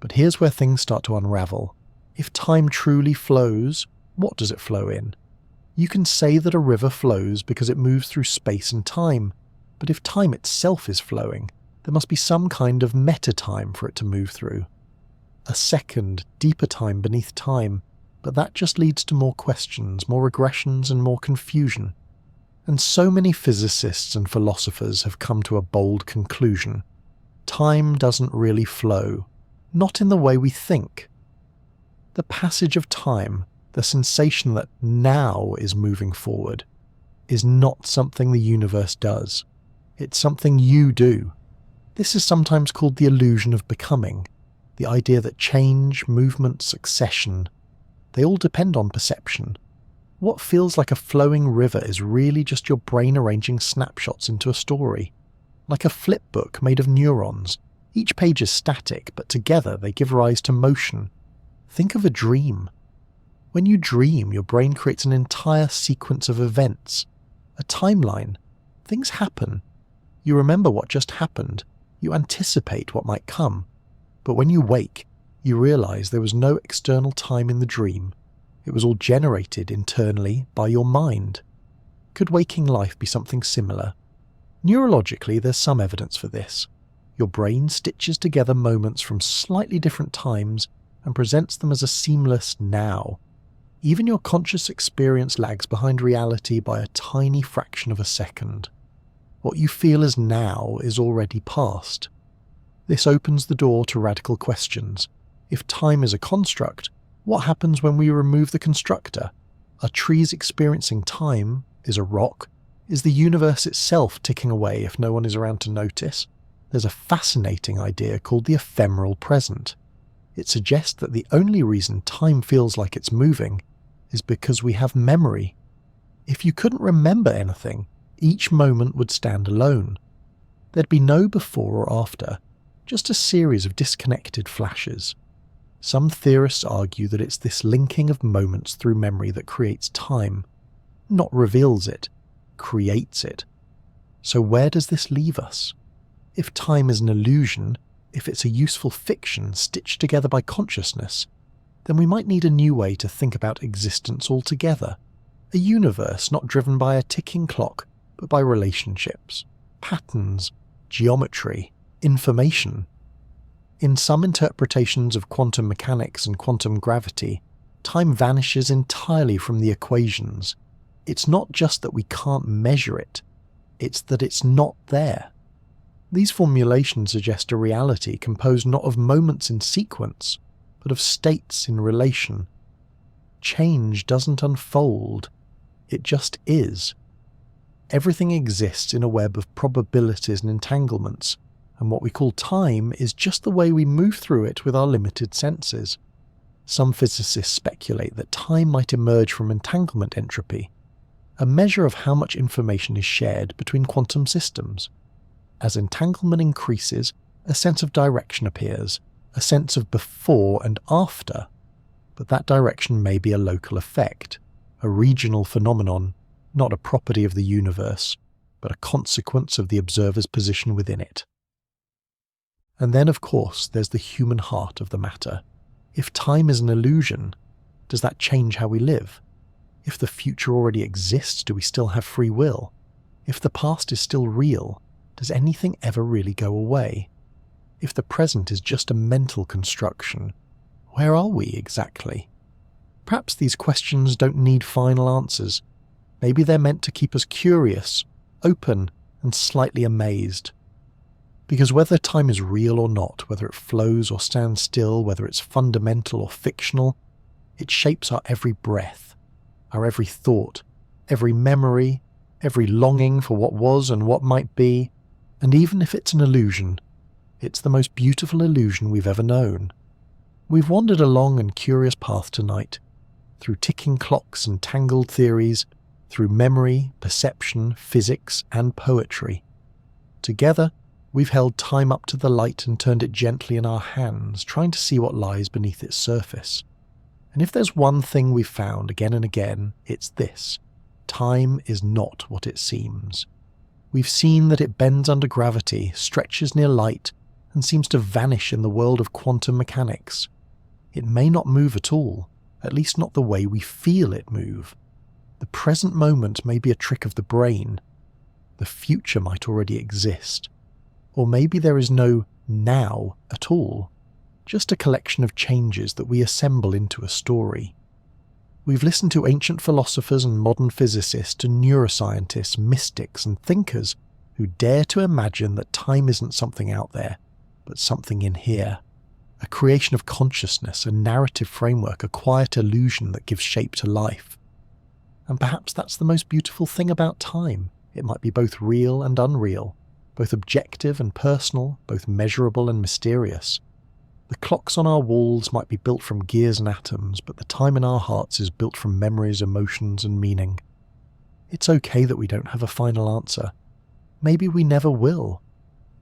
But here's where things start to unravel. If time truly flows, what does it flow in? You can say that a river flows because it moves through space and time, but if time itself is flowing, there must be some kind of meta-time for it to move through. A second, deeper time beneath time, but that just leads to more questions, more regressions, and more confusion. And so many physicists and philosophers have come to a bold conclusion. Time doesn't really flow, not in the way we think. The passage of time, the sensation that now is moving forward, is not something the universe does. It's something you do. This is sometimes called the illusion of becoming, the idea that change, movement, succession, they all depend on perception. What feels like a flowing river is really just your brain arranging snapshots into a story. Like a flip book made of neurons, each page is static, but together they give rise to motion. Think of a dream. When you dream, your brain creates an entire sequence of events, a timeline. Things happen. You remember what just happened. You anticipate what might come. But when you wake, you realize there was no external time in the dream. It was all generated internally by your mind. Could waking life be something similar? Neurologically, there's some evidence for this. Your brain stitches together moments from slightly different times and presents them as a seamless now. Even your conscious experience lags behind reality by a tiny fraction of a second. What you feel as now is already past. This opens the door to radical questions. If time is a construct, what happens when we remove the constructor? Are trees experiencing time? Is a rock? Is the universe itself ticking away if no one is around to notice? There's a fascinating idea called the ephemeral present. It suggests that the only reason time feels like it's moving is because we have memory. If you couldn't remember anything, each moment would stand alone. There'd be no before or after, just a series of disconnected flashes. Some theorists argue that it's this linking of moments through memory that creates time, not reveals it, creates it. So where does this leave us? If time is an illusion, if it's a useful fiction stitched together by consciousness, then we might need a new way to think about existence altogether. A universe not driven by a ticking clock, but by relationships, patterns, geometry, information. In some interpretations of quantum mechanics and quantum gravity, time vanishes entirely from the equations. It's not just that we can't measure it, it's that it's not there. These formulations suggest a reality composed not of moments in sequence, but of states in relation. Change doesn't unfold, it just is. Everything exists in a web of probabilities and entanglements, and what we call time is just the way we move through it with our limited senses. Some physicists speculate that time might emerge from entanglement entropy, a measure of how much information is shared between quantum systems. As entanglement increases, a sense of direction appears, a sense of before and after, but that direction may be a local effect, a regional phenomenon, not a property of the universe, but a consequence of the observer's position within it. And then, of course, there's the human heart of the matter. If time is an illusion, does that change how we live? If the future already exists, do we still have free will? If the past is still real, does anything ever really go away? If the present is just a mental construction, where are we exactly? Perhaps these questions don't need final answers. Maybe they're meant to keep us curious, open, and slightly amazed. Because whether time is real or not, whether it flows or stands still, whether it's fundamental or fictional, it shapes our every breath, our every thought, every memory, every longing for what was and what might be, and even if it's an illusion, it's the most beautiful illusion we've ever known. We've wandered a long and curious path tonight, through ticking clocks and tangled theories, through memory, perception, physics, and poetry. Together, We've held time up to the light and turned it gently in our hands, trying to see what lies beneath its surface. And if there's one thing we've found again and again, it's this: time is not what it seems. We've seen that it bends under gravity, stretches near light, and seems to vanish in the world of quantum mechanics. It may not move at all, at least not the way we feel it move. The present moment may be a trick of the brain. The future might already exist. Or maybe there is no now at all, just a collection of changes that we assemble into a story. We've listened to ancient philosophers and modern physicists, to neuroscientists, mystics and thinkers who dare to imagine that time isn't something out there, but something in here. A creation of consciousness, a narrative framework, a quiet illusion that gives shape to life. And perhaps that's the most beautiful thing about time. It might be both real and unreal, both objective and personal, both measurable and mysterious. The clocks on our walls might be built from gears and atoms, but the time in our hearts is built from memories, emotions and meaning. It's okay that we don't have a final answer. Maybe we never will.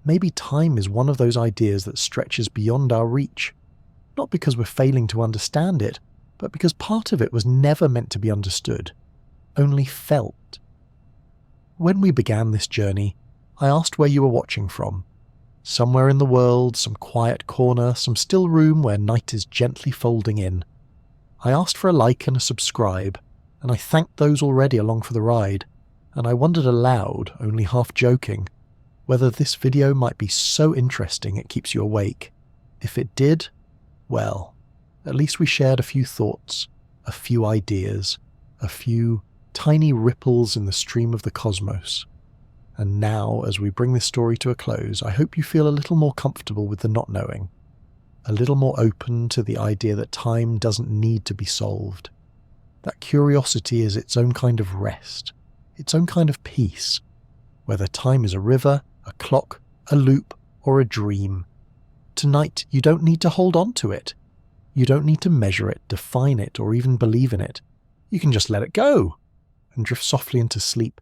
Maybe time is one of those ideas that stretches beyond our reach, not because we're failing to understand it, but because part of it was never meant to be understood, only felt. When we began this journey, I asked where you were watching from. Somewhere in the world, some quiet corner, some still room where night is gently folding in. I asked for a like and a subscribe, and I thanked those already along for the ride, and I wondered aloud, only half joking, whether this video might be so interesting it keeps you awake. If it did, well, at least we shared a few thoughts, a few ideas, a few tiny ripples in the stream of the cosmos. And now, as we bring this story to a close, I hope you feel a little more comfortable with the not knowing, a little more open to the idea that time doesn't need to be solved. That curiosity is its own kind of rest, its own kind of peace, whether time is a river, a clock, a loop, or a dream. Tonight, you don't need to hold on to it. You don't need to measure it, define it, or even believe in it. You can just let it go and drift softly into sleep,